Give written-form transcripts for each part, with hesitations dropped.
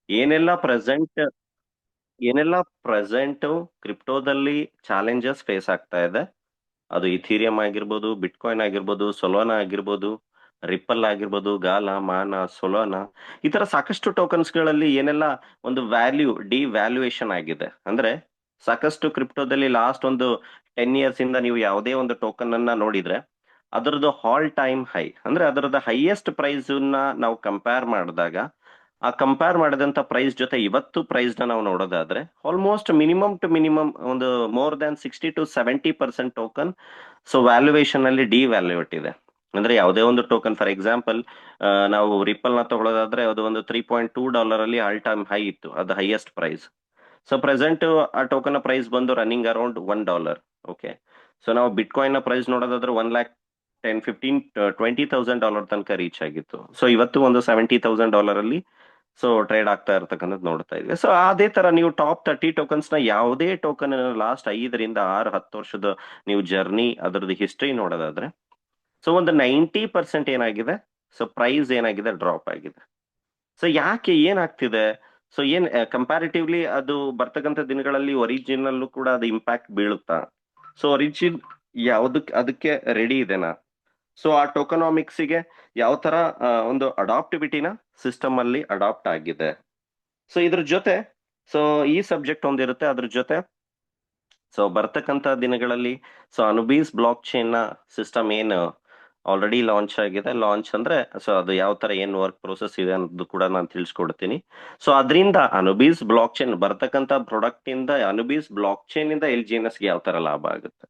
ಏನೆಲ್ಲ ಪ್ರೆಸೆಂಟ್ ಏನೆಲ್ಲ present ಕ್ರಿಪ್ಟೋದಲ್ಲಿ challenges face ಆಗ್ತಾ ಇದೆ. ಅದು ಇಥೀರಿಯಂ ಆಗಿರ್ಬೋದು, ಬಿಟ್ಕಾಯಿನ್ ಆಗಿರ್ಬೋದು, ಸೊಲೋನಾ ಆಗಿರ್ಬೋದು, ರಿಪ್ಪಲ್ ಆಗಿರ್ಬೋದು, ಗಾಲ, ಮಾನ, ಸೊಲೋನಾ, ಈ ತರ ಸಾಕಷ್ಟು ಟೋಕನ್ಸ್ ಗಳಲ್ಲಿ ಏನೆಲ್ಲ ಒಂದು ಡಿವ್ಯಾಲ್ಯೂಯೇಷನ್ ಆಗಿದೆ. ಅಂದ್ರೆ ಸಾಕಷ್ಟು ಕ್ರಿಪ್ಟೋದಲ್ಲಿ ಲಾಸ್ಟ್ ಒಂದು 10 ಇಯರ್ಸ್ ಇಂದ ನೀವು ಯಾವುದೇ ಒಂದು ಟೋಕನ್ ಅನ್ನ ನೋಡಿದ್ರೆ ಅದರದ್ದು ಆಲ್ ಟೈಮ್ ಹೈ, ಅಂದ್ರೆ ಅದರದ ಹೈಯೆಸ್ಟ್ ಪ್ರೈಸ್ ನಾವು ಕಂಪೇರ್ ಮಾಡಿದಾಗ, ಆ ಕಂಪೇರ್ ಮಾಡಿದಂತ ಪ್ರೈಸ್ ಜೊತೆ ಇವತ್ತು ಪ್ರೈಸ್ ನ ನಾವು ನೋಡೋದಾದ್ರೆ ಆಲ್ಮೋಸ್ಟ್ ಮಿನಿಮಮ್ ಟು ಮಿನಿಮಮ್ ಒಂದು more than 60 to 70% token so valuation ಅಲ್ಲಿ ಡಿವ್ಯಾಲ್ಯೂಯೇಟ್ ಇದೆ. ಅಂದ್ರೆ ಯಾವುದೇ ಒಂದು ಟೋಕನ್, ಫಾರ್ ಎಕ್ಸಾಂಪಲ್ ನಾವು ರಿಪಲ್ ನ ತಗೊಳ್ಳೋದಾದ್ರೆ ಅದು ಒಂದು $3.2 ಅಲ್ಲಿ ಆಲ್ ಟೈಮ್ ಹೈ ಇತ್ತು, ಅದು ಹೈಯೆಸ್ಟ್ ಪ್ರೈಸ್. ಸೊ ಪ್ರೆಸೆಂಟ್ ಆ ಟೋಕನ್ ಪ್ರೈಸ್ ಬಂದು ರನ್ನಿಂಗ್ ಅರೌಂಡ್ $1. ಓಕೆ. ಸೊ ನಾವು ಬಿಟ್ಕಾಯಿನ್ ನ ಪ್ರೈಸ್ ನೋಡೋದಾದ್ರೆ 1 lakh 10 15 20,000 ತನಕ ರೀಚ್ ಆಗಿತ್ತು. ಸೊ ಇವತ್ತು ಒಂದು $70,000 ಅಲ್ಲಿ ಸೊ ಟ್ರೇಡ್ ಆಗ್ತಾ ಇರತಕ್ಕಂಥದ್ದು ನೋಡ್ತಾ ಇದ್ವಿ. ಸೊ ಅದೇ ತರ ನೀವು ಟಾಪ್ 30 ಟೋಕನ್ಸ್ ನ ಯಾವುದೇ ಟೋಕನ್ ಲಾಸ್ಟ್ 5 ರಿಂದ 6 10 ವರ್ಷದ ನೀವು ಜರ್ನಿ ಅದರದ್ದು ಹಿಸ್ಟ್ರಿ ನೋಡೋದಾದ್ರೆ ಸೊ ಒಂದು 90% ಏನಾಗಿದೆ, ಸೊ ಪ್ರೈಸ್ ಏನಾಗಿದೆ, ಡ್ರಾಪ್ ಆಗಿದೆ. ಸೊ ಯಾಕೆ ಏನಾಗ್ತಿದೆ? ಸೊ ಕಂಪ್ಯಾರಿಟಿವ್ಲಿ ಅದು ಬರ್ತಕ್ಕಂಥ ದಿನಗಳಲ್ಲಿ ಒರಿಜಿನಲ್ ಕೂಡ ಅದು ಇಂಪ್ಯಾಕ್ಟ್ ಬೀಳುತ್ತಾ? ಸೊ ಒರಿಜಿನ್ ಅದಕ್ಕೆ ರೆಡಿ ಇದೆನಾ? ಸೊ ಆ ಟೋಕನಾಮಿಕ್ಸಿಗೆ ಯಾವ ತರ ಒಂದು ಅಡಾಪ್ಟಿವಿಟಿನ ಸಿಸ್ಟಮ್ ಅಲ್ಲಿ ಅಡಾಪ್ಟ್ ಆಗಿದೆ? ಸೊ ಇದ್ರ ಜೊತೆ ಸೊ ಈ ಸಬ್ಜೆಕ್ಟ್ ಒಂದಿರುತ್ತೆ, ಅದ್ರ ಜೊತೆ ಸೊ ಬರ್ತಕ್ಕಂಥ ದಿನಗಳಲ್ಲಿ ಸೊ ಅನುಬೀಸ್ ಬ್ಲಾಕ್ ಚೈನ್ ನ ಸಿಸ್ಟಮ್ ಏನು ಆಲ್ರೆಡಿ ಲಾಂಚ್ ಆಗಿದೆ. ಲಾಂಚ್ ಅಂದ್ರೆ ಸೊ ಅದು ಯಾವ ತರ ಏನ್ ವರ್ಕ್ ಪ್ರೊಸೆಸ್ ಇದೆ ಅನ್ನೋದು ಕೂಡ ನಾನು ತಿಳಿಸ್ಕೊಡ್ತೀನಿ. ಸೊ ಅದರಿಂದ ಅನುಬೀಸ್ ಬ್ಲಾಕ್ ಚೈನ್ ಬರ್ತಕ್ಕಂಥ ಪ್ರಾಡಕ್ಟ್ ಇಂದ ಅನುಬೀಸ್ ಬ್ಲಾಕ್ ಚೈನ್ ಇಂದ LGNS ಗೆ ಯಾವ ತರ ಲಾಭ ಆಗುತ್ತೆ,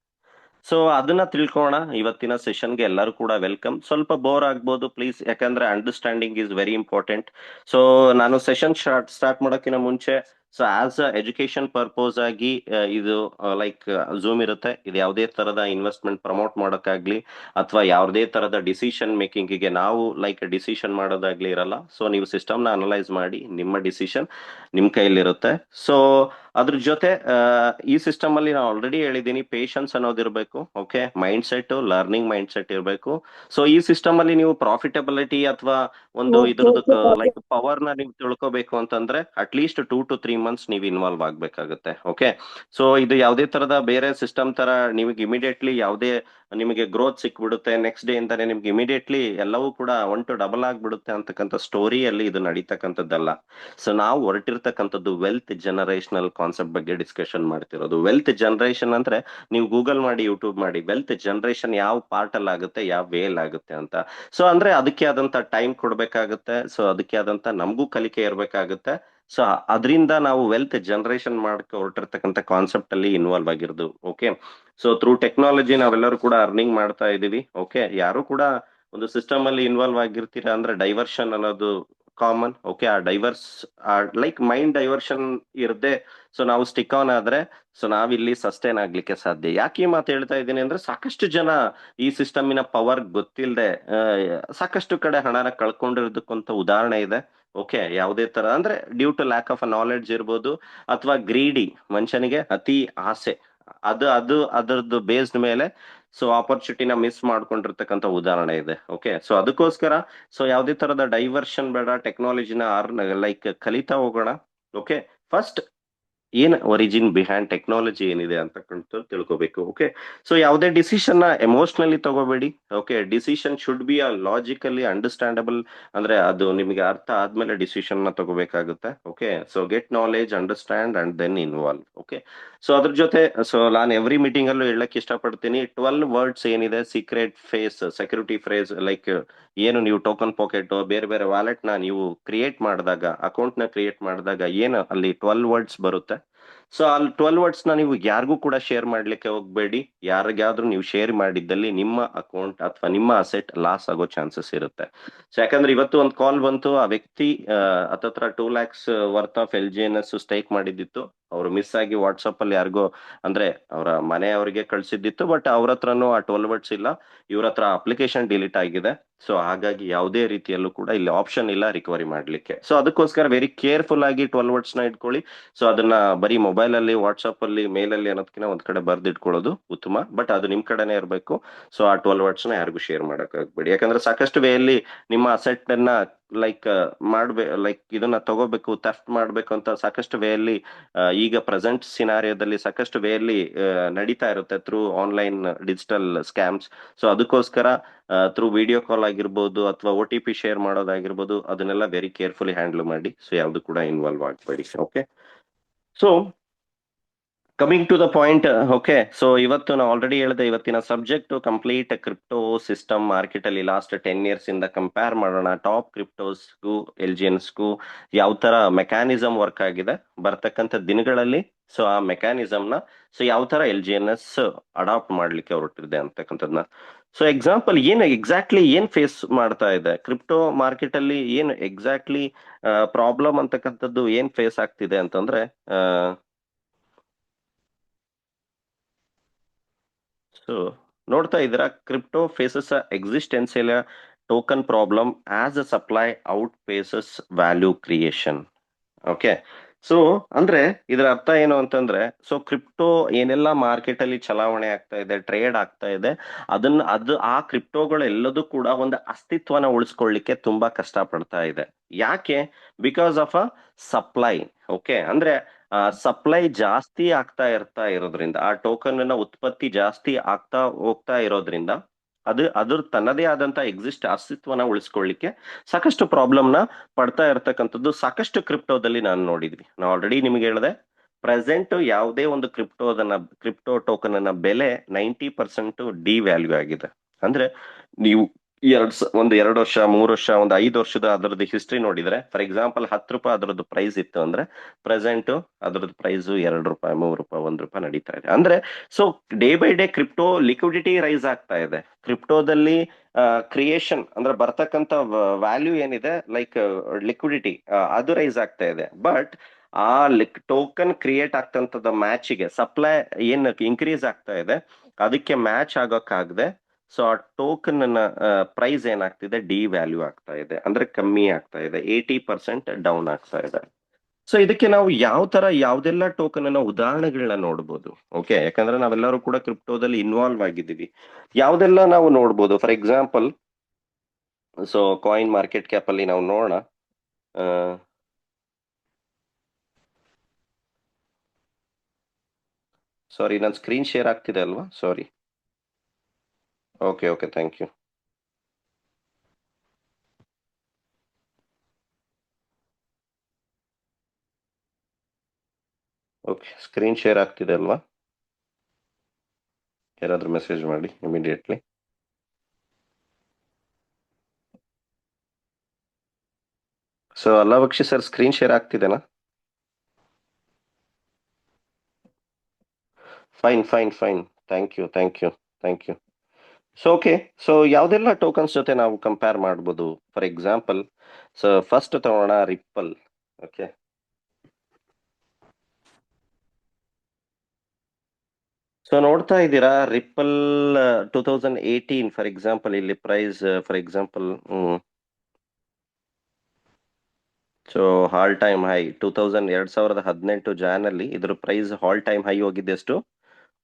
ಸೊ ಅದನ್ನ ತಿಳ್ಕೋಣ ಇವತ್ತಿನ ಸೆಷನ್ಗೆ. ಎಲ್ಲರೂ ಕೂಡ ವೆಲ್ಕಮ್. ಸ್ವಲ್ಪ ಬೋರ್ ಆಗ್ಬೋದು ಪ್ಲೀಸ್, ಯಾಕಂದ್ರೆ understanding is very important. So ನಾನು ಸೆಷನ್ ಸ್ಟಾರ್ಟ್ ಮಾಡೋಕ್ಕಿಂತ ಮುಂಚೆ so as a education purpose ಆಗಿ ಇದು ಲೈಕ್ ಝೂಮ್ ಇರುತ್ತೆ. ಇದು ಯಾವುದೇ ತರದ ಇನ್ವೆಸ್ಟ್ಮೆಂಟ್ ಪ್ರಮೋಟ್ ಮಾಡೋಕ್ಕಾಗ್ಲಿ ಅಥವಾ ಯಾವುದೇ ತರದ ಡಿಸಿಷನ್ ಮೇಕಿಂಗ್ ಗೆ ನಾವು ಲೈಕ್ ಡಿಸಿಷನ್ ಮಾಡೋದಾಗ್ಲಿ ಇರಲ್ಲ. ಸೊ ನೀವು ಸಿಸ್ಟಮ್ನ ಅನಲೈಸ್ ಮಾಡಿ ನಿಮ್ಮ ಡಿಸಿಷನ್ ನಿಮ್ ಕೈಲಿರುತ್ತೆ. ಸೊ ಅದ್ರ ಜೊತೆ ಈ ಸಿಸ್ಟಮ್ ಅಲ್ಲಿ ನಾನು ಆಲ್ರೆಡಿ ಹೇಳಿದ್ದೀನಿ, ಪೇಷನ್ಸ್ ಅನ್ನೋದಿರ್ಬೇಕು. Okay, mindset, learning mindset ಇರಬೇಕು. ಸೊ ಈ ಸಿಸ್ಟಮ್ ಅಲ್ಲಿ ನೀವು ಪ್ರಾಫಿಟಬಿಲಿಟಿ ಅಥವಾ ಒಂದು ಇದ್ರದ್ದು ಲೈಕ್ ಪವರ್ ನ ನೀವು ತಿಳ್ಕೋಬೇಕು ಅಂತಂದ್ರೆ ಅಟ್ಲೀಸ್ಟ್ 2 to 3 months ನೀವು ಇನ್ವಾಲ್ವ್ ಆಗ್ಬೇಕಾಗುತ್ತೆ. ಓಕೆ. ಸೊ ಇದು ಯಾವುದೇ ತರದ ಬೇರೆ ಸಿಸ್ಟಮ್ ತರ ನಿಮಗೆ ಇಮಿಡಿಯೇಟ್ಲಿ ಯಾವುದೇ ನಿಮಗೆ ಗ್ರೋತ್ ಸಿಕ್ಬಿಡುತ್ತೆ ನೆಕ್ಸ್ಟ್ ಡೇ ಇಂದಾನೆ ನಿಮ್ಗೆ ಇಮಿಡಿಯೇಟ್ಲಿ ಎಲ್ಲವೂ ಕೂಡ 1 to 2 ಆಗ್ಬಿಡುತ್ತೆ ಅಂತಕ್ಕಂಥ ಸ್ಟೋರಿಯಲ್ಲಿ ಇದು ನಡೀತಕ್ಕಂಥದ್ದಲ್ಲ. ಸೊ ನಾವು ಹೊರಟಿರ್ತಕ್ಕಂಥದ್ದು ವೆಲ್ತ್ ಜನರೇಷನಲ್ ಕಾನ್ಸೆಪ್ಟ್ ಬಗ್ಗೆ ಡಿಸ್ಕಷನ್ ಮಾಡ್ತಿರೋದು. ವೆಲ್ತ್ ಜನರೇಷನ್ ಅಂದ್ರೆ ನೀವು ಗೂಗಲ್ ಮಾಡಿ, ಯೂಟ್ಯೂಬ್ ಮಾಡಿ, ವೆಲ್ತ್ ಜನರೇಷನ್ ಯಾವ ಪಾರ್ಟ್ ಅಲ್ಲಿ ಆಗುತ್ತೆ, ಯಾವ ವೇಲ್ ಆಗುತ್ತೆ ಅಂತ. ಸೊ ಅಂದ್ರೆ ಅದಕ್ಕೆ ಆದಂತ ಟೈಮ್ ಕೊಡ್ಬೇಕಾಗುತ್ತೆ. ಸೊ ಅದಕ್ಕೆ ಆದಂತ ನಮಗೂ ಕಲಿಕೆ ಇರ್ಬೇಕಾಗುತ್ತೆ. ಸೊ ಅದರಿಂದ ನಾವು ವೆಲ್ತ್ ಜನರೇಷನ್ ಮಾಡಕ್ಕೆ ಹೊರಟಿರ್ತಕ್ಕಂಥ ಕಾನ್ಸೆಪ್ಟ್ ಅಲ್ಲಿ ಇನ್ವಾಲ್ವ್ ಆಗಿರೋದು. ಓಕೆ. ಸೊ ಥ್ರೂ ಟೆಕ್ನಾಲಜಿ ನಾವೆಲ್ಲರೂ ಕೂಡ ಅರ್ನಿಂಗ್ ಮಾಡ್ತಾ ಇದೀವಿ. ಓಕೆ. ಯಾರು ಕೂಡ ಒಂದು ಸಿಸ್ಟಮ್ ಅಲ್ಲಿ ಇನ್ವಾಲ್ವ್ ಆಗಿರ್ತೀರಾ ಅಂದ್ರೆ ಡೈವರ್ಷನ್ ಅನ್ನೋದು ಕಾಮನ್. ಓಕೆ. ಆ ಡೈವರ್ಸ್ ಲೈಕ್ ಮೈಂಡ್ ಡೈವರ್ಷನ್ ಇರದೆ ಸೊ ನಾವು ಸ್ಟಿಕ್ ಆನ್ ಆದ್ರೆ ಸೊ ನಾವಿಲ್ಲಿ ಸಸ್ಟೈನ್ ಆಗ್ಲಿಕ್ಕೆ ಸಾಧ್ಯ. ಯಾಕೆ ಈ ಮಾತು ಹೇಳ್ತಾ ಇದ್ದೀನಿ ಅಂದ್ರೆ ಸಾಕಷ್ಟು ಜನ ಈ ಸಿಸ್ಟಮಿನ ಪವರ್ ಗೊತ್ತಿಲ್ಲದೆ ಸಾಕಷ್ಟು ಕಡೆ ಹಣನ ಕಳ್ಕೊಂಡಿರೋದಕ್ಕಂತ ಉದಾಹರಣೆ ಇದೆ. ಓಕೆ. ಯಾವುದೇ ತರ ಅಂದ್ರೆ due to lack of knowledge ಇರ್ಬೋದು ಅಥವಾ ಗ್ರೀಡಿ, ಮನುಷ್ಯನಿಗೆ ಅತಿ ಆಸೆ, ಅದು ಅದರದ್ದು ಬೇಸ್ಡ್ ಮೇಲೆ ಸೊ ಆಪರ್ಚುನಿಟಿನ ಮಿಸ್ ಮಾಡ್ಕೊಂಡಿರ್ತಕ್ಕಂಥ ಉದಾಹರಣೆ ಇದೆ. ಓಕೆ. ಸೊ ಅದಕ್ಕೋಸ್ಕರ ಸೊ ಯಾವುದೇ ತರದ ಡೈವರ್ಷನ್ ಬೇಡ, ಟೆಕ್ನಾಲಜಿನ ಲೈಕ್ ಕಲಿತಾ ಹೋಗೋಣ. ಓಕೆ. ಫಸ್ಟ್ ಏನ್ ಒರಿಜಿನ್ ಬಿಹೈಂಡ್ ಟೆಕ್ನಾಲಜಿ ಏನಿದೆ ಅಂತಕ್ಕಂಥ ತಿಳ್ಕೊಬೇಕು. ಓಕೆ. ಸೊ ಯಾವುದೇ ಡಿಸಿಷನ್ ನ ಎಮೋಷನಲಿ ತಗೋಬೇಡಿ. Okay. Decision should be a logically understandable, ಅಂದ್ರೆ ಅದು ನಿಮಗೆ ಅರ್ಥ ಆದ್ಮೇಲೆ ಡಿಸಿಷನ್ ನ ತಗೋಬೇಕಾಗುತ್ತೆ. Okay. So get knowledge, understand and then involve. Okay. So ಅದ್ರ ಜೊತೆ ಸೊ ನಾನು ಎವ್ರಿ ಮೀಟಿಂಗ್ ಅಲ್ಲೂ ಹೇಳಕ್ ಇಷ್ಟಪಡ್ತೀನಿ, 12 ವರ್ಡ್ಸ್ ಏನಿದೆ secret phase security phrase, like ಏನು ನೀವು ಟೋಕನ್ ಪಾಕೆಟ್ ಬೇರೆ ಬೇರೆ ವ್ಯಾಲೆಟ್ ನ ನೀವು ಕ್ರಿಯೇಟ್ ಮಾಡಿದಾಗ, ಅಕೌಂಟ್ ನ ಕ್ರಿಯೇಟ್ ಮಾಡಿದಾಗ ಏನು ಅಲ್ಲಿ 12 ವರ್ಡ್ಸ್ ಬರುತ್ತೆ. ಸೊ ಅಲ್ಲಿ 12 ವರ್ಡ್ಸ್ ನ ನೀವು ಯಾರಿಗೂ ಕೂಡ ಶೇರ್ ಮಾಡ್ಲಿಕ್ಕೆ ಹೋಗ್ಬೇಡಿ. ಯಾರಿಗಾದ್ರೂ ನೀವು ಶೇರ್ ಮಾಡಿದ್ದಲ್ಲಿ ನಿಮ್ಮ ಅಕೌಂಟ್ ಅಥವಾ ನಿಮ್ಮ ಅಸೆಟ್ ಲಾಸ್ ಆಗೋ ಚಾನ್ಸಸ್ ಇರುತ್ತೆ. ಸೊ ಯಾಕಂದ್ರೆ ಇವತ್ತು ಒಂದು ಕಾಲ್ ಬಂತು, ಆ ವ್ಯಕ್ತಿ ಹತ್ತತ್ರ 2 lakhs worth of LGNS stake ಮಾಡಿದ್ದಿತ್ತು. ಅವರು ಮಿಸ್ ಆಗಿ ವಾಟ್ಸಪ್ ಅಲ್ಲಿ ಯಾರಿಗೋ ಅಂದ್ರೆ ಅವರ ಮನೆಯವರಿಗೆ ಕಳ್ಸಿದ್ದಿತ್ತು, ಬಟ್ ಅವ್ರ ಹತ್ರನೂ ಆ 12 ವರ್ಡ್ಸ್ ಇಲ್ಲ, ಇವ್ರ ಹತ್ರ ಅಪ್ಲಿಕೇಶನ್ ಡಿಲೀಟ್ ಆಗಿದೆ. ಸೊ ಹಾಗಾಗಿ ಯಾವುದೇ ರೀತಿಯಲ್ಲೂ ಕೂಡ ಇಲ್ಲಿ ಆಪ್ಷನ್ ಇಲ್ಲ ರಿಕವರಿ ಮಾಡ್ಲಿಕ್ಕೆ. ಸೊ ಅದಕ್ಕೋಸ್ಕರ ವೆರಿ ಕೇರ್ಫುಲ್ ಆಗಿ 12 ವರ್ಡ್ಸ್ ನ ಇಟ್ಕೊಳ್ಳಿ. ಸೊ ಅದನ್ನ ಬರೀ ಮೊಬೈಲ್ ಅಲ್ಲಿ ವಾಟ್ಸ್ಆಪ್ ಅಲ್ಲಿ ಮೇಲ್ ಅಲ್ಲಿ ಅನ್ನೋದಕ್ಕಿಂತ ಒಂದ್ ಕಡೆ ಬರ್ದಿಟ್ಕೊಳ್ಳೋದು ಉತ್ತಮ. ಬಟ್ ಅದು ನಿಮ್ ಕಡೆನೇ ಇರಬೇಕು. ಸೊ ಆ 12 ವರ್ಡ್ಸ್ ನ ಯಾರಿಗೂ ಶೇರ್ ಮಾಡಕ್ ಆಗ್ಬೇಡಿ. ಯಾಕಂದ್ರೆ ಸಾಕಷ್ಟು ವೇಯಲ್ಲಿ ನಿಮ್ಮ ಅಸೆಟ್ ಅನ್ನ ಲೈಕ್ ಲೈಕ್ ಇದನ್ನ ತಗೋಬೇಕು, ಥೆಫ್ಟ್ ಮಾಡ್ಬೇಕು ಅಂತ ಸಾಕಷ್ಟು ವೇಯಲ್ಲಿ ಈಗ ಪ್ರೆಸೆಂಟ್ ಸಿನಾರಿಯೋದಲ್ಲಿ ಸಾಕಷ್ಟು ವೇಯಲ್ಲಿ ನಡೀತಾ ಇರುತ್ತೆ through online digital scams. So ಅದಕ್ಕೋಸ್ಕರ ಥ್ರೂ ವಿಡಿಯೋ ಕಾಲ್ ಆಗಿರ್ಬೋದು ಅಥವಾ OTP ಶೇರ್ ಮಾಡೋದಾಗಿರ್ಬೋದು, ಅದನ್ನೆಲ್ಲ ವೆರಿ ಕೇರ್ಫುಲಿ ಹ್ಯಾಂಡಲ್ ಮಾಡಿ. ಸೊ ಯಾವ್ದು ಕೂಡ ಇನ್ವಾಲ್ವ್ ಆಗಬೇಡಿ. Okay, so coming to the point. Okay, so ಇವತ್ತು ನಾವು ಆಲ್ರೆಡಿ ಹೇಳಿದೆ, ಇವತ್ತಿನ subject complete crypto system market ಅಲ್ಲಿ ಲಾಸ್ಟ್ 10 ಇಯರ್ಸ್ ಇಂದ ಕಂಪೇರ್ ಮಾಡೋಣ. ಟಾಪ್ ಕ್ರಿಪ್ಟೋಸ್ಗೂ ಎಲ್ಜಿಎನ್ಸ್ಗೂ ಯಾವ ತರ ಮೆಕ್ಯಾನಿಸಮ್ ವರ್ಕ್ ಆಗಿದೆ ಬರ್ತಕ್ಕಂಥ ದಿನಗಳಲ್ಲಿ. ಸೊ ಆ ಮೆಕ್ಯಾನಿಸಮ್ ನ ಸೊ ಯಾವ ತರ LGNS ಅಡಾಪ್ಟ್ ಮಾಡ್ಲಿಕ್ಕೆ ಹೊರಟಿದೆ ಅಂತಕ್ಕಂಥದ್ನ. ಸೊ ಎಕ್ಸಾಂಪಲ್ ಏನು ಎಕ್ಸಾಕ್ಟ್ಲಿ ಏನ್ ಫೇಸ್ ಮಾಡ್ತಾ ಇದೆ ಕ್ರಿಪ್ಟೋ ಮಾರ್ಕೆಟ್ ಅಲ್ಲಿ, ಏನು ಎಕ್ಸಾಕ್ಟ್ಲಿ ಪ್ರಾಬ್ಲಮ್ ಅಂತಕ್ಕಂಥದ್ದು ಏನ್ ಫೇಸ್ ಆಗ್ತಿದೆ ಅಂತಂದ್ರೆ, ಸೊ ನೋಡ್ತಾ ಇದ್ದೀರಾ, crypto faces existential token problem as a supply outpaces value creation. Okay, so ಅಂದ್ರೆ ಇದರ ಅರ್ಥ ಏನು ಅಂತಂದ್ರೆ, ಸೊ ಕ್ರಿಪ್ಟೋ ಏನೆಲ್ಲ ಮಾರ್ಕೆಟ್ ಅಲ್ಲಿ ಚಲಾವಣೆ ಆಗ್ತಾ ಇದೆ, ಟ್ರೇಡ್ ಆಗ್ತಾ ಇದೆ, ಆ ಕ್ರಿಪ್ಟೋಗಳು ಎಲ್ಲದೂ ಕೂಡ ಒಂದು ಅಸ್ತಿತ್ವನ ಉಳಿಸ್ಕೊಳ್ಳಿಕ್ಕೆ ತುಂಬಾ ಕಷ್ಟ ಪಡ್ತಾ ಇದೆ. ಯಾಕೆ? Because of a supply. Okay, ಅಂದ್ರೆ ಸಪ್ಲೈ ಜಾಸ್ತಿ ಆಗ್ತಾ ಇರೋದ್ರಿಂದ, ಆ ಟೋಕನ್ ಉತ್ಪತ್ತಿ ಜಾಸ್ತಿ ಆಗ್ತಾ ಹೋಗ್ತಾ ಇರೋದ್ರಿಂದ ಅದ್ರ ತನ್ನದೇ ಆದಂತ ಅಸ್ತಿತ್ವನ ಉಳಿಸ್ಕೊಳ್ಳಿಕ್ಕೆ ಸಾಕಷ್ಟು ಪ್ರಾಬ್ಲಮ್ ನ ಪಡ್ತಾ ಇರತಕ್ಕಂಥದ್ದು ಸಾಕಷ್ಟು ಕ್ರಿಪ್ಟೋದಲ್ಲಿ ನಾನು ನೋಡಿದ್ವಿ. ನಾನು ಆಲ್ರೆಡಿ ನಿಮ್ಗೆ ಹೇಳಿದೆ, ಪ್ರೆಸೆಂಟ್ ಯಾವುದೇ ಒಂದು ಕ್ರಿಪ್ಟೋ ಟೋಕನ್ ಅನ್ನ ಬೆಲೆ 90% ಡಿ ವ್ಯಾಲ್ಯೂ ಆಗಿದೆ. ಅಂದ್ರೆ ನೀವು ಒಂದು 2 ವರ್ಷ, 3 ವರ್ಷ, ಒಂದು 5 ವರ್ಷದ ಅದರದ್ದು ಹಿಸ್ಟ್ರಿ ನೋಡಿದ್ರೆ, ಫಾರ್ ಎಕ್ಸಾಂಪಲ್ 10 ರೂಪಾಯಿ ಅದರದ್ದು ಪ್ರೈಸ್ ಇತ್ತು ಅಂದ್ರೆ, ಪ್ರೆಸೆಂಟ್ ಅದರದ್ದು ಪ್ರೈಸ್ 2 ರೂಪಾಯಿ, 3 ರೂಪಾಯಿ, 1 ರೂಪಾಯಿ ನಡೀತಾ ಇದೆ. ಅಂದ್ರೆ so day by day crypto liquidity rise ಆಗ್ತಾ ಇದೆ. ಕ್ರಿಪ್ಟೋದಲ್ಲಿ ಕ್ರಿಯೇಷನ್ ಅಂದ್ರೆ ಬರ್ತಕ್ಕಂಥ ವ್ಯಾಲ್ಯೂ ಏನಿದೆ, ಲೈಕ್ ಲಿಕ್ವಿಡಿಟಿ, ಅದು ರೈಸ್ ಆಗ್ತಾ ಇದೆ. ಬಟ್ ಆ ಟೋಕನ್ ಕ್ರಿಯೇಟ್ ಆಗ್ತಂತದ ಮ್ಯಾಚಿಗೆ ಸಪ್ಲೈ ಏನ್ ಇನ್ಕ್ರೀಸ್ ಆಗ್ತಾ ಇದೆ, ಅದಕ್ಕೆ ಮ್ಯಾಚ್ ಆಗೋಕ್ಕಾಗದೆ ಸೊ ಆ ಟೋಕನ್ ಪ್ರೈಸ್ ಏನಾಗ್ತಿದೆ, ಡಿ ವ್ಯಾಲ್ಯೂ ಆಗ್ತಾ ಇದೆ, ಅಂದ್ರೆ ಕಮ್ಮಿ ಆಗ್ತಾ ಇದೆ, 80% ಡೌನ್ ಆಗ್ತಾ ಇದೆ. ಸೊ ಇದಕ್ಕೆ ನಾವು ಯಾವ್ದೆಲ್ಲ ಟೋಕನ್ ಉದಾಹರಣೆಗಳನ್ನ ನೋಡ್ಬೋದು. ಓಕೆ, ಯಾಕಂದ್ರೆ ನಾವೆಲ್ಲರೂ ಕೂಡ ಕ್ರಿಪ್ಟೋದಲ್ಲಿ ಇನ್ವಾಲ್ವ್ ಆಗಿದ್ದೀವಿ. ಯಾವ್ದೆಲ್ಲ ನಾವು ನೋಡ್ಬೋದು, for example so coin market cap ಅಲ್ಲಿ ನಾವು ನೋಡೋಣ. ಸಾರಿ, ನನ್ನ ಸ್ಕ್ರೀನ್ ಶೇರ್ ಆಗ್ತಿದೆ ಅಲ್ವಾ? Sorry. Okay, thank you. Okay, screen share ಆಗ್ತಿದೆ ಅಲ್ವಾ? ಯಾರಾದ್ರೂ ಮೆಸೇಜ್ ಮಾಡಿ ಇಮಿಡಿಯೇಟ್ಲಿ. ಸೊ ಅಲ್ಲ ಬಕ್ಷಿ ಸರ್, ಸ್ಕ್ರೀನ್ ಶೇರ್ ಆಗ್ತಿದೆನಾ? Fine. Thank you. So okay, so ಯಾವ್ದೆಲ್ಲ ಟೋಕನ್ಸ್ ಜೊತೆ ನಾವು ಕಂಪೇರ್ ಮಾಡ್ಬೋದು? ಫಾರ್ ಎಕ್ಸಾಂಪಲ್, ಸೊ ಫಸ್ಟ್ ತಗೋಣ ರಿಪ್ಪಲ್. ಓಕೆ, ಸೊ ನೋಡ್ತಾ ಇದ್ದೀರಾ ರಿಪ್ಪಲ್ 2018 ಫಾರ್ ಎಕ್ಸಾಂಪಲ್, ಇಲ್ಲಿ price for example, so hall time high 2018 John ಅಲ್ಲಿ ಇದ್ರ ಪ್ರೈಸ್ ಹಾಲ್ ಟೈಮ್ ಹೈ ಹೋಗಿದ್ದು ಎಷ್ಟು?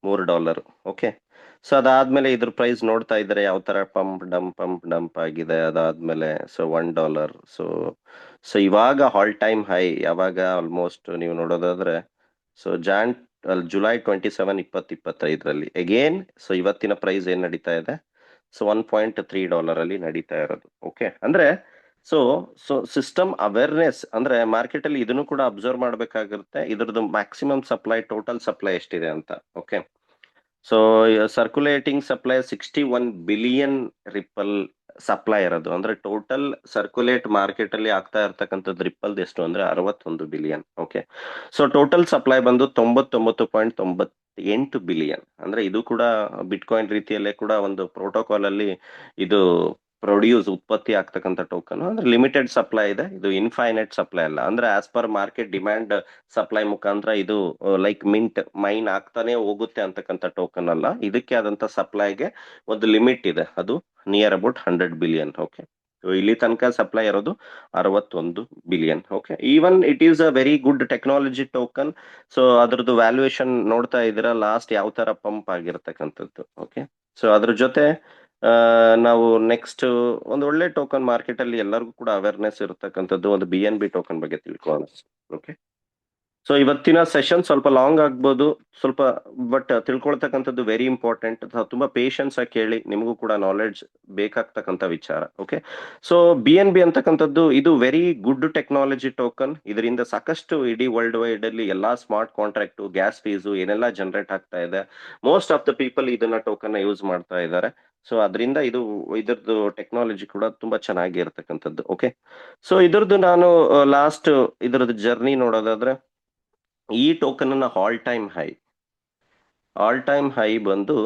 $3. ಓಕೆ, ಸೊ ಅದಾದ್ಮೇಲೆ ಇದ್ರ ಪ್ರೈಸ್ ನೋಡ್ತಾ ಇದ್ರೆ ಯಾವ ತರ ಪಂಪ್ ಡಂಪ್ ಆಗಿದೆ. ಅದಾದ್ಮೇಲೆ ಸೊ $1. ಸೊ ಸೊ ಇವಾಗ ಹಾಲ್ ಟೈಮ್ ಹೈ ಯಾವಾಗ, ಆಲ್ಮೋಸ್ಟ್ ನೀವು ನೋಡೋದಾದ್ರೆ ಸೊ ಜುಲೈ 27, 2025ರಲ್ಲಿ ಅಗೇನ್. ಸೊ ಇವತ್ತಿನ ಪ್ರೈಸ್ ಏನ್ ನಡೀತಾ ಇದೆ? ಸೊ $1.3 ಅಲ್ಲಿ ನಡೀತಾ ಇರೋದು. ಓಕೆ, ಅಂದ್ರೆ ಸೊ ಸೊ ಸಿಸ್ಟಮ್ ಅವೇರ್ನೆಸ್ ಅಂದ್ರೆ ಮಾರ್ಕೆಟ್ ಅಲ್ಲಿ ಇದನ್ನು ಕೂಡ ಅಬ್ಸರ್ವ್ ಮಾಡ್ಬೇಕಾಗಿರುತ್ತೆ, ಇದ್ರದ್ದು ಮ್ಯಾಕ್ಸಿಮಮ್ ಸಪ್ಲೈ, ಟೋಟಲ್ ಸಪ್ಲೈ ಎಷ್ಟಿದೆ ಅಂತ. Okay, so circulating supply 61 billion ripple supply ಇರೋದು. ಅಂದ್ರೆ ಟೋಟಲ್ ಸರ್ಕ್ಯುಲೇಟ್ ಮಾರ್ಕೆಟ್ ಅಲ್ಲಿ ಆಗ್ತಾ ಇರ್ತಕ್ಕಂಥದ್ದು ರಿಪ್ಪಲ್ ಎಷ್ಟು ಅಂದ್ರೆ 61 billion. Okay, so total supply ಬಂದು 99.98 ಬಿಲಿಯನ್. ಅಂದ್ರೆ ಇದು ಕೂಡ ಬಿಟ್ಕಾಯಿನ್ ರೀತಿಯಲ್ಲೇ ಕೂಡ ಒಂದು ಪ್ರೋಟೋಕಾಲ್ ಅಲ್ಲಿ ಇದು ಉತ್ಪತ್ತಿ ಆಗ್ತಕ್ಕಂಥ ಟೋಕನ್. ಅಂದ್ರೆ ಲಿಮಿಟೆಡ್ ಸಪ್ಲೈ ಇದೆ, ಇದು ಇನ್ಫೈನೈಟ್ ಸಪ್ಲೈ ಅಲ್ಲ. ಅಂದ್ರೆ as per market demand supply ಮುಖಾಂತರ ಇದು ಲೈಕ್ ಮೈನ್ ಆಗ್ತಾನೆ ಹೋಗುತ್ತೆ ಅಂತಕ್ಕಂಥ ಟೋಕನ್ ಅಲ್ಲ. ಇದಕ್ಕೆ ಆದಂತ ಸಪ್ಲೈಗೆ ಒಂದು ಲಿಮಿಟ್ ಇದೆ, ಅದು ನಿಯರ್ ಅಬೌಟ್ 100 ಬಿಲಿಯನ್. ಓಕೆ, ಇಲ್ಲಿ ತನಕ ಸಪ್ಲೈ ಇರೋದು 61 billion. Okay, even it is a very good technology token. So ಅದ್ರದ್ದು ವ್ಯಾಲ್ಯೂಯೇಷನ್ ನೋಡ್ತಾ ಇದ್ದೀರಾ ಲಾಸ್ಟ್ ಯಾವ ತರ ಪಂಪ್ ಆಗಿರ್ತಕ್ಕಂಥದ್ದು. ಓಕೆ, ಸೊ ಅದ್ರ ಜೊತೆ ಆ, ನಾವು ನೆಕ್ಸ್ಟ್ ಒಂದು ಒಳ್ಳೆ ಟೋಕನ್ ಮಾರ್ಕೆಟ್ ಅಲ್ಲಿ ಎಲ್ಲರಿಗೂ ಕೂಡ ಅವೇರ್ನೆಸ್ ಇರತಕ್ಕಂಥದ್ದು ಒಂದು BNB ಟೋಕನ್ ಬಗ್ಗೆ ತಿಳ್ಕೊಳ್ಳೋಣ. ಓಕೆ, ಸೊ ಇವತ್ತಿನ ಸೆಷನ್ ಸ್ವಲ್ಪ ಲಾಂಗ್ ಆಗ್ಬೋದು ಸ್ವಲ್ಪ, ಬಟ್ ತಿಳ್ಕೊಳ್ತಕ್ಕಂಥದ್ದು ವೆರಿ ಇಂಪಾರ್ಟೆಂಟ್. ತುಂಬಾ ಪೇಷನ್ಸ್ ಆಗಿ ಕೇಳಿ, ನಿಮಗೂ ಕೂಡ ನಾಲೆಡ್ಜ್ ಬೇಕಾಗ್ತಕ್ಕಂಥ ವಿಚಾರ. ಓಕೆ, ಸೊ BNB ಅಂತಕ್ಕಂಥದ್ದು ಇದು ವೆರಿ ಗುಡ್ ಟೆಕ್ನಾಲಜಿ ಟೋಕನ್. ಇದರಿಂದ ಸಾಕಷ್ಟು ಇಡೀ ವರ್ಲ್ಡ್ ವೈಡ್ ಅಲ್ಲಿ ಎಲ್ಲಾ ಸ್ಮಾರ್ಟ್ ಕಾಂಟ್ರಾಕ್ಟ್, ಗ್ಯಾಸ್ ಫೀಸು ಏನೆಲ್ಲ ಜನರೇಟ್ ಆಗ್ತಾ ಇದೆ. ಮೋಸ್ಟ್ ಆಫ್ ದ ಪೀಪಲ್ ಇದನ್ನ ಟೋಕನ್ ಯೂಸ್ ಮಾಡ್ತಾ ಇದ್ದಾರೆ. ಸೊ ಅದರಿಂದ ಇದ್ರದ್ದು ಟೆಕ್ನಾಲಜಿ ಕೂಡ ತುಂಬಾ ಚೆನ್ನಾಗಿ ಇರತಕ್ಕಂಥದ್ದು. ಓಕೆ, ಸೊ ಇದ್ರದ್ದು ನಾನು ಲಾಸ್ಟ್ ಇದ್ರದ್ದು ಜರ್ನಿ ನೋಡೋದಾದ್ರೆ, ಈ ಟೋಕನ್ ಆಲ್ ಟೈಮ್ ಹೈ ಬಂದು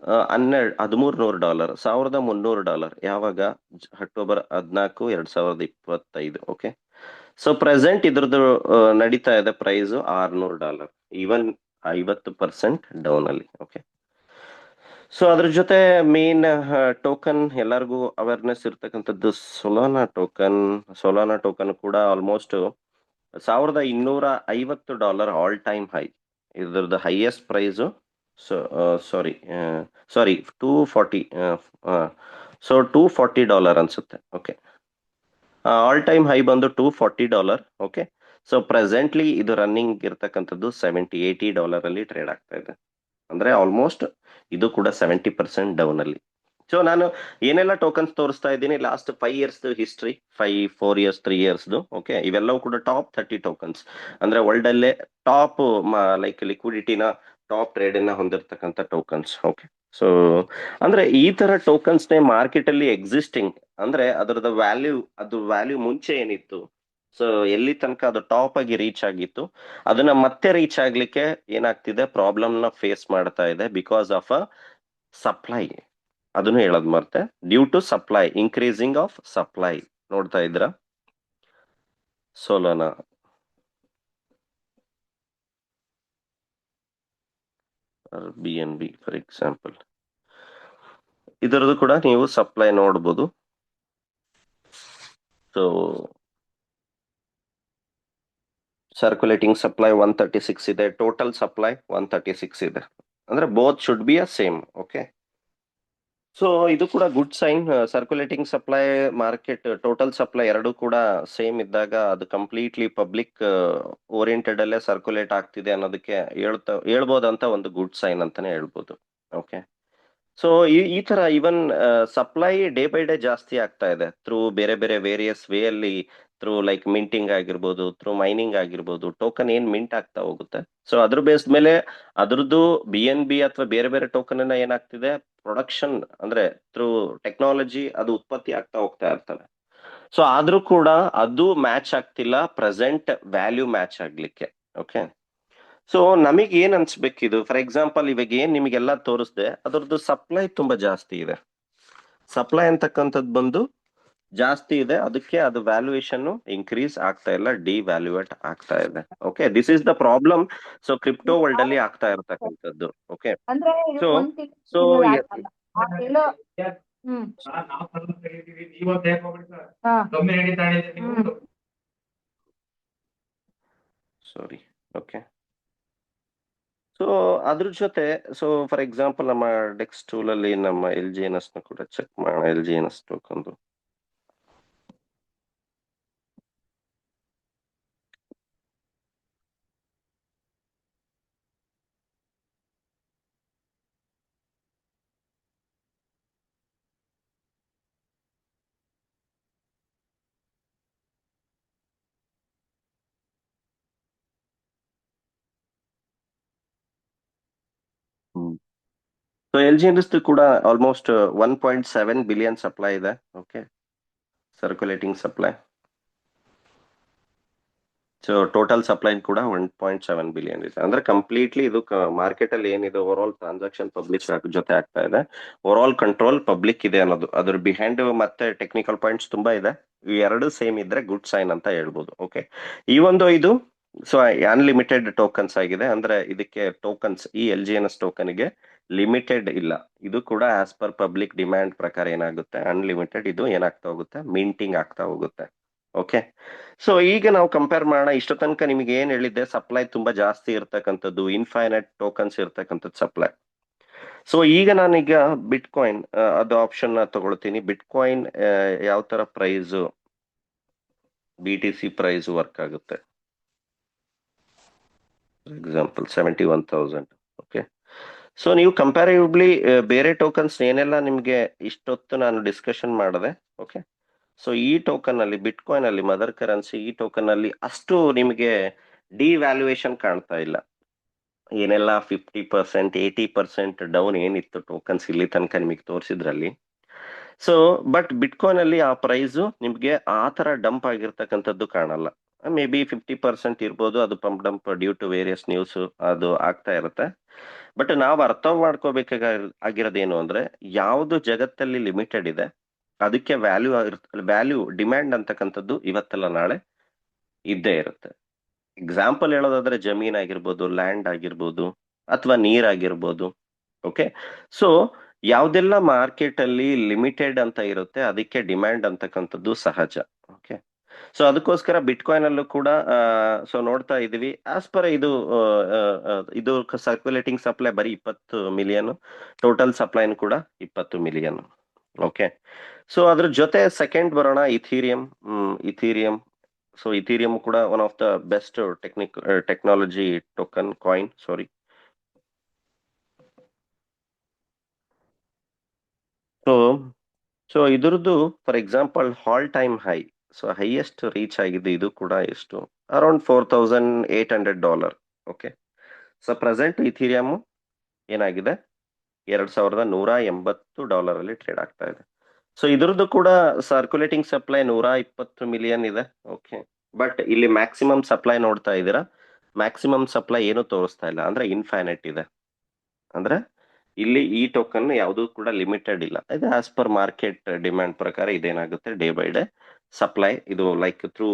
$1,300, $1,300 ಯಾವಾಗ ಅಕ್ಟೋಬರ್ 14, 2025. ಓಕೆ, ಸೊ ಪ್ರೆಸೆಂಟ್ ಇದ್ರದ್ದು ನಡೀತಾ ಇದೆ ಪ್ರೈಸ್ $600, ಈವನ್ 50% ಡೌನ್ ಅಲ್ಲಿ. ಓಕೆ, ಸೊ ಅದ್ರ ಜೊತೆ ಮೇನ್ ಟೋಕನ್ ಎಲ್ಲರಿಗೂ ಅವೇರ್ನೆಸ್ ಇರ್ತಕ್ಕಂಥದ್ದು ಸೊಲಾನಾ ಟೋಕನ್ ಕೂಡ ಆಲ್ಮೋಸ್ಟ್ $1,250 ಆಲ್ ಟೈಮ್ ಹೈ. ಇದ್ರದ್ದು ಹೈಯೆಸ್ಟ್ ಪ್ರೈಸು ಸಾರಿ $240 ಅನ್ಸುತ್ತೆ. ಓಕೆ, ಆಲ್ ಟೈಮ್ ಹೈ ಬಂದು $240. ಓಕೆ, ಸೊ ಪ್ರೆಸೆಂಟ್ಲಿ ಇದು ರನ್ನಿಂಗ್ ಇರ್ತಕ್ಕಂಥದ್ದು $70-80 ಅಲ್ಲಿ ಟ್ರೇಡ್ ಆಗ್ತಾ ಇದೆ. ಅಂದ್ರೆ ಆಲ್ಮೋಸ್ಟ್ ಇದು ಕೂಡ 70% ಡೌನ್ ಅಲ್ಲಿ. ಸೊ ನಾನು ಏನೆಲ್ಲ ಟೋಕನ್ಸ್ ತೋರಿಸ್ತಾ ಇದ್ದೀನಿ, ಲಾಸ್ಟ್ 5 ಇಯರ್ಸ್ ಹಿಸ್ಟ್ರಿ, 4 ಇಯರ್ಸ್, 3 ಇಯರ್ಸ್ದು. ಓಕೆ, ಇವೆಲ್ಲವೂ ಕೂಡ ಟಾಪ್ 30 ಟೋಕನ್ಸ್, ಅಂದ್ರೆ ವರ್ಲ್ಡ್ ಅಲ್ಲೇ ಟಾಪ್ ಲೈಕ್ ಲಿಕ್ವಿಡಿಟಿನ ಟಾಪ್ ಟ್ರೇಡ್ ಅನ್ನ ಹೊಂದಿರತಕ್ಕಂಥ ಟೋಕನ್ಸ್. ಓಕೆ, ಸೊ ಅಂದ್ರೆ ಈ ತರ ಟೋಕನ್ಸ್ ನೇ ಮಾರ್ಕೆಟ್ ಅಲ್ಲಿ ಎಕ್ಸಿಸ್ಟಿಂಗ್, ಅಂದ್ರೆ ಅದರದ ವ್ಯಾಲ್ಯೂ ಮುಂಚೆ ಏನಿತ್ತು, ಸೊ ಎಲ್ಲಿ ತನಕ ಅದು ಟಾಪ್ ಆಗಿ ರೀಚ್ ಆಗಿತ್ತು, ಅದನ್ನ ಮತ್ತೆ ರೀಚ್ ಆಗ್ಲಿಕ್ಕೆ ಏನಾಗ್ತಿದೆ, ಪ್ರಾಬ್ಲಮ್ ನ ಫೇಸ್ ಮಾಡ್ತಾ ಇದೆ ಬಿಕಾಸ್ ಆಫ್ ಅ ಸಪ್ಲೈ. ಅದನ್ನು ಹೇಳೋದ್ ಮರ್ತೆ, due to supply, increasing of supply. ನೋಡ್ತಾ ಇದ್ರ ಸೋಲೋನಾ, BNB ಫಾರ್ ಎಕ್ಸಾಂಪಲ್, ಇದರದ್ದು ಕೂಡ ನೀವು ಸಪ್ಲೈ ನೋಡ್ಬೋದು. ಸೊ ಸರ್ಕ್ಯುಲೇಟಿಂಗ್ ಸಪ್ಲೈ 136 ಇದೆ, ಟೋಟಲ್ ಸಪ್ಲೈ 136 ಇದೆ. ಅಂದ್ರೆ both should be a same. Okay, so ಇದು ಕೂಡ good sign. Circulating supply, market total supply ಎರಡು ಕೂಡ ಸೇಮ್ ಇದ್ದಾಗ ಅದು ಕಂಪ್ಲೀಟ್ಲಿ ಪಬ್ಲಿಕ್ ಓರಿಯೆಂಟೆಡ್ ಅಲ್ಲೇ ಸರ್ಕ್ಯುಲೇಟ್ ಆಗ್ತಿದೆ ಅನ್ನೋದಕ್ಕೆ ಹೇಳ್ಬೋದಂತ ಒಂದು ಗುಡ್ ಸೈನ್ ಅಂತಾನೆ ಹೇಳ್ಬೋದು. ಓಕೆ, ಸೊ ಈ ತರ ಇವನ್ ಸಪ್ಲೈ ಡೇ ಬೈ ಡೇ ಜಾಸ್ತಿ ಆಗ್ತಾ ಇದೆ ಥ್ರೂ ಬೇರೆ ಬೇರೆ ವೇರಿಯಸ್ ವೇ ಅಲ್ಲಿ, ಥ್ರೂ ಲೈಕ್ ಮಿಂಟಿಂಗ್ ಆಗಿರ್ಬೋದು, ಥ್ರೂ ಮೈನಿಂಗ್ ಆಗಿರ್ಬೋದು, ಟೋಕನ್ ಏನ್ ಮಿಂಟ್ ಆಗ್ತಾ ಹೋಗುತ್ತೆ. ಸೊ ಅದ್ರ ಬೇಸ್ ಮೇಲೆ ಅದ್ರದ್ದು BNB ಅಥವಾ ಬೇರೆ ಬೇರೆ ಟೋಕನ್ ಅನ್ನ ಏನಾಗ್ತಿದೆ, ಪ್ರೊಡಕ್ಷನ್ ಅಂದ್ರೆ ಥ್ರೂ ಟೆಕ್ನಾಲಜಿ ಅದು ಉತ್ಪತ್ತಿ ಆಗ್ತಾ ಹೋಗ್ತಾ ಇರ್ತವೆ. ಸೊ ಆದ್ರೂ ಕೂಡ ಅದು ಮ್ಯಾಚ್ ಆಗ್ತಿಲ್ಲ ಪ್ರೆಸೆಂಟ್ ವ್ಯಾಲ್ಯೂ ಮ್ಯಾಚ್ ಆಗ್ಲಿಕ್ಕೆ. ಓಕೆ, ಸೊ ನಮಗೆ ಏನ್ ಅನ್ಸ್ಬೇಕಿದು, ಫಾರ್ ಎಕ್ಸಾಂಪಲ್ ಇವಾಗ ಏನ್ ನಿಮಗೆಲ್ಲ ತೋರಿಸ್ದೆ ಅದ್ರದ್ದು ಸಪ್ಲೈ ತುಂಬಾ ಜಾಸ್ತಿ ಇದೆ. ಸಪ್ಲೈ ಅಂತಕ್ಕಂಥದ್ದು ಬಂದು ಜಾಸ್ತಿ ಇದೆ, ಅದಕ್ಕೆ ಅದು ವ್ಯಾಲ್ಯೂಯೇಷನ್ ಇನ್ಕ್ರೀಸ್ ಆಗ್ತಾ ಇಲ್ಲ, ಡಿವ್ಯಾಲ್ಯೂಯೇಟ್ ಆಗ್ತಾ ಇದೆ. Okay, this is the problem. So crypto world ಅಲ್ಲಿ ಆಗ್ತಾ ಇರತಕ್ಕಂಥದ್ದು. ಓಕೆ, ಅಂದ್ರೆ so so sorry. Okay, so ಅದ್ರ ಜೊತೆ, ಸೊ ಫಾರ್ ಎಕ್ಸಾಂಪಲ್ ನಮ್ಮ ಡೆಕ್ಸ್ ಟೂಲ್ ಅಲ್ಲಿ ನಮ್ಮ LGNS ನ ಕೂಡ ಚೆಕ್ ಮಾಡೋಣ. LGNS ಟೋಕನ್ ಸೊ LGNS ಕೂಡ ಆಲ್ಮೋಸ್ಟ್ 1.7 ಬಿಲಿಯನ್ ಸಪ್ಲೈ ಇದೆ. Okay, circulating supply. So total supply ಕೂಡ 1.7 ಬಿಲಿಯನ್ ಇದೆ. ಅಂದ್ರೆ ಕಂಪ್ಲೀಟ್ಲಿ ಇದು ಮಾರ್ಕೆಟ್ ಅಲ್ಲಿ ಏನಿದೆ ಓವರ್ ಆಲ್ ಟ್ರಾನ್ಸಾಕ್ಷನ್ ಪಬ್ಲಿಕ್ ಜೊತೆ ಆಗ್ತಾ ಇದೆ, ಓವರ್ ಆಲ್ ಕಂಟ್ರೋಲ್ ಪಬ್ಲಿಕ್ ಇದೆ ಅನ್ನೋದು. ಅದ್ರ ಬಿಹೈಂಡ್ ಮತ್ತೆ ಟೆಕ್ನಿಕಲ್ ಪಾಯಿಂಟ್ಸ್ ತುಂಬಾ ಇದೆ. ಈ ಎರಡು ಸೇಮ್ ಇದ್ರೆ ಗುಡ್ ಸೈನ್ ಅಂತ ಹೇಳ್ಬೋದು. ಓಕೆ, ಈ ಒಂದು ಇದು ಸೊ ಅನ್ಲಿಮಿಟೆಡ್ ಟೋಕನ್ಸ್ ಆಗಿದೆ. ಅಂದ್ರೆ ಇದಕ್ಕೆ ಟೋಕನ್ಸ್, ಈ LGNS ಟೋಕನ್ಗೆ ಲಿಮಿಟೆಡ್ ಇಲ್ಲ. ಇದು ಕೂಡ ಆಸ್ ಪರ್ ಪಬ್ಲಿಕ್ ಡಿಮ್ಯಾಂಡ್ ಪ್ರಕಾರ ಏನಾಗುತ್ತೆ, ಅನ್ಲಿಮಿಟೆಡ್ ಇದು ಏನಾಗ್ತಾ ಹೋಗುತ್ತೆ, ಮಿಂಟಿಂಗ್ ಆಗ್ತಾ ಹೋಗುತ್ತೆ. ಓಕೆ. ಸೊ ಈಗ ನಾವು ಕಂಪೇರ್ ಮಾಡೋಣ. ಇಷ್ಟ ತನಕ ನಿಮಗೆ ಏನ್ ಹೇಳಿದ್ದೆ, ಸಪ್ಲೈ ತುಂಬಾ ಜಾಸ್ತಿ ಇರ್ತಕ್ಕಂಥದ್ದು, ಇನ್ಫೈನೈಟ್ ಟೋಕನ್ಸ್ ಇರ್ತಕ್ಕಂಥದ್ದು ಸಪ್ಲೈ. ಸೊ ಈಗ ನಾನೀಗ ಬಿಟ್ ಕಾಯಿನ್ ಅದು ಆಪ್ಷನ್ ತಗೊಳ್ತೀನಿ. ಬಿಟ್ ಕಾಯಿನ್ ಯಾವ ತರ ಪ್ರೈಸ್, BTC ಪ್ರೈಸ್ ವರ್ಕ್ ಆಗುತ್ತೆ. For example 71,000. ಓಕೆ. ಸೊ ನೀವು ಕಂಪ್ಯಾರಿವ್ಲಿ ಬೇರೆ ಟೋಕನ್ಸ್ ಏನೆಲ್ಲ ನಿಮಗೆ ಇಷ್ಟೊತ್ತು ನಾನು ಡಿಸ್ಕಷನ್ ಮಾಡಿದೆ. ಓಕೆ. ಸೊ ಈ ಟೋಕನ್ ಅಲ್ಲಿ, ಬಿಟ್ ಕಾಯಿನ್ ಅಲ್ಲಿ, ಮದರ್ ಕರೆನ್ಸಿ, ಈ ಟೋಕನ್ ಅಲ್ಲಿ ಅಷ್ಟು ನಿಮಗೆ ಡಿವ್ಯಾಲ್ಯೂಯೇಷನ್ ಕಾಣ್ತಾ ಇಲ್ಲ. ಏನೆಲ್ಲ 50%, 80% ಡೌನ್ ಏನಿತ್ತು ಟೋಕನ್ಸ್ ಇಲ್ಲಿ ತನಕ ನಿಮಗೆ ತೋರಿಸಿದ್ರಲ್ಲಿ. ಸೊ ಬಟ್ ಬಿಟ್ ಕಾಯಿನ್ ಅಲ್ಲಿ ಆ ಪ್ರೈಸ್ ನಿಮ್ಗೆ ಆ ತರ ಡಂಪ್ ಆಗಿರ್ತಕ್ಕಂಥದ್ದು ಕಾಣಲ್ಲ. ಮೇ ಬಿ 50% ಇರ್ಬೋದು, ಅದು pump dump due to various news ಅದು ಆಗ್ತಾ ಇರುತ್ತೆ. ಬಟ್ ನಾವು ಅರ್ಥ ಆಗಿರೋದೇನು ಅಂದ್ರೆ, ಯಾವುದು ಜಗತ್ತಲ್ಲಿ ಲಿಮಿಟೆಡ್ ಇದೆ ಅದಕ್ಕೆ ವ್ಯಾಲ್ಯೂ ಡಿಮ್ಯಾಂಡ್ ಅಂತಕ್ಕಂಥದ್ದು ಇವತ್ತಲ್ಲ ನಾಳೆ ಇದ್ದೇ ಇರುತ್ತೆ. ಎಕ್ಸಾಂಪಲ್ ಹೇಳೋದಾದ್ರೆ ಜಮೀನ್ ಆಗಿರ್ಬೋದು, ಲ್ಯಾಂಡ್ ಆಗಿರ್ಬೋದು, ಅಥವಾ ನೀರಾಗಿರ್ಬೋದು. ಓಕೆ. ಸೊ ಯಾವ್ದೆಲ್ಲ ಮಾರ್ಕೆಟ್ ಅಲ್ಲಿ ಲಿಮಿಟೆಡ್ ಅಂತ ಇರುತ್ತೆ ಅದಕ್ಕೆ ಡಿಮ್ಯಾಂಡ್ ಅಂತಕ್ಕಂಥದ್ದು ಸಹಜ. ಓಕೆ. ಸೊ ಅದಕ್ಕೋಸ್ಕರ ಬಿಟ್ ಕಾಯಿನ್ ಅಲ್ಲೂ ಕೂಡ ಸೊ ನೋಡ್ತಾ ಇದೀವಿ, ಆಸ್ ಪರ್ ಇದು ಸರ್ಕ್ಯುಲೇಟಿಂಗ್ ಸಪ್ಲೈ ಬರೀ 20 ಮಿಲಿಯನ್, ಟೋಟಲ್ ಸಪ್ಲೈನ್ ಕೂಡ 20 ಮಿಲಿಯನ್. ಓಕೆ. ಸೊ ಅದ್ರ ಜೊತೆ ಸೆಕೆಂಡ್ ಬರೋಣ, ಇಥೀರಿಯಂ. ಇಥೀರಿಯಂ, ಸೊ ಇಥೀರಿಯಂ ಕೂಡ one of the best technology token coin, sorry. So so ಇದ್ರದ್ದು for example all time high, so highest reach ಆಗಿದೆ ಇದು ಕೂಡ ಎಷ್ಟು, around $4,800. Okay. So present Ethereum ಏನಾಗಿದೆ, $2,180 ಅಲ್ಲಿ ಟ್ರೇಡ್ ಆಗ್ತಾ ಇದೆ. ಸೊ ಇದ್ರದ್ದು ಕೂಡ ಸರ್ಕ್ಯುಲೇಟಿಂಗ್ ಸಪ್ಲೈ 120 ಮಿಲಿಯನ್ ಇದೆ. ಓಕೆ. ಬಟ್ ಇಲ್ಲಿ ಮ್ಯಾಕ್ಸಿಮಮ್ ಸಪ್ಲೈ ನೋಡ್ತಾ ಇದ್ದೀರಾ, ಮ್ಯಾಕ್ಸಿಮಮ್ ಸಪ್ಲೈ ಏನು ತೋರಿಸ್ತಾ ಇಲ್ಲ, ಅಂದ್ರೆ ಇನ್ಫೈನೈಟ್ ಇದೆ. ಅಂದ್ರೆ ಇಲ್ಲಿ ಈ ಟೋಕನ್ ಯಾವುದು ಕೂಡ ಲಿಮಿಟೆಡ್ ಇಲ್ಲ. ಇದು ಆಸ್ ಪರ್ ಮಾರ್ಕೆಟ್ ಡಿಮ್ಯಾಂಡ್ ಪ್ರಕಾರ ಇದೇನಾಗುತ್ತೆ, ಡೇ ಬೈ ಡೇ ಸಪ್ಲೈ ಇದು ಲೈಕ್ ಥ್ರೂ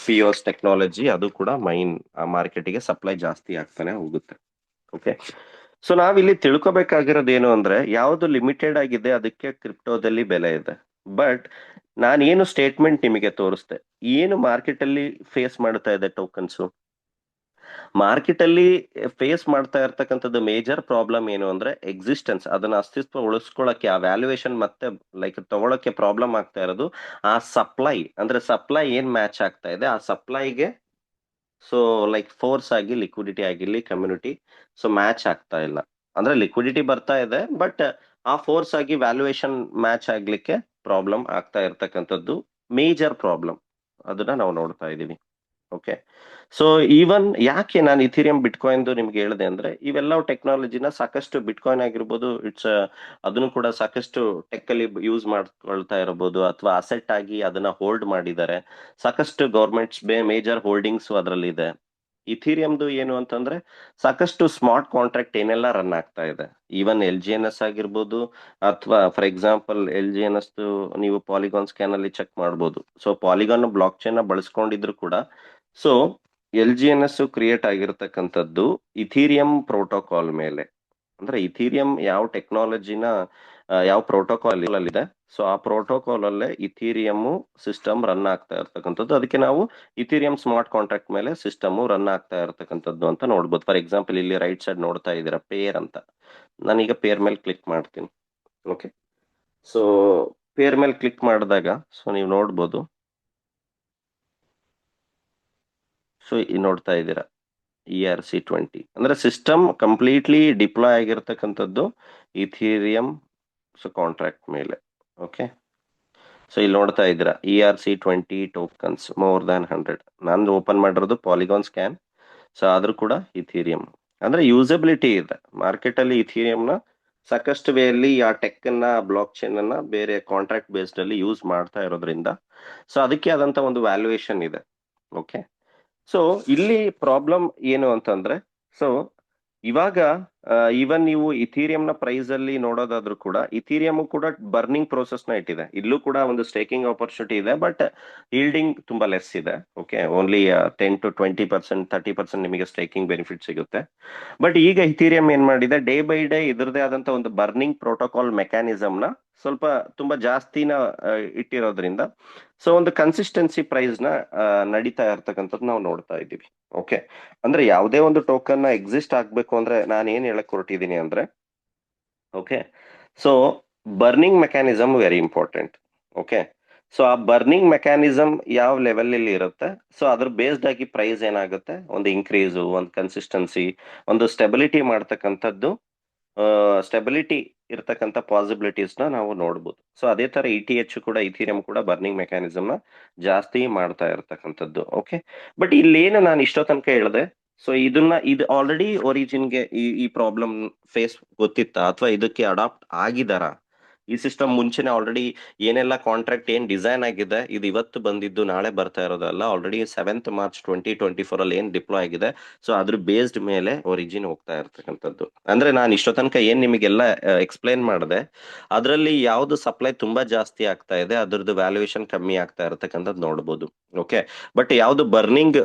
ಪಿಯೋಸ್ ಟೆಕ್ನಾಲಜಿ ಅದು ಕೂಡ ಮೈನ್ ಮಾರ್ಕೆಟಿಗೆ ಸಪ್ಲೈ ಜಾಸ್ತಿ ಆಗ್ತಾನೆ ಹೋಗುತ್ತೆ. ಓಕೆ. ಸೊ ನಾವಿಲ್ಲಿ ತಿಳ್ಕೊಬೇಕಾಗಿರೋದು ಏನು ಅಂದ್ರೆ, ಯಾವುದು ಲಿಮಿಟೆಡ್ ಆಗಿದೆ ಅದಕ್ಕೆ ಕ್ರಿಪ್ಟೋದಲ್ಲಿ ಬೆಲೆ ಇದೆ. ಬಟ್ ನಾನೇನು ಸ್ಟೇಟ್ಮೆಂಟ್ ನಿಮಗೆ ತೋರಿಸ್ದೆ, ಏನು ಮಾರ್ಕೆಟ್ ಅಲ್ಲಿ ಫೇಸ್ ಮಾಡ್ತಾ ಇದೆ ಟೋಕನ್ಸ್, ಮಾರ್ಕೆಟ್ ಅಲ್ಲಿ ಫೇಸ್ ಮಾಡ್ತಾ ಇರ್ತಕ್ಕಂಥದ್ದು ಮೇಜರ್ ಪ್ರಾಬ್ಲಮ್ ಏನು ಅಂದ್ರೆ ಎಕ್ಸಿಸ್ಟೆನ್ಸ್, ಅದನ್ನ ಅಸ್ತಿತ್ವ ಉಳಿಸ್ಕೊಳ್ಳಕ್ಕೆ, ಆ ವ್ಯಾಲ್ಯೂಯೇಷನ್ ಮತ್ತೆ ಲೈಕ್ ತಗೊಳಕ್ಕೆ ಪ್ರಾಬ್ಲಮ್ ಆಗ್ತಾ ಇರೋದು ಆ ಸಪ್ಲೈ. ಅಂದ್ರೆ ಸಪ್ಲೈ ಏನ್ ಮ್ಯಾಚ್ ಆಗ್ತಾ ಇದೆ ಆ ಸಪ್ಲೈಗೆ, ಸೊ ಲೈಕ್ ಫೋರ್ಸ್ ಆಗಿ ಲಿಕ್ವಿಡಿಟಿ ಆಗಿರ್ಲಿ, ಕಮ್ಯುನಿಟಿ, ಸೊ ಮ್ಯಾಚ್ ಆಗ್ತಾ ಇಲ್ಲ. ಅಂದ್ರೆ ಲಿಕ್ವಿಡಿಟಿ ಬರ್ತಾ ಇದೆ ಬಟ್ ಆ ಫೋರ್ಸ್ ಆಗಿ ವ್ಯಾಲ್ಯೂಯೇಷನ್ ಮ್ಯಾಚ್ ಆಗ್ಲಿಕ್ಕೆ ಪ್ರಾಬ್ಲಮ್ ಆಗ್ತಾ ಇರ್ತಕ್ಕಂಥದ್ದು ಮೇಜರ್ ಪ್ರಾಬ್ಲಮ್. ಅದನ್ನ ನಾವು ನೋಡ್ತಾ ಇದೀವಿ. ಓಕೆ. ಸೊ ಈವನ್ ಯಾಕೆ ನಾನು ಇಥೀರಿಯಂ ಬಿಟ್ ಕಾಯಿನ್ ನಿಮ್ಗೆ ಹೇಳಿದೆ ಅಂದ್ರೆ, ಇವೆಲ್ಲ ಟೆಕ್ನಾಲಜಿನ ಸಾಕಷ್ಟು ಬಿಟ್ ಕಾಯಿನ್ ಆಗಿರ್ಬೋದು, ಅದನ್ನು ಕೂಡ ಸಾಕಷ್ಟು ಟೆಕ್ ಅಲ್ಲಿ ಯೂಸ್ ಮಾಡ್ಕೊಳ್ತಾ ಇರಬಹುದು, ಅಥವಾ ಅಸೆಟ್ ಆಗಿ ಅದನ್ನ ಹೋಲ್ಡ್ ಮಾಡಿದ್ದಾರೆ. ಸಾಕಷ್ಟು ಗೌರ್ಮೆಂಟ್ಸ್ ಮೇಜರ್ ಹೋಲ್ಡಿಂಗ್ಸ್ ಅದರಲ್ಲಿ ಇದೆ. ಇಥೀರಿಯಂದು ಏನು ಅಂತಂದ್ರೆ, ಸಾಕಷ್ಟು ಸ್ಮಾರ್ಟ್ ಕಾಂಟ್ರಾಕ್ಟ್ ಏನೆಲ್ಲ ರನ್ ಆಗ್ತಾ ಇದೆ. ಈವನ್ LGNS ಆಗಿರ್ಬೋದು, ಅಥವಾ ಫಾರ್ ಎಕ್ಸಾಂಪಲ್ LGNS ನೀವು ಪಾಲಿಗಾನ್ ಸ್ಕ್ಯಾನ್ ಅಲ್ಲಿ ಚೆಕ್ ಮಾಡ್ಬೋದು. ಸೊ ಪಾಲಿಗಾನ್ ಬ್ಲಾಕ್ ಚೈನ್ ನ ಬಳಸ್ಕೊಂಡಿದ್ರು ಕೂಡ, ಸೊ LGNS ಕ್ರಿಯೇಟ್ ಆಗಿರ್ತಕ್ಕಂಥದ್ದು ಇಥೀರಿಯಂ ಪ್ರೋಟೋಕಾಲ್ ಮೇಲೆ. ಅಂದ್ರೆ ಇಥೀರಿಯಂ ಯಾವ ಟೆಕ್ನಾಲಜಿನ ಯಾವ ಪ್ರೋಟೋಕಾಲ್ ಇದೆ, ಸೊ ಆ ಪ್ರೋಟೋಕಾಲ್ ಅಲ್ಲೇ ಇಥೀರಿಯಂ ಸಿಸ್ಟಮ್ ರನ್ ಆಗ್ತಾ ಇರ್ತಕ್ಕಂಥದ್ದು. ಅದಕ್ಕೆ ನಾವು ಇಥೀರಿಯಂ ಸ್ಮಾರ್ಟ್ ಕಾಂಟ್ರಾಕ್ಟ್ ಮೇಲೆ ಸಿಸ್ಟಮ್ ರನ್ ಆಗ್ತಾ ಇರ್ತಕ್ಕಂಥದ್ದು ಅಂತ ನೋಡ್ಬೋದು. ಫಾರ್ ಎಕ್ಸಾಂಪಲ್ ಇಲ್ಲಿ ರೈಟ್ ಸೈಡ್ ನೋಡ್ತಾ ಇದ್ದೀರಾ ಪೇರ್ ಅಂತ, ನಾನೀಗ ಪೇರ್ ಮೇಲೆ ಕ್ಲಿಕ್ ಮಾಡ್ತೀನಿ. ಓಕೆ. ಸೊ ಪೇರ್ ಮೇಲೆ ಕ್ಲಿಕ್ ಮಾಡಿದಾಗ ಸೊ ನೀವು ನೋಡ್ಬೋದು, ಸೊ ನೋಡ್ತಾ ಇದ್ದೀರಾ ERC20 ಅಂದ್ರೆ ಸಿಸ್ಟಮ್ ಕಂಪ್ಲೀಟ್ಲಿ ಡಿಪ್ಲಾಯ್ ಆಗಿರ್ತಕ್ಕಂಥದ್ದು ಇಥೀರಿಯಂ ಕಾಂಟ್ರಾಕ್ಟ್ ಮೇಲೆ. ಓಕೆ. ಸೊ ಇಲ್ಲಿ ನೋಡ್ತಾ ಇದ್ದೀರಾ ERC20 ಟೋಕನ್ಸ್ ಮೋರ್ ದ್ಯಾನ್ 100. ನಾನು ಓಪನ್ ಮಾಡಿರೋದು ಪಾಲಿಗಾನ್ ಸ್ಕ್ಯಾನ್. ಸೊ ಆದ್ರೂ ಕೂಡ ಇಥೀರಿಯಂ ಅಂದ್ರೆ ಯೂಸಬಿಲಿಟಿ ಇದೆ ಮಾರ್ಕೆಟ್ ಅಲ್ಲಿ. ಇಥೀರಿಯಂನ ಸಾಕಷ್ಟು ವೇಯಲ್ಲಿ ಆ ಟೆಕ್ ಅನ್ನ, ಬ್ಲಾಕ್ ಚೈನ್ ಅನ್ನ ಬೇರೆ ಕಾಂಟ್ರಾಕ್ಟ್ ಬೇಸ್ಡ್ ಅಲ್ಲಿ ಯೂಸ್ ಮಾಡ್ತಾ ಇರೋದ್ರಿಂದ, ಸೊ ಅದಕ್ಕೆ ಆದಂತ ಒಂದು ವ್ಯಾಲ್ಯೂಯೇಷನ್ ಇದೆ. ಓಕೆ. ಸೊ ಇಲ್ಲಿ ಪ್ರಾಬ್ಲಮ್ ಏನು ಅಂತಂದ್ರೆ, ಸೊ ಇವಾಗ ಈವನ್ ನೀವು ಇಥೀರಿಯಂನ ಪ್ರೈಸ್ ಅಲ್ಲಿ ನೋಡೋದಾದ್ರೂ ಕೂಡ ಇಥೀರಿಯಂ ಕೂಡ ಬರ್ನಿಂಗ್ ಪ್ರೋಸೆಸ್ ನ ಇಟ್ಟಿದೆ. ಇಲ್ಲೂ ಕೂಡ ಒಂದು ಸ್ಟೇಕಿಂಗ್ ಆಪರ್ಚುನಿಟಿ ಇದೆ, ಬಟ್ ಈಲ್ಡಿಂಗ್ ತುಂಬಾ ಲೆಸ್ ಇದೆ. ಓಕೆ, ಓನ್ಲಿ 10 to 20%, 30% ನಿಮಗೆ ಸ್ಟೇಕಿಂಗ್ ಬೆನಿಫಿಟ್ ಸಿಗುತ್ತೆ. ಬಟ್ ಈಗ ಇಥೀರಿಯಂ ಏನ್ ಮಾಡಿದೆ, ಡೇ ಬೈ ಡೇ ಇದರದೇ ಆದಂತ ಒಂದು ಬರ್ನಿಂಗ್ ಪ್ರೋಟೋಕಾಲ್ ಮೆಕ್ಯಾನಿಸಮ್ ನ ಸ್ವಲ್ಪ ತುಂಬಾ ಜಾಸ್ತಿನ ಇಟ್ಟಿರೋದ್ರಿಂದ ಸೊ ಒಂದು ಕನ್ಸಿಸ್ಟೆನ್ಸಿ ಪ್ರೈಸ್ ನ ನಡೀತಾ ಇರ್ತಕ್ಕಂಥದ್ದು ನಾವು ನೋಡ್ತಾ ಇದ್ದೀವಿ. ಓಕೆ, ಅಂದ್ರೆ ಯಾವುದೇ ಒಂದು ಟೋಕನ್ ಎಕ್ಸಿಸ್ಟ್ ಆಗ್ಬೇಕು ಅಂದ್ರೆ ನಾನು ಏನ್ ಹೇಳಕ್ ಹೊರಟಿದ್ದೀನಿ ಅಂದ್ರೆ, okay, so burning mechanism very important. Okay, so ಆ ಬರ್ನಿಂಗ್ ಮೆಕ್ಯಾನಿಸಮ್ ಯಾವ ಲೆವೆಲ್ ಅಲ್ಲಿ ಇರುತ್ತೆ, ಸೊ ಅದ್ರ ಬೇಸ್ಡ್ ಆಗಿ ಪ್ರೈಸ್ ಏನಾಗುತ್ತೆ, ಒಂದು ಇನ್ಕ್ರೀಸು, ಒಂದು ಕನ್ಸಿಸ್ಟೆನ್ಸಿ, ಒಂದು ಸ್ಟೆಬಿಲಿಟಿ ಮಾಡ್ತಕ್ಕಂಥದ್ದು, ಸ್ಟೆಬಿಲಿಟಿ ಇರ್ತಕ್ಕಂಥ ಪಾಸಿಬಿಲಿಟೀಸ್ ನ ನಾವು ನೋಡ್ಬೋದು. ಸೊ ಅದೇ ತರ ETH ಕೂಡ, ಇಥೀರಿಯಂ ಕೂಡ ಬರ್ನಿಂಗ್ ಮೆಕ್ಯಾನಿಸಮ್ ನ ಜಾಸ್ತಿ ಮಾಡ್ತಾ ಇರ್ತಕ್ಕಂಥದ್ದು. ಓಕೆ, ಬಟ್ ಇಲ್ಲೇನು ನಾನು ಇಷ್ಟೋ ತನಕ ಹೇಳಿದೆ, ಸೊ ಇದು ಆಲ್ರೆಡಿ ಒರಿಜಿನ್ಗೆ ಈ ಪ್ರಾಬ್ಲಮ್ ಫೇಸ್ ಗೊತ್ತಿತ್ತಾ, ಅಥವಾ ಇದಕ್ಕೆ ಅಡಾಪ್ಟ್ ಆಗಿದಾರಾ? ಈ ಸಿಸ್ಟಮ್ ಮುಂಚೆನೆ ಆಲ್ರೆಡಿ ಏನೆಲ್ಲ ಕಾಂಟ್ರಾಕ್ಟ್ ಏನ್ ಡಿಸೈನ್ ಆಗಿದೆ, ಇದು ಇವತ್ತು ಬಂದಿದ್ದು ನಾಳೆ ಬರ್ತಾ ಇರೋದಲ್ಲ, ಆಲ್ರೆಡಿ 7th March 2024 ಅಲ್ಲಿ ಏನ್ ಡಿಪ್ಲಾಯ್ ಆಗಿದೆ, ಸೊ ಅದ್ರ ಬೇಸ್ಡ್ ಮೇಲೆ ಒರಿಜಿನ್ ಹೋಗ್ತಾ ಇರ್ತಕ್ಕಂಥದ್ದು. ಅಂದ್ರೆ ನಾನು ಇಷ್ಟೋ ತನಕ ಏನ್ ನಿಮಗೆಲ್ಲ ಎಕ್ಸ್ಪ್ಲೈನ್ ಮಾಡಿದೆ, ಅದರಲ್ಲಿ ಯಾವ್ದು ಸಪ್ಲೈ ತುಂಬಾ ಜಾಸ್ತಿ ಆಗ್ತಾ ಇದೆ, ಅದ್ರದ್ದು ವ್ಯಾಲ್ಯೂಯೇಷನ್ ಕಮ್ಮಿ ಆಗ್ತಾ ಇರತಕ್ಕಂಥದ್ದು ನೋಡ್ಬೋದು. ಓಕೆ, ಬಟ್ ಯಾವ್ದು ಬರ್ನಿಂಗ್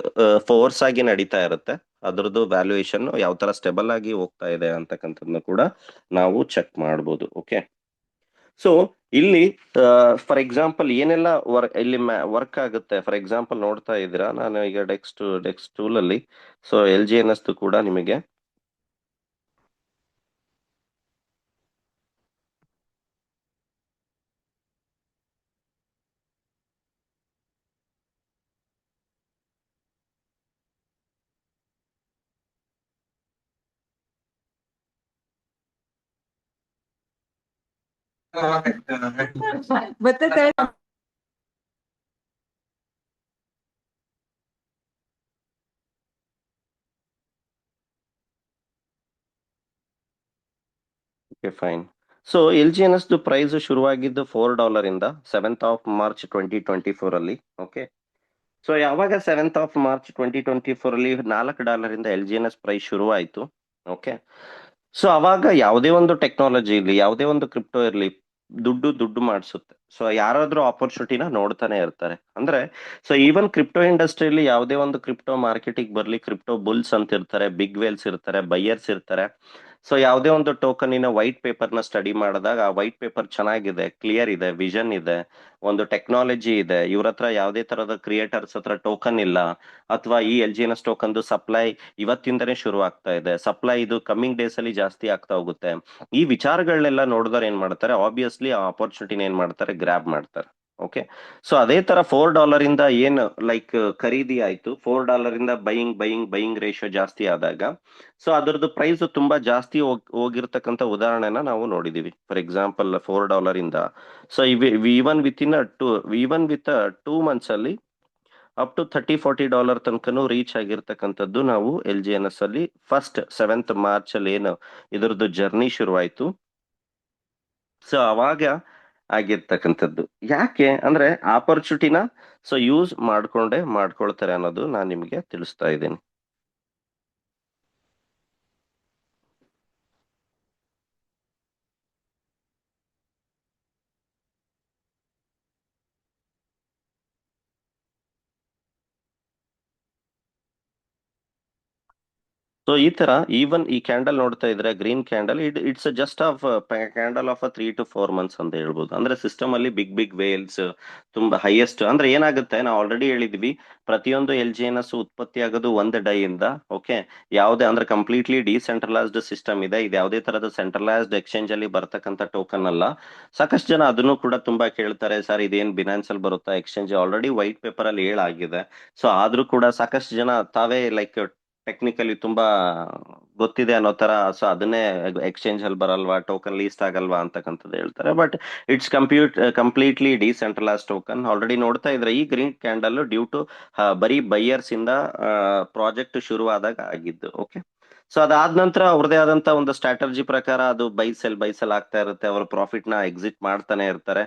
ಫೋರ್ಸ್ ಆಗಿ ನಡೀತಾ ಇರುತ್ತೆ, ಅದ್ರದ್ದು ವ್ಯಾಲ್ಯೂಯೇಷನ್ ಯಾವ ತರ ಸ್ಟೆಬಲ್ ಆಗಿ ಹೋಗ್ತಾ ಇದೆ ಅಂತಕ್ಕಂಥದ್ದನ್ನ ಕೂಡ ನಾವು ಚೆಕ್ ಮಾಡ್ಬೋದು. ಓಕೆ, ಸೊ ಇಲ್ಲಿ ಫಾರ್ ಎಕ್ಸಾಂಪಲ್ ಏನೆಲ್ಲ ಇಲ್ಲಿ ವರ್ಕ್ ಆಗುತ್ತೆ, ಫಾರ್ ಎಕ್ಸಾಂಪಲ್ ನೋಡ್ತಾ ಇದ್ದೀರಾ, ನಾನು ಈಗ ಡೆಕ್ಸ್ ಟೂಲ್ ಅಲ್ಲಿ ಸೊ LGNS ಕೂಡ ನಿಮಗೆ okay fine. So LGNS price ಶುರುವಾಗಿದ್ದು $4 ಇಂದ 7th March 2024 ಅಲ್ಲಿ. ಓಕೆ, ಸೊ ಯಾವಾಗ 7th March 2024 ಅಲ್ಲಿ $4 ಇಂದ LGNS ಪ್ರೈಸ್ ಶುರುವಾಯಿತು. ಓಕೆ, ಸೊ ಅವಾಗ ಯಾವುದೇ ಒಂದು ಟೆಕ್ನಾಲಜಿ ಇರಲಿ, ಯಾವುದೇ ಒಂದು ಕ್ರಿಪ್ಟೋ ಇರಲಿ, ದುಡ್ಡು ದುಡ್ಡು ಮಾಡಿಸುತ್ತೆ. ಸೊ ಯಾರಾದ್ರೂ ಆಪರ್ಚುನಿಟಿನ ನೋಡ್ತಾನೆ ಇರ್ತಾರೆ. ಅಂದ್ರೆ ಸೊ ಈವನ್ ಕ್ರಿಪ್ಟೋ ಇಂಡಸ್ಟ್ರಿಯಲ್ಲಿ ಯಾವುದೇ ಒಂದು ಕ್ರಿಪ್ಟೋ ಮಾರ್ಕೆಟಿಗೆ ಬರ್ಲಿ, ಕ್ರಿಪ್ಟೋ ಬುಲ್ಸ್ ಅಂತ ಇರ್ತಾರೆ, ಬಿಗ್ ವೇಲ್ಸ್ ಇರ್ತಾರೆ, ಬೈಯರ್ಸ್ ಇರ್ತಾರೆ. ಸೊ ಯಾವುದೇ ಒಂದು ಟೋಕನಿನ ವೈಟ್ ಪೇಪರ್ ನ ಸ್ಟಡಿ ಮಾಡಿದಾಗ ಆ ವೈಟ್ ಪೇಪರ್ ಚೆನ್ನಾಗಿದೆ, ಕ್ಲಿಯರ್ ಇದೆ, ವಿಷನ್ ಇದೆ, ಒಂದು ಟೆಕ್ನಾಲಜಿ ಇದೆ, ಇವ್ರ ಹತ್ರ ಯಾವುದೇ ತರದ ಕ್ರಿಯೇಟರ್ಸ್ ಹತ್ರ ಟೋಕನ್ ಇಲ್ಲ, ಅಥವಾ ಈ LGNS ಟೋಕನ್ದು ಸಪ್ಲೈ ಇವತ್ತಿಂದನೇ ಶುರು ಆಗ್ತಾ ಇದೆ, ಸಪ್ಲೈ ಇದು ಕಮ್ಮಿಂಗ್ ಡೇಸ್ ಅಲ್ಲಿ ಜಾಸ್ತಿ ಆಗ್ತಾ ಹೋಗುತ್ತೆ, ಈ ವಿಚಾರಗಳನ್ನೆಲ್ಲ ನೋಡಿದ್ರೆ ಏನ್ ಮಾಡ್ತಾರೆ, ಆಬ್ವಿಯಸ್ಲಿ ಆ ಆಪರ್ಚುನಿಟಿನ ಏನ್ ಮಾಡ್ತಾರೆ, ಗ್ರಾಬ್ ಮಾಡ್ತಾರೆ. ಓಕೆ, ಸೊ ಅದೇ ತರ $4 ಇಂದ ಏನು ಲೈಕ್ ಖರೀದಿ ಆಯ್ತು, $4 ಇಂದ ಬೈಯಿಂಗ್ ರೇಷಿಯೋ ಜಾಸ್ತಿ ಆದಾಗ ಸೊ ಅದರದ್ದು ಪ್ರೈಸ್ ತುಂಬಾ ಜಾಸ್ತಿ ಹೋಗಿರ್ತಕ್ಕಂಥ ಉದಾಹರಣೆನ ನಾವು ನೋಡಿದೀವಿ. ಫಾರ್ ಎಕ್ಸಾಂಪಲ್ $4 ಇಂದ ಸೊ ಇವನ್ ವಿತ್ 2 months ಅಲ್ಲಿ ಅಪ್ ಟು $30-40 ತನಕನೂ ರೀಚ್ ಆಗಿರ್ತಕ್ಕಂಥದ್ದು ನಾವು LGNS ಅಲ್ಲಿ ಫಸ್ಟ್ 7th March ಅಲ್ಲಿ ಏನು ಇದರದ್ದು ಜರ್ನಿ ಶುರುವಾಯ್ತು, ಸೊ ಅವಾಗ ಆಗಿರ್ತಕ್ಕಂಥದ್ದು. ಯಾಕೆ ಅಂದ್ರೆ ಆಪರ್ಚುನಿಟಿನ ಸೊ ಯೂಸ್ ಮಾಡ್ಕೊಳ್ತಾರೆ ಅನ್ನೋದು ನಾನು ನಿಮಗೆ ತಿಳಿಸ್ತಾ ಇದ್ದೀನಿ. ಸೊ ಈ ತರ ಈವನ್ ಈ ಕ್ಯಾಂಡಲ್ ನೋಡ್ತಾ ಇದ್ರೆ, green candle, it's just off candle of 3 to 4 months ಅಂತ ಹೇಳ್ಬೋದು. ಅಂದ್ರೆ ಸಿಸ್ಟಮ್ ಅಲ್ಲಿ ಬಿಗ್ ವೇಲ್ಸ್ ತುಂಬಾ ಹೈಯೆಸ್ಟ್, ಅಂದ್ರೆ ಏನಾಗುತ್ತೆ, ನಾವು ಆಲ್ರೆಡಿ ಹೇಳಿದ್ವಿ, ಪ್ರತಿಯೊಂದು LGNS ಉತ್ಪತ್ತಿ ಆಗೋದು ಒಂದು ಡೈ ಇಂದ. ಓಕೆ, ಯಾವುದೇ ಅಂದ್ರೆ ಕಂಪ್ಲೀಟ್ಲಿ ಡಿಸೆಂಟ್ರಲೈಸ್ಡ್ ಸಿಸ್ಟಮ್ ಇದೆ, ಇದು ಯಾವುದೇ ತರದ ಸೆಂಟ್ರಲೈಸ್ಡ್ ಎಕ್ಸ್ಚೇಂಜ್ ಅಲ್ಲಿ ಬರ್ತಕ್ಕಂಥ ಟೋಕನ್ ಅಲ್ಲ. ಸಾಕಷ್ಟು ಜನ ಅದನ್ನು ಕೂಡ ತುಂಬಾ ಕೇಳ್ತಾರೆ, ಸರ್ ಇದೇನ್ ಬಿನಾನ್ಸ್ ಅಲ್ಲಿ ಬರುತ್ತಾ, ಎಕ್ಸ್ಚೇಂಜ್ ಆಲ್ರೆಡಿ ವೈಟ್ ಪೇಪರ್ ಅಲ್ಲಿ ಹೇಳಾಗಿದೆ. ಸೊ ಆದ್ರೂ ಕೂಡ ಸಾಕಷ್ಟು ಜನ ತಾವೇ ಲೈಕ್ ಟೆಕ್ನಿಕಲಿ ತುಂಬಾ ಗೊತ್ತಿದೆ ಅನ್ನೋ ತರ, ಸೊ ಅದನ್ನೇ ಎಕ್ಸ್ಚೇಂಜ್ ಅಲ್ಲಿ ಬರಲ್ವಾ, ಟೋಕನ್ ಲೀಸ್ಟ್ ಆಗಲ್ವಾ ಅಂತಕ್ಕಂಥದ್ದು ಹೇಳ್ತಾರೆ. But it's completely decentralise token. Already ನೋಡ್ತಾ ಇದ್ರೆ ಈ ಗ್ರೀನ್ ಕ್ಯಾಂಡಲ್ ಡ್ಯೂ ಟು ಬರೀ ಬೈಯರ್ಸ್ ಇಂದ ಪ್ರಾಜೆಕ್ಟ್ ಶುರುವಾದಾಗ ಆಗಿದ್ದು. ಓಕೆ, ಸೊ ಅದಾದ ನಂತರ ಅವ್ರದೇ ಆದಂತ ಒಂದು ಸ್ಟ್ರಾಟಜಿ ಪ್ರಕಾರ ಅದು ಬೈ ಸೆಲ್ ಆಗ್ತಾ ಇರುತ್ತೆ, ಅವರು ಪ್ರಾಫಿಟ್ ನ ಎಕ್ಸಿಟ್ ಮಾಡ್ತಾನೆ ಇರ್ತಾರೆ.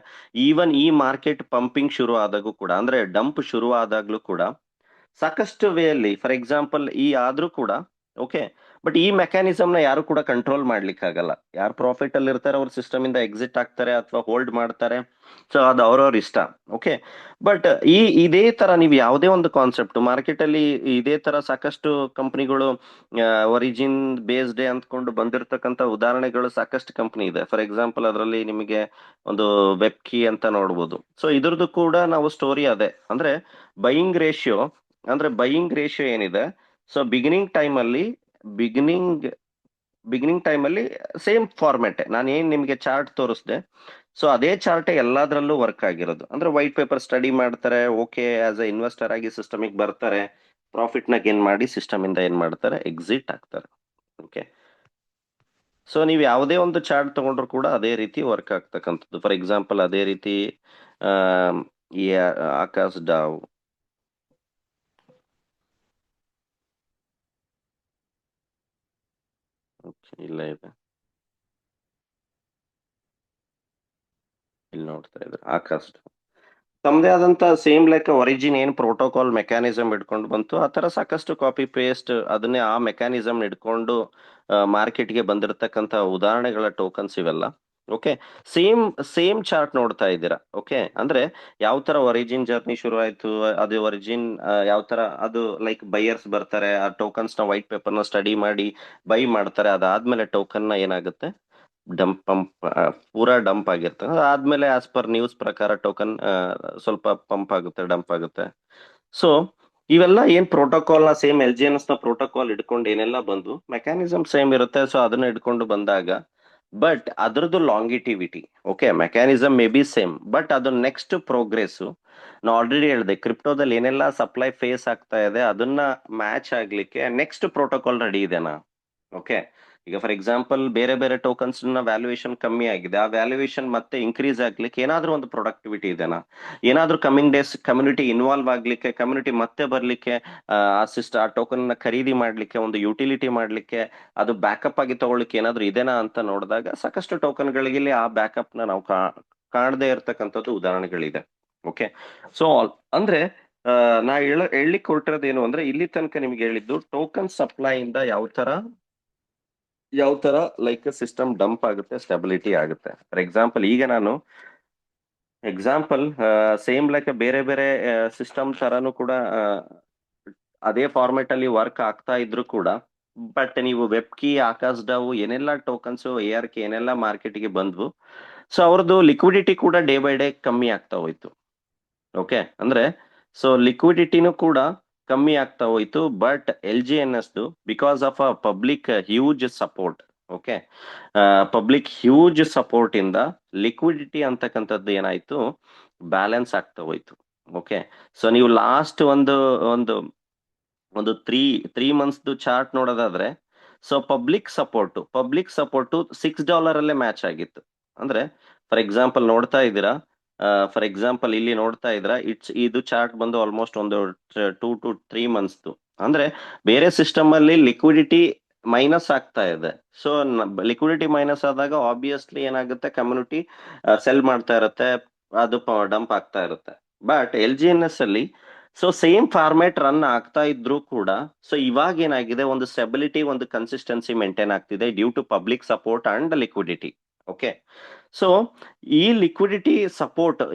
ಈವನ್ ಈ ಮಾರ್ಕೆಟ್ ಪಂಪಿಂಗ್ ಶುರು ಆದಾಗೂ ಕೂಡ, ಅಂದ್ರೆ ಡಂಪ್ ಶುರು ಆದಾಗ್ಲೂ ಕೂಡ ಸಾಕಷ್ಟು ವೇ ಅಲ್ಲಿ, ಫಾರ್ ಎಕ್ಸಾಂಪಲ್ ಆದ್ರೂ ಕೂಡ ಓಕೆ. ಬಟ್ ಈ ಮೆಕ್ಯಾನಿಸಮ್ನ ಯಾರು ಕೂಡ ಕಂಟ್ರೋಲ್ ಮಾಡ್ಲಿಕ್ಕೆ ಆಗಲ್ಲ. ಯಾರು ಪ್ರಾಫಿಟ್ ಅಲ್ಲಿ ಇರ್ತಾರೆ ಅವ್ರ ಸಿಸ್ಟಮ್ ಇಂದ ಎಕ್ಸಿಟ್ ಆಗ್ತಾರೆ ಅಥವಾ ಹೋಲ್ಡ್ ಮಾಡ್ತಾರೆ. ಸೊ ಅದು ಅವ್ರವ್ರ ಇಷ್ಟ. ಓಕೆ. ಬಟ್ ಇದೇ ತರ ನೀವು ಯಾವುದೇ ಒಂದು ಕಾನ್ಸೆಪ್ಟ್ ಮಾರ್ಕೆಟ್ ಅಲ್ಲಿ ಇದೇ ತರ ಸಾಕಷ್ಟು ಕಂಪನಿಗಳು ಒರಿಜಿನ್ ಬೇಸ್ಡ್ ಡೇ ಅಂದ್ಕೊಂಡು ಬಂದಿರತಕ್ಕಂತ ಉದಾಹರಣೆಗಳು ಸಾಕಷ್ಟು ಕಂಪನಿ ಇದೆ. ಫಾರ್ ಎಕ್ಸಾಂಪಲ್ ಅದರಲ್ಲಿ ನಿಮಗೆ ಒಂದು ವೆಬ್ ಕೀ ಅಂತ ನೋಡ್ಬೋದು. ಸೊ ಇದ್ರದ್ದು ಕೂಡ ನಾವು ಸ್ಟೋರಿ ಅದೇ ಅಂದ್ರೆ ಬೈಯಿಂಗ್ ರೇಷಿಯೋ ಬೈಯಿಂಗ್ ರೇಷಿಯೋ ಏನಿದೆ. ಸೊ ಬಿಗಿನಿಂಗ್ ಬಿಗಿನಿಂಗ್ ಟೈಮ್ ಅಲ್ಲಿ ಸೇಮ್ ಫಾರ್ಮ್ಯಾಟ್ ನಾನು ಏನ್ ನಿಮ್ಗೆ ಚಾರ್ಟ್ ತೋರಿಸ್ದೆ. ಸೊ ಅದೇ ಚಾರ್ಟ್ ಎಲ್ಲಾದ್ರಲ್ಲೂ ವರ್ಕ್ ಆಗಿರೋದು. ಅಂದ್ರೆ ವೈಟ್ ಪೇಪರ್ ಸ್ಟಡಿ ಮಾಡ್ತಾರೆ. ಓಕೆ, ಆಸ್ ಎ ಇನ್ವೆಸ್ಟರ್ ಆಗಿ ಸಿಸ್ಟಮಿಗೆ ಬರ್ತಾರೆ. ಪ್ರಾಫಿಟ್ ನ ಗೇನ್ ಮಾಡಿ ಸಿಸ್ಟಮ್ ಇಂದ ಏನ್ ಮಾಡ್ತಾರೆ, ಎಕ್ಸಿಟ್ ಆಗ್ತಾರೆ. ಓಕೆ. ಸೊ ನೀವು ಯಾವುದೇ ಒಂದು ಚಾರ್ಟ್ ತಗೊಂಡ್ರು ಕೂಡ ಅದೇ ರೀತಿ ವರ್ಕ್ ಆಗ್ತಕ್ಕಂಥದ್ದು. ಫಾರ್ ಎಕ್ಸಾಂಪಲ್ ಅದೇ ರೀತಿ ಈ ಆಕಾಶ್ ಡಾವ್. ಇಲ್ಲ ಇದೆ, ಇಲ್ಲಿ ನೋಡ್ತಾ ಇದ್ರೆ ಆಕಾಶ್ ತಮ್ಮದೇ ಆದಂತ ಸೇಮ್ ಲೈಕ್ ಒರಿಜಿನ್ ಏನ್ ಪ್ರೋಟೋಕಾಲ್ ಮೆಕ್ಯಾನಿಸಮ್ ಇಟ್ಕೊಂಡು ಬಂತು ಆ ತರ ಸಾಕಷ್ಟು ಕಾಪಿ ಪೇಸ್ಟ್ ಅದನ್ನೇ ಆ ಮೆಕ್ಯಾನಿಸಮ್ ಇಟ್ಕೊಂಡು ಮಾರ್ಕೆಟ್ಗೆ ಬಂದಿರತಕ್ಕಂತ ಉದಾಹರಣೆಗಳ ಟೋಕನ್ಸ್ ಇವೆಲ್ಲ. ಓಕೆ. ಸೇಮ್ ಸೇಮ್ ಚಾರ್ಟ್ ನೋಡ್ತಾ ಇದ್ದೀರಾ. ಓಕೆ. ಅಂದ್ರೆ ಯಾವ ತರ ಒರಿಜಿನ್ ಜರ್ನಿ ಶುರು ಆಯ್ತು, ಅದು ಒರಿಜಿನ್ ಯಾವ ತರ ಅದು ಲೈಕ್ ಬೈಯರ್ಸ್ ಬರ್ತಾರೆ, ಆ ಟೋಕನ್ಸ್ ನ ವೈಟ್ ಪೇಪರ್ ನ ಸ್ಟಡಿ ಮಾಡಿ ಬೈ ಮಾಡ್ತಾರೆ. ಅದಾದ್ಮೇಲೆ ಟೋಕನ್ ನ ಏನಾಗುತ್ತೆ, ಪಂಪ್ ಪೂರಾ ಡಂಪ್ ಆಗಿರ್ತದೆ. ಆದ್ಮೇಲೆ ಆಸ್ ಪರ್ ನ್ಯೂಸ್ ಪ್ರಕಾರ ಟೋಕನ್ ಸ್ವಲ್ಪ ಪಂಪ್ ಆಗುತ್ತೆ, ಡಂಪ್ ಆಗುತ್ತೆ. ಸೊ ಇವೆಲ್ಲ ಏನ್ ಪ್ರೋಟೋಕಾಲ್ ನ ಸೇಮ್ LGNS ನ ಪ್ರೋಟೋಕಾಲ್ ಇಟ್ಕೊಂಡು ಏನೆಲ್ಲ ಬಂದು ಮೆಕ್ಯಾನಿಸಮ್ ಸೇಮ್ ಇರುತ್ತೆ. ಸೊ ಅದನ್ನ ಇಟ್ಕೊಂಡು ಬಂದಾಗ ಬಟ್ ಅದ್ರದ್ದು longevity, okay, mechanism may be same but ಅದು ನೆಕ್ಸ್ಟ್ ಪ್ರೋಗ್ರೆಸ್. ನಾ ಆಲ್ರೆಡಿ ಹೇಳಿದೆ ಕ್ರಿಪ್ಟೋದಲ್ಲಿ ಏನೆಲ್ಲ ಸಪ್ಲೈ ಫೇಸ್ ಆಗ್ತಾ ಇದೆ ಅದನ್ನ ಮ್ಯಾಚ್ ಆಗ್ಲಿಕ್ಕೆ ನೆಕ್ಸ್ಟ್ ಪ್ರೋಟೋಕಾಲ್ ರೆಡಿ ಇದೆನಾ. ಓಕೆ. ಈಗ ಫಾರ್ ಎಕ್ಸಾಂಪಲ್ ಬೇರೆ ಬೇರೆ ಟೋಕನ್ಸ್ ನ ವ್ಯಾಲ್ಯೂಯೇಷನ್ ಕಮ್ಮಿ ಆಗಿದೆ, ಆ ವ್ಯಾಲ್ಯೂಯೇಷನ್ ಮತ್ತೆ ಇನ್ಕ್ರೀಸ್ ಆಗ್ಲಿಕ್ಕೆ ಏನಾದ್ರೂ ಒಂದು ಪ್ರೊಡಕ್ಟಿವಿಟಿ ಇದೆನಾ, ಏನಾದ್ರೂ ಕಮಿಂಗ್ ಡೇಸ್ ಕಮ್ಯುನಿಟಿ ಇನ್ವಾಲ್ವ್ ಆಗ್ಲಿಕ್ಕೆ, ಕಮ್ಯುನಿಟಿ ಮತ್ತೆ ಬರ್ಲಿಕ್ಕೆ, ಆ ಟೋಕನ್ ನ ಖರೀದಿ ಮಾಡ್ಲಿಕ್ಕೆ, ಒಂದು ಯುಟಿಲಿಟಿ ಮಾಡ್ಲಿಕ್ಕೆ, ಅದು ಬ್ಯಾಕಪ್ ಆಗಿ ತಗೊಳ್ಳಿಕ್ಕೆ ಏನಾದ್ರೂ ಇದೆನಾ ಅಂತ ನೋಡಿದಾಗ ಸಾಕಷ್ಟು ಟೋಕನ್ಗಳಿಗೆ ಇಲ್ಲಿ ಆ ಬ್ಯಾಕಪ್ ನ ನಾವು ಕಾಣದೇ ಇರತಕ್ಕಂಥದ್ದು ಉದಾಹರಣೆಗಳಿದೆ. ಓಕೆ. ಸೊ ಅಂದ್ರೆ ನಾ ಹೇಳಲಿಕ್ಕೆ ಹೊರಟಿರೋದು ಏನು ಅಂದ್ರೆ ಇಲ್ಲಿ ತನಕ ನಿಮ್ಗೆ ಹೇಳಿದ್ದು ಟೋಕನ್ ಸಪ್ಲೈ ಇಂದ ಯಾವ ತರ ಲೈಕ್ ಸಿಸ್ಟಮ್ ಡಂಪ್ ಆಗುತ್ತೆ, ಸ್ಟೆಬಿಲಿಟಿ ಆಗುತ್ತೆ. ಫಾರ್ ಎಕ್ಸಾಂಪಲ್ ಈಗ ನಾನು ಸೇಮ್ ಲೈಕ್ ಬೇರೆ ಬೇರೆ ಸಿಸ್ಟಮ್ ತರಾನು ಕೂಡ ಅದೇ ಫಾರ್ಮೆಟ್ ಅಲ್ಲಿ ವರ್ಕ್ ಆಗ್ತಾ ಇದ್ರು ಕೂಡ ಬಟ್ ನೀವು ವೆಬ್ ಕೀ, ಆಕಾಶ್ ಡಾವ್ ಏನೆಲ್ಲ ಟೋಕನ್ಸ್ ARK ಏನೆಲ್ಲ ಮಾರ್ಕೆಟ್ಗೆ ಬಂದ್ವು. ಸೊ ಅವ್ರದ್ದು ಲಿಕ್ವಿಡಿಟಿ ಕೂಡ ಡೇ ಬೈ ಡೇ ಕಮ್ಮಿ ಆಗ್ತಾ ಹೋಯ್ತು. ಓಕೆ. ಅಂದ್ರೆ ಸೊ ಲಿಕ್ವಿಡಿಟಿನೂ ಕೂಡ ಕಮ್ಮಿ ಆಗ್ತಾ ಹೋಯ್ತು. But LGNS because of a public huge support. Okay. Public huge support ಇಂದ ಲಿಕ್ವಿಡಿಟಿ ಅಂತಕ್ಕಂಥದ್ದು ಏನಾಯ್ತು, ಬ್ಯಾಲೆನ್ಸ್ ಆಗ್ತಾ ಹೋಯ್ತು. ಓಕೆ. ಸೊ ನೀವು ಲಾಸ್ಟ್ ಒಂದು ಒಂದು ತ್ರೀ ಮಂತ್ಸ್ ಚಾರ್ಟ್ ನೋಡೋದಾದ್ರೆ ಸೊ ಪಬ್ಲಿಕ್ ಸಪೋರ್ಟ್ $6 ಅಲ್ಲೇ ಮ್ಯಾಚ್ ಆಗಿತ್ತು. ಅಂದ್ರೆ ಫಾರ್ ಎಕ್ಸಾಂಪಲ್ ನೋಡ್ತಾ ಇದ್ದೀರಾ, ಫಾರ್ ಎಕ್ಸಾಂಪಲ್ ಇಲ್ಲಿ ನೋಡ್ತಾ ಇದ್ರ ಇದು ಚಾರ್ಟ್ ಬಂದು ಆಲ್ಮೋಸ್ಟ್ ಒಂದು 2 to 3 ಮಂತ್ಸ್. ಅಂದ್ರೆ ಬೇರೆ ಸಿಸ್ಟಮ್ ಅಲ್ಲಿ ಲಿಕ್ವಿಡಿಟಿ ಮೈನಸ್ ಆಗ್ತಾ ಇದೆ. ಸೊ ಲಿಕ್ವಿಡಿಟಿ ಮೈನಸ್ ಆದಾಗ ಆಬ್ವಿಯಸ್ಲಿ ಏನಾಗುತ್ತೆ, ಕಮ್ಯುನಿಟಿ ಸೆಲ್ ಮಾಡ್ತಾ ಇರುತ್ತೆ, ಅದು ಡಂಪ್ ಆಗ್ತಾ ಇರುತ್ತೆ. ಬಟ್ LGNS ಅಲ್ಲಿ ಸೊ ಸೇಮ್ ಫಾರ್ಮ್ಯಾಟ್ ರನ್ ಆಗ್ತಾ ಇದ್ರು ಕೂಡ ಸೊ ಇವಾಗ ಏನಾಗಿದೆ, ಒಂದು ಸ್ಟೆಬಿಲಿಟಿ, ಒಂದು ಕನ್ಸಿಸ್ಟೆನ್ಸಿ ಮೇಂಟೈನ್ ಆಗ್ತಿದೆ due to public support and liquidity. Okay. So ಈ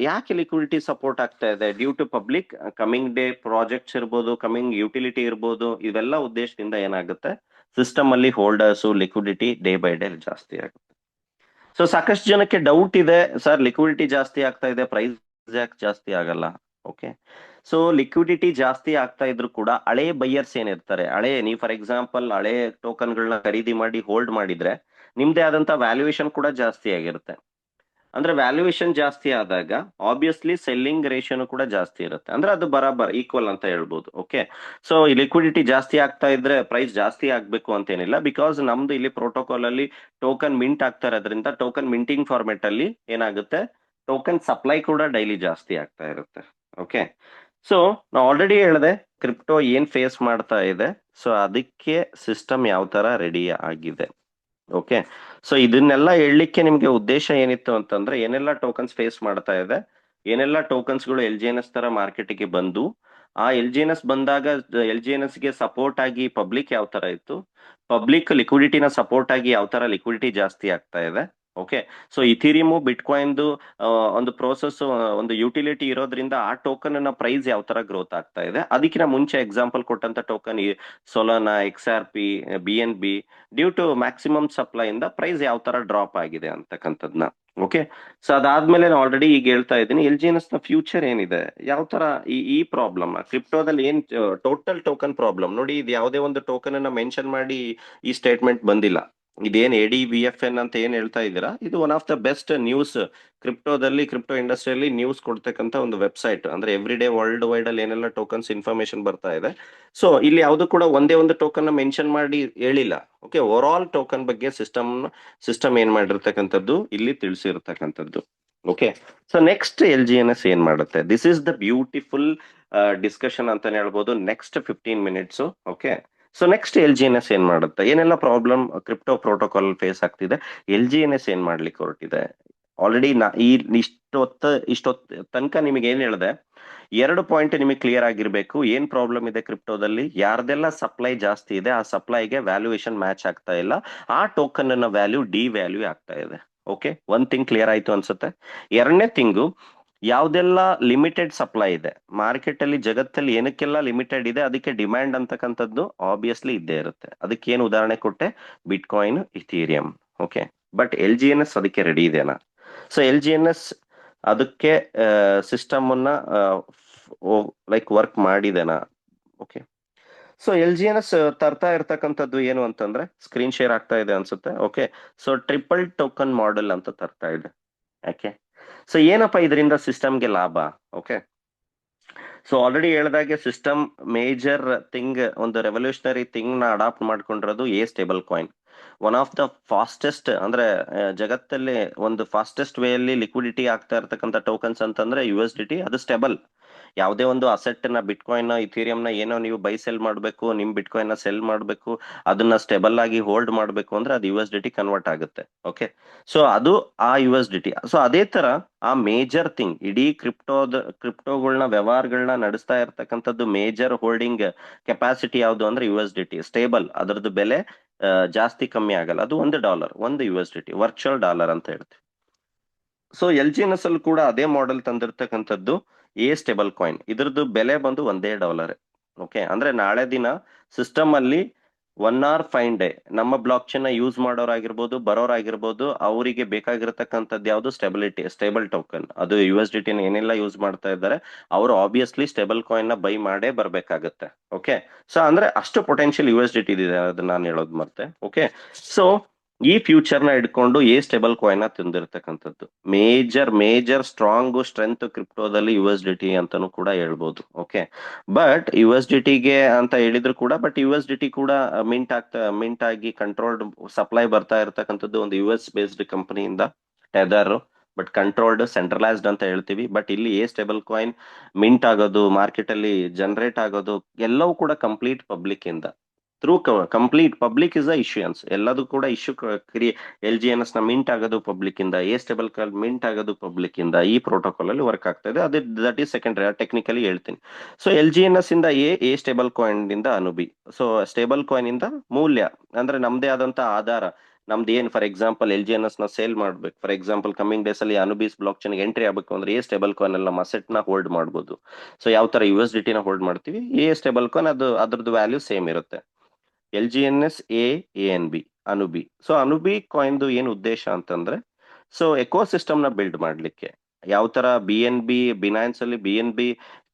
ಯಾಕೆ ಲಿಕ್ವಿಡಿಟಿ ಸಪೋರ್ಟ್ ಆಗ್ತಾ ಇದೆ, due to public coming day projects ಇರ್ಬೋದು, ಕಮಿಂಗ್ ಯುಟಿಲಿಟಿ ಇರ್ಬೋದು, ಇವೆಲ್ಲ ಉದ್ದೇಶದಿಂದ ಏನಾಗುತ್ತೆ, ಸಿಸ್ಟಮ್ ಅಲ್ಲಿ holders liquidity day by day ಜಾಸ್ತಿ ಆಗುತ್ತೆ. ಸೊ ಸಾಕಷ್ಟು ಜನಕ್ಕೆ ಡೌಟ್ ಇದೆ, ಸರ್ ಲಿಕ್ವಿಡಿಟಿ ಜಾಸ್ತಿ ಆಗ್ತಾ ಇದೆ, ಪ್ರೈಸ್ ಯಾಕೆ ಜಾಸ್ತಿ ಆಗಲ್ಲ. ಓಕೆ. ಸೊ ಲಿಕ್ವಿಡಿಟಿ ಜಾಸ್ತಿ ಆಗ್ತಾ ಇದ್ರು ಕೂಡ ಹಳೆ ಬೈಯರ್ಸ್ ಏನಿರ್ತಾರೆ, ನೀವು ಫಾರ್ ಎಕ್ಸಾಂಪಲ್ ಹಳೆ ಟೋಕನ್ಗಳನ್ನ ಖರೀದಿ ಮಾಡಿ ಹೋಲ್ಡ್ ಮಾಡಿದ್ರೆ ನಿಮ್ದೇ ಆದಂತ ವ್ಯಾಲ್ಯೂಯೇಷನ್ ಕೂಡ ಜಾಸ್ತಿ ಆಗಿರುತ್ತೆ. ಅಂದ್ರೆ ವ್ಯಾಲ್ಯೂಯೇಷನ್ ಜಾಸ್ತಿ ಆದಾಗ ಆಬ್ವಿಯಸ್ಲಿ ಸೆಲ್ಲಿಂಗ್ ರೇಷಿಯೋನು ಕೂಡ ಜಾಸ್ತಿ ಇರುತ್ತೆ. ಅಂದ್ರೆ ಅದು ಬರಾಬರ್ ಈಕ್ವಲ್ ಅಂತ ಹೇಳ್ಬೋದು. ಓಕೆ. ಸೊ ಲಿಕ್ವಿಡಿಟಿ ಜಾಸ್ತಿ ಆಗ್ತಾ ಇದ್ರೆ ಪ್ರೈಸ್ ಜಾಸ್ತಿ ಆಗ್ಬೇಕು ಅಂತ ಏನಿಲ್ಲ. ಬಿಕಾಸ್ ನಮ್ದು ಇಲ್ಲಿ ಪ್ರೋಟೋಕಾಲ್ ಅಲ್ಲಿ ಟೋಕನ್ ಮಿಂಟ್ ಆಗ್ತಾ ಇರೋದ್ರಿಂದ ಟೋಕನ್ ಮಿಂಟಿಂಗ್ ಫಾರ್ಮೆಟ್ ಅಲ್ಲಿ ಏನಾಗುತ್ತೆ, ಟೋಕನ್ ಸಪ್ಲೈ ಕೂಡ ಡೈಲಿ ಜಾಸ್ತಿ ಆಗ್ತಾ ಇರುತ್ತೆ. ಓಕೆ. ಸೊ ನಾ ಆಲ್ರೆಡಿ ಹೇಳಿದೆ ಕ್ರಿಪ್ಟೋ ಏನ್ ಫೇಸ್ ಮಾಡ್ತಾ ಇದೆ. ಸೊ ಅದಕ್ಕೆ ಸಿಸ್ಟಮ್ ಯಾವ ತರ ರೆಡಿ ಆಗಿದೆ. ಓಕೆ. ಸೊ ಇದನ್ನೆಲ್ಲ ಹೇಳಲಿಕ್ಕೆ ನಿಮ್ಗೆ ಉದ್ದೇಶ ಏನಿತ್ತು ಅಂತಂದ್ರೆ ಏನೆಲ್ಲ ಟೋಕನ್ಸ್ ಫೇಸ್ ಮಾಡ್ತಾ ಇದೆ, ಏನೆಲ್ಲ ಟೋಕನ್ಸ್ಗಳು LGNS ತರ ಮಾರ್ಕೆಟ್ಗೆ ಬಂದು ಆ ಎಲ್ ಜಿ ಎನ್ ಎಸ್ ಬಂದಾಗ ಎಲ್ ಜಿ ಎನ್ ಎಸ್ ಗೆ ಸಪೋರ್ಟ್ ಆಗಿ ಪಬ್ಲಿಕ್ ಯಾವ ತರ ಇತ್ತು, ಪಬ್ಲಿಕ್ ಲಿಕ್ವಿಡಿಟಿನ ಸಪೋರ್ಟ್ ಆಗಿ ಯಾವ ತರ ಲಿಕ್ವಿಡಿಟಿ ಜಾಸ್ತಿ ಆಗ್ತಾ ಇದೆ. ಓಕೆ, ಸೊ ಇಥೀರಿಯಮ್ ಬಿಟ್ಕಾಯಿನ್ದು ಒಂದು ಪ್ರೋಸೆಸ್, ಒಂದು ಯುಟಿಲಿಟಿ ಇರೋದ್ರಿಂದ ಆ ಟೋಕನ್ ನ ಪ್ರೈಸ್ ಯಾವ ತರ ಗ್ರೋತ್ ಆಗ್ತಾ ಇದೆ. ಅದಕ್ಕಿಂತ ಮುಂಚೆ ಎಕ್ಸಾಂಪಲ್ ಕೊಟ್ಟಂತ token Solana, X R P, B N B, due to maximum supply ಇಂದ ಪ್ರೈಸ್ ಯಾವ ತರ ಡ್ರಾಪ್ ಆಗಿದೆ ಅಂತಕ್ಕಂಥದ್ನ. ಓಕೆ, ಸೊ ಅದಾದ್ಮೇಲೆ ನಾನು ಆಲ್ರೆಡಿ ಈಗ ಹೇಳ್ತಾ ಇದ್ದೀನಿ ಎಲ್ ಜಿ ಎನ್ ಎಸ್ ನ ಫ್ಯೂಚರ್ ಏನಿದೆ, ಯಾವ ತರ ಈ ಪ್ರಾಬ್ಲಮ್ ಕ್ರಿಪ್ಟೋದಲ್ಲಿ ಏನ್ ಟೋಟಲ್ ಟೋಕನ್ ಪ್ರಾಬ್ಲಮ್ ನೋಡಿ. ಇದು ಯಾವುದೇ ಒಂದು ಟೋಕನ್ ಅನ್ನ ಮೆನ್ಷನ್ ಮಾಡಿ ಈ ಸ್ಟೇಟ್ಮೆಂಟ್ ಬಂದಿಲ್ಲ. ಇದೇನ್ A D V F N ಅಂತ ಏನ್ ಹೇಳ್ತಾ ಇದ್ದೀರಾ, ಇದು one of the best news ಕ್ರಿಪ್ಟೋದಲ್ಲಿ, ಕ್ರಿಪ್ಟೋ ಇಂಡಸ್ಟ್ರಿಯಲ್ಲಿ ನ್ಯೂಸ್ ಕೊಡ್ತಕ್ಕಂತ ಒಂದು ವೆಬ್ಸೈಟ್. ಅಂದ್ರೆ ಎವ್ರಿ ಡೇ ವರ್ಲ್ಡ್ ವೈಡ್ ಅಲ್ಲಿ ಏನೆಲ್ಲ ಟೋಕನ್ಸ್ ಇನ್ಫಾರ್ಮೇಶನ್ ಬರ್ತಾ ಇದೆ. ಸೊ ಇಲ್ಲಿ ಯಾವುದು ಕೂಡ ಒಂದೇ ಒಂದು ಟೋಕನ್ ಮೆನ್ಷನ್ ಮಾಡಿ ಹೇಳಿಲ್ಲ. ಓಕೆ, ಓವರ್ ಆಲ್ ಟೋಕನ್ ಬಗ್ಗೆ ಸಿಸ್ಟಮ್ ಏನ್ ಮಾಡಿರ್ತಕ್ಕಂಥದ್ದು ಇಲ್ಲಿ ತಿಳಿಸಿರ್ತಕ್ಕಂಥದ್ದು. Okay, so next L G N S ಏನ್ ಮಾಡುತ್ತೆ, this is the beautiful discussion ಅಂತಾನೆ ಹೇಳ್ಬೋದು next 15 minutes. Okay, so next L G N S ಏನ್ ಮಾಡುತ್ತೆ, ಏನೆಲ್ಲ ಪ್ರಾಬ್ಲಮ್ ಕ್ರಿಪ್ಟೋ ಪ್ರೋಟೋಕಾಲ್ ಫೇಸ್ ಆಗ್ತಿದೆ, ಎಲ್ ಜಿ ಎನ್ ಎಸ್ ಏನ್ ಮಾಡ್ಲಿಕ್ಕೆ ಹೊರಟಿದೆ. ಆಲ್ರೆಡಿ ಈ ಇಷ್ಟೊತ್ತ ತನಕ ನಿಮಗೆ ಏನ್ ಹೇಳಿದೆ, 2 ಪಾಯಿಂಟ್ ನಿಮಗೆ ಕ್ಲಿಯರ್ ಆಗಿರ್ಬೇಕು. ಏನ್ ಪ್ರಾಬ್ಲಮ್ ಇದೆ ಕ್ರಿಪ್ಟೋದಲ್ಲಿ, ಯಾರ್ದೆಲ್ಲ ಸಪ್ಲೈ ಜಾಸ್ತಿ ಇದೆ ಆ ಸಪ್ಲೈಗೆ ವ್ಯಾಲ್ಯೂಯೇಷನ್ ಮ್ಯಾಚ್ ಆಗ್ತಾ ಇಲ್ಲ, ಆ ಟೋಕನ್ ನ ವ್ಯಾಲ್ಯೂ ಡಿ ವ್ಯಾಲ್ಯೂ ಆಗ್ತಾ ಇದೆ. ಓಕೆ, ಒಂದ್ ಥಿಂಗ್ ಕ್ಲಿಯರ್ ಆಯ್ತು ಅನ್ಸುತ್ತೆ. ಎರಡನೇ ಥಿಂಗು, ಯಾವ್ದೆಲ್ಲ ಲಿಮಿಟೆಡ್ ಸಪ್ಲೈ ಇದೆ ಮಾರ್ಕೆಟ್ ಅಲ್ಲಿ, ಜಗತ್ತಲ್ಲಿ ಏನಕ್ಕೆಲ್ಲ ಲಿಮಿಟೆಡ್ ಇದೆ ಅದಕ್ಕೆ ಡಿಮ್ಯಾಂಡ್ ಅಂತಕ್ಕಂಥದ್ದು ಆಬ್ವಿಯಸ್ಲಿ ಇದ್ದೇ ಇರುತ್ತೆ. ಅದಕ್ಕೆ ಏನು ಉದಾಹರಣೆ ಕೊಟ್ಟೆ, Bitcoin, Ethereum. Okay, but L G N S ಅದಕ್ಕೆ ರೆಡಿ ಇದೆನಾ? So L G N S ಅದಕ್ಕೆ ಸಿಸ್ಟಮ್ ಅನ್ನ ಲೈಕ್ ವರ್ಕ್ ಮಾಡಿದೆನಾ? Okay, so L G N S ತರ್ತಾ ಇರ್ತಕ್ಕಂಥದ್ದು ಏನು ಅಂತಂದ್ರೆ, ಸ್ಕ್ರೀನ್ ಶೇರ್ ಆಗ್ತಾ ಇದೆ ಅನ್ಸುತ್ತೆ. Okay, so triple token model ಅಂತ ತರ್ತಾ ಇದೆ. ಯಾಕೆ? ಸೊ ಏನಪ್ಪ ಇದರಿಂದ ಸಿಸ್ಟಮ್ಗೆ ಲಾಭ? ಓಕೆ, ಸೊ ಆಲ್ರೆಡಿ ಹೇಳ್ದಾಗೆ ಸಿಸ್ಟಮ್ ಮೇಜರ್ ಥಿಂಗ್, ಒಂದು ರೆವಲ್ಯೂಷನರಿ ಥಿಂಗ್ ನ ಅಡಾಪ್ಟ್ ಮಾಡ್ಕೊಂಡಿರೋದು a stable coin. One of the fastest, ಅಂದ್ರೆ ಜಗತ್ತಲ್ಲಿ ಒಂದು ಫಾಸ್ಟೆಸ್ಟ್ ವೇ ಅಲ್ಲಿ ಲಿಕ್ವಿಡಿಟಿ ಆಗ್ತಾ ಇರ್ತಕ್ಕಂಥ ಟೋಕನ್ಸ್ ಅಂತಂದ್ರೆ ಯು ಎಸ್ ಡಿ ಟಿ. ಅದು ಸ್ಟೇಬಲ್. ಯಾವುದೇ ಒಂದು ಅಸೆಟ್ ನ, ಬಿಟ್ಕಾಯಿನ್, ಇಥೀರಿಯಂ ನ ಏನೋ ನೀವು ಬೈ ಸೆಲ್ ಮಾಡಬೇಕು, ನಿಮ್ ಬಿಟ್ಕಾಯಿನ್ ನ ಸೆಲ್ ಮಾಡಬೇಕು, ಅದನ್ನ ಸ್ಟೇಬಲ್ ಆಗಿ ಹೋಲ್ಡ್ ಮಾಡಬೇಕು ಅಂದ್ರೆ ಅದು U S D T convert ಆಗುತ್ತೆ. ಓಕೆ, ಸೊ ಅದು ಆ U S D T. So ಅದೇ ತರ ಆ ಮೇಜರ್ ಥಿಂಗ್, ಇಡೀ ಕ್ರಿಪ್ಟೋಗಳನ್ನ ವ್ಯವಹಾರಗಳನ್ನ ನಡೆಸ್ತಾ ಇರ್ತಕ್ಕಂಥದ್ದು ಮೇಜರ್ ಹೋಲ್ಡಿಂಗ್ ಕೆಪಾಸಿಟಿ ಯಾವುದು ಅಂದ್ರೆ U S D T. Stable, ಅದರದ್ದು ಬೆಲೆ ಜಾಸ್ತಿ ಕಮ್ಮಿ ಆಗಲ್ಲ. ಅದು $1, ಒಂದು U S D T, virtual dollar ಅಂತ ಹೇಳ್ತೀವಿ. So L G N S ಅಲ್ಲಿ ಕೂಡ ಅದೇ ಮಾಡೆಲ್ ತಂದಿರ್ತಕ್ಕಂಥದ್ದು ಎ ಸ್ಟೇಬಲ್ ಕಾಯಿನ್. ಇದ್ರದ್ದು ಬೆಲೆ ಬಂದು $1. ಓಕೆ, ಅಂದ್ರೆ ನಾಳೆ ದಿನ ಸಿಸ್ಟಮ್ ಅಲ್ಲಿ 1 hour 5 day ನಮ್ಮ ಬ್ಲಾಕ್ ಚೈನ್ ಯೂಸ್ ಮಾಡೋರಾಗಿರ್ಬೋದು, ಬರೋರಾಗಿರ್ಬೋದು, ಅವರಿಗೆ ಬೇಕಾಗಿರತಕ್ಕಂಥದ್ದು ಯಾವುದು, ಸ್ಟೇಬಲ್ ಟೋಕನ್. ಅದು ಯು ಎಸ್ ಡಿ ಟಿ ಏನೆಲ್ಲ ಯೂಸ್ ಮಾಡ್ತಾ ಇದ್ದಾರೆ ಅವರು ಆಬ್ವಿಯಸ್ಲಿ ಸ್ಟೇಬಲ್ ಕಾಯಿನ್ ನ ಬೈ ಮಾಡೇ ಬರ್ಬೇಕಾಗತ್ತೆ. ಓಕೆ, ಸೊ ಅಂದ್ರೆ ಅಷ್ಟು potential U S D T ಇದೆ, ಅದನ್ನ ನಾನು ಹೇಳೋದು ಮತ್ತೆ. ಓಕೆ, ಸೊ ಈ ಫ್ಯೂಚರ್ ನ ಇಟ್ಕೊಂಡು ಎ ಸ್ಟೇಬಲ್ ಕಾಯಿನ್ ನ ತಂದಿರತಕ್ಕಂಥದ್ದು ಮೇಜರ್ ಸ್ಟ್ರಾಂಗ್ ಸ್ಟ್ರೆಂತ್ ಕ್ರಿಪ್ಟೋದಲ್ಲಿ ಯು ಎಸ್ ಡಿ ಟಿ ಅಂತಾನು ಕೂಡ ಹೇಳ್ಬೋದು. Okay, but U S D ಟಿಗೆ ಅಂತ ಹೇಳಿದ್ರು ಕೂಡ, but U S D T ಕೂಡ ಮಿಂಟ್ ಆಗಿ ಕಂಟ್ರೋಲ್ಡ್ ಸಪ್ಲೈ ಬರ್ತಾ ಇರತಕ್ಕಂಥದ್ದು ಒಂದು ಯು ಎಸ್ ಬೇಸ್ಡ್ ಕಂಪನಿಯಿಂದ, ಟೆದರ್. ಬಟ್ ಕಂಟ್ರೋಲ್ಡ್, ಸೆಂಟ್ರಲೈಸ್ಡ್ ಅಂತ ಹೇಳ್ತೀವಿ. ಬಟ್ ಇಲ್ಲಿ ಎ ಸ್ಟೇಬಲ್ ಕಾಯಿನ್ ಮಿಂಟ್ ಆಗೋದು, ಮಾರ್ಕೆಟ್ ಅಲ್ಲಿ ಜನರೇಟ್ ಆಗೋದು ಎಲ್ಲವೂ ಕೂಡ ಕಂಪ್ಲೀಟ್ ಪಬ್ಲಿಕ್ ಇಂದ, through complete public is a issuance. ಎಲ್ಲದೂ ಕೂಡ issue L G N S ನ ಮಿಂಟ್ ಆಗೋದು ಪಬ್ಲಿಕ್ ಇಂದ, ಎ ಸ್ಟೇಬಲ್ ಕಾಯಿನ್ ಮಿಂಟ್ ಆಗೋದು ಪಬ್ಲಿಕ್ ಇಂದ, ಈ ಪ್ರೋಟೋಕಾಲ್ ಅಲ್ಲಿ ವರ್ಕ್ ಆಗ್ತಾ ಇದೆ. ಅದು ದಟ್ ಈಸ್ ಸೆಕೆಂಡರಿ, ಟೆಕ್ನಿಕಲಿ ಹೇಳ್ತೀನಿ. So L G N S ಇಂದ ಎ ಸ್ಟೇಬಲ್ ಕಾಯಿನ್ ಇಂದ ಅನುಬಿ. ಸೊ ಸ್ಟೇಬಲ್ ಕಾಯಿನ್ ಇಂದ ಮೂಲ್ಯ, ಅಂದ್ರೆ ನಮ್ದೇ ಆದಂತ ಆಧಾರ, ನಮ್ದು ಏನ್ for example L G N S ನ ಸೇಲ್ ಮಾಡ್ಬೇಕು, ಫಾರ್ ಎಕ್ಸಾಂಪಲ್ ಕಮಿಂಗ್ ಡೇಸ್ ಅಲ್ಲಿ ಅನುಬೀಸ್ ಬ್ಲಾಕ್ ಚೈನ್ ಎಂಟ್ರಿ ಆಗಬೇಕು ಅಂದ್ರೆ ಎ ಸ್ಟೇಬಲ್ ಕಾಯಿನ್ ಅಲ್ಲಿ ನಮ್ಮ ಅಸೆಟ್ ನ ಹೋಲ್ಡ್ ಮಾಡಬಹುದು. ಸೊ ಯಾವ ತರ ಯು ಎಸ್ ಡಿ ಟಿ ನ ಹೋಲ್ಡ್ ಮಾಡ್ತೀವಿ, ಎ ಸ್ಟೇಬಲ್ ಕಾಯಿನ್ ಅದು ಅದ್ರದ್ದು ವ್ಯಾಲ್ಯೂ ಸೇಮ್ ಇರುತ್ತೆ. L G N S A N B, Anubi. So Anubi ಕಾಯಿನ್ದು ಏನು ಉದ್ದೇಶ ಅಂತಂದ್ರೆ, ಸೊ ಎಕೋ ಸಿಸ್ಟಮ್ ನ ಬಿಲ್ಡ್ ಮಾಡ್ಲಿಕ್ಕೆ. ಯಾವ ತರ ಬಿ ಎನ್ ಬಿ, ಬಿನಾನ್ಸ್ ಅಲ್ಲಿ ಬಿ ಎನ್ ಬಿ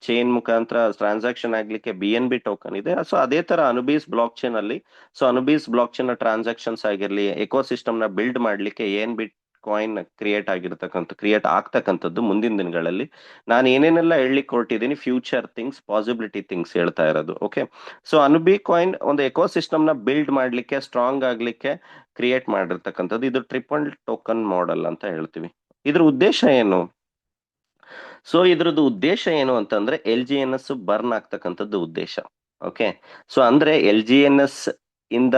ಚೈನ್ ಮುಖಾಂತರ ಟ್ರಾನ್ಸಾಕ್ಷನ್ ಆಗ್ಲಿಕ್ಕೆ ಬಿ ಎನ್ ಬಿ ಟೋಕನ್ ಇದೆ, ಸೊ ಅದೇ ತರ ಅನುಬೀಸ್ ಬ್ಲಾಕ್ ಚೈನ್ ಅಲ್ಲಿ, so Anubis blockchain transactions ಆಗಿರ್ಲಿ, ಎಕೋ ಸಿಸ್ಟಮ್ ನ ಬಿಲ್ಡ್ ಮಾಡ್ಲಿಕ್ಕೆ ಎನ್ ಬಿ ಕಾಯಿನ್ ಕ್ರಿಯೇಟ್ ಆಗ್ತಕ್ಕಂಥದ್ದು ಮುಂದಿನ ದಿನಗಳಲ್ಲಿ. ನಾನು ಏನೇನೆಲ್ಲ ಹೇಳಲಿಕ್ಕೆ ಹೊರಟಿದ್ದೀನಿ, ಫ್ಯೂಚರ್ ಥಿಂಗ್ಸ್, ಪಾಸಿಬಿಲಿಟಿ ಥಿಂಗ್ಸ್ ಹೇಳ್ತಾ ಇರೋದು. ಓಕೆ, ಸೊ ಅನುಬಿ ಕಾಯಿನ್ ಒಂದು ಎಕೋ ಸಿಸ್ಟಮ್ ನ ಬಿಲ್ಡ್ ಮಾಡ್ಲಿಕ್ಕೆ, ಸ್ಟ್ರಾಂಗ್ ಆಗ್ಲಿಕ್ಕೆ ಕ್ರಿಯೇಟ್ ಮಾಡಿರ್ತಕ್ಕಂಥದ್ದು. ಇದು ಟ್ರಿಪಲ್ ಟೋಕನ್ ಮಾಡೆಲ್ ಅಂತ ಹೇಳ್ತೀವಿ. ಇದ್ರ ಉದ್ದೇಶ ಏನು? ಸೊ ಇದ್ರದ್ದು ಉದ್ದೇಶ ಏನು ಅಂತಂದ್ರೆ L G N S burn ಆಗ್ತಕ್ಕಂಥದ್ದು ಉದ್ದೇಶ. ಓಕೆ, ಸೊ ಅಂದ್ರೆ ಎಲ್ ಜಿ ಎನ್ ಎಸ್ ಇಂದ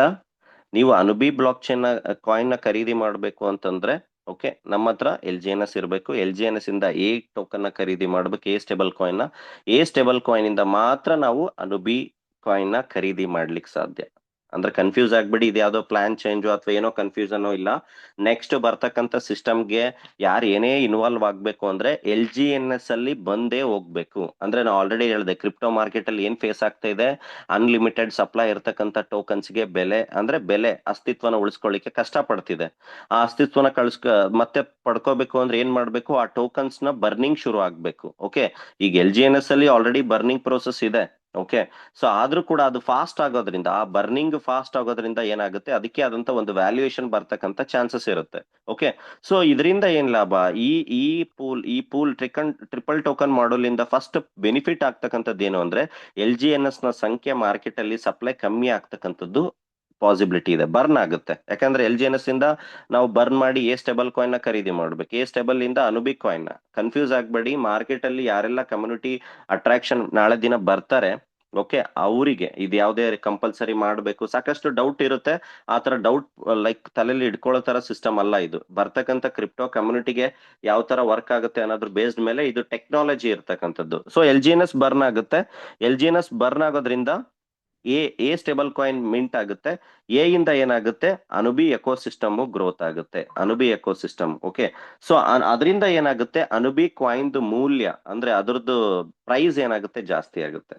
ನೀವು ಅನುಬಿ ಬ್ಲಾಕ್ ಚೈನ್ ಕಾಯಿನ್ ನ ಖರೀದಿ ಮಾಡಬೇಕು ಅಂತಂದ್ರೆ ಓಕೆ, ನಮ್ಮ ಹತ್ರ LGNS ಇರಬೇಕು. LGNS ಇಂದ ಎ ಟೋಕನ್ ನ ಖರೀದಿ ಮಾಡ್ಬೇಕು, ಎ ಸ್ಟೇಬಲ್ ಕಾಯಿನ್ ನ. ಎ ಸ್ಟೇಬಲ್ ಕಾಯಿನ್ ಇಂದ ಮಾತ್ರ ನಾವು ಅನುಬಿ ಕಾಯಿನ್ ನ ಖರೀದಿ ಮಾಡ್ಲಿಕ್ಕೆ ಸಾಧ್ಯ. ಅಂದ್ರೆ ಕನ್ಫ್ಯೂಸ್ ಆಗ್ಬಿಡಿ, ಇದು ಯಾವ್ದೋ ಪ್ಲಾನ್ ಚೇಂಜ್ ಅಥವಾ ಏನೋ ಕನ್ಫ್ಯೂಷನ್ ಇಲ್ಲ. ನೆಕ್ಸ್ಟ್ ಬರ್ತಕ್ಕಂಥ ಸಿಸ್ಟಮ್ಗೆ ಯಾರು ಏನೇ ಇನ್ವಾಲ್ವ್ ಆಗ್ಬೇಕು ಅಂದ್ರೆ LGNS ಅಲ್ಲಿ ಬಂದೇ ಹೋಗ್ಬೇಕು. ಅಂದ್ರೆ ನಾವು ಆಲ್ರೆಡಿ ಹೇಳಿದೆ, ಕ್ರಿಪ್ಟೋ ಮಾರ್ಕೆಟ್ ಅಲ್ಲಿ ಏನ್ ಫೇಸ್ ಆಗ್ತಾ ಇದೆ, ಅನ್ಲಿಮಿಟೆಡ್ ಸಪ್ಲೈ ಇರ್ತಕ್ಕಂಥ ಟೋಕನ್ಸ್ಗೆ ಬೆಲೆ ಅಸ್ತಿತ್ವನ ಉಳಿಸ್ಕೊಳ್ಳಿಕ್ಕೆ ಕಷ್ಟ ಪಡ್ತಿದೆ. ಆ ಅಸ್ತಿತ್ವನ ಮತ್ತೆ ಪಡ್ಕೋಬೇಕು ಅಂದ್ರೆ ಏನ್ ಮಾಡ್ಬೇಕು, ಆ ಟೋಕನ್ಸ್ ನ ಬರ್ನಿಂಗ್ ಶುರು ಆಗ್ಬೇಕು. ಓಕೆ, ಈಗ LGNS ಅಲ್ಲಿ ಆಲ್ರೆಡಿ ಬರ್ನಿಂಗ್ ಪ್ರೋಸೆಸ್ ಇದೆ. ಓಕೆ, ಸೊ ಆದ್ರೂ ಕೂಡ ಅದು ಫಾಸ್ಟ್ ಆಗೋದ್ರಿಂದ, ಆ ಬರ್ನಿಂಗ್ ಫಾಸ್ಟ್ ಆಗೋದ್ರಿಂದ ಏನಾಗುತ್ತೆ, ಅದಕ್ಕೆ ಆದಂತ ಒಂದು ವ್ಯಾಲ್ಯೂಯೇಷನ್ ಬರ್ತಕ್ಕಂಥ ಚಾನ್ಸಸ್ ಇರುತ್ತೆ. ಓಕೆ, ಸೊ ಇದರಿಂದ ಏನ್ ಲಾಭ, ಈ ಪೂಲ್ ಟ್ರಿಪಲ್ ಟೋಕನ್ ಮಾಡಲ್ ಇಂದ ಫಸ್ಟ್ ಬೆನಿಫಿಟ್ ಆಗ್ತಕ್ಕಂಥದ್ದು ಏನು ಅಂದ್ರೆ, LGNS ನ ಸಂಖ್ಯೆ ಮಾರ್ಕೆಟ್ ಅಲ್ಲಿ ಸಪ್ಲೈ ಕಮ್ಮಿ ಆಗ್ತಕ್ಕಂಥದ್ದು ಪಾಸಿಬಿಲಿಟಿ ಇದೆ, ಬರ್ನ್ ಆಗುತ್ತೆ. ಯಾಕಂದ್ರೆ LGNS ಇಂದ ನಾವು ಬರ್ನ್ ಮಾಡಿ ಎ ಸ್ಟೇಬಲ್ ಕಾಯಿನ್ ನ ಖರೀದಿ ಮಾಡ್ಬೇಕು, ಎ ಸ್ಟೇಬಲ್ ಇಂದ ಅನುಬಿ ಕಾಯಿನ್ ನ. ಕನ್ಫ್ಯೂಸ್ ಆಗ್ಬೇಡಿ, ಮಾರ್ಕೆಟ್ ಅಲ್ಲಿ ಯಾರೆಲ್ಲ ಕಮ್ಯುನಿಟಿ ಅಟ್ರಾಕ್ಷನ್ ನಾಳೆ ದಿನ ಬರ್ತಾರೆ, ಓಕೆ, ಅವರಿಗೆ ಇದು ಯಾವುದೇ ಕಂಪಲ್ಸರಿ ಮಾಡಬೇಕು, ಸಾಕಷ್ಟು ಡೌಟ್ ಇರುತ್ತೆ. ಆ ತರ ಡೌಟ್ ಲೈಕ್ ತಲೆಯಲ್ಲಿ ಇಟ್ಕೊಳ್ಳೋ ತರ ಸಿಸ್ಟಮ್ ಅಲ್ಲ ಇದು. ಬರ್ತಕ್ಕಂಥ ಕ್ರಿಪ್ಟೋ ಕಮ್ಯುನಿಟಿಗೆ ಯಾವ ತರ ವರ್ಕ್ ಆಗುತ್ತೆ ಅನ್ನೋದ್ರ ಬೇಸ್ಡ್ ಮೇಲೆ ಇದು ಟೆಕ್ನಾಲಜಿ ಇರ್ತಕ್ಕಂಥದ್ದು. ಸೊ LGNS ಬರ್ನ್ ಆಗುತ್ತೆ. LGNS ಬರ್ನ್ ಆಗೋದ್ರಿಂದ ಎ ಸ್ಟೇಬಲ್ ಕಾಯಿನ್ ಮಿಂಟ್ ಆಗುತ್ತೆ. ಎ ಇಂದ ಏನಾಗುತ್ತೆ, ಅನುಬಿ ಎಕೋಸಿಸ್ಟಮ್ ಗ್ರೋತ್ ಆಗುತ್ತೆ, ಅನುಬಿ ಎಕೋಸಿಸ್ಟಮ್. ಓಕೆ, ಸೊ ಅದರಿಂದ ಏನಾಗುತ್ತೆ, ಅನುಬಿ ಕಾಯಿನ್ ಮೂಲ್ಯ ಅಂದ್ರೆ ಅದರದ್ದು ಪ್ರೈಸ್ ಏನಾಗುತ್ತೆ, ಜಾಸ್ತಿ ಆಗುತ್ತೆ.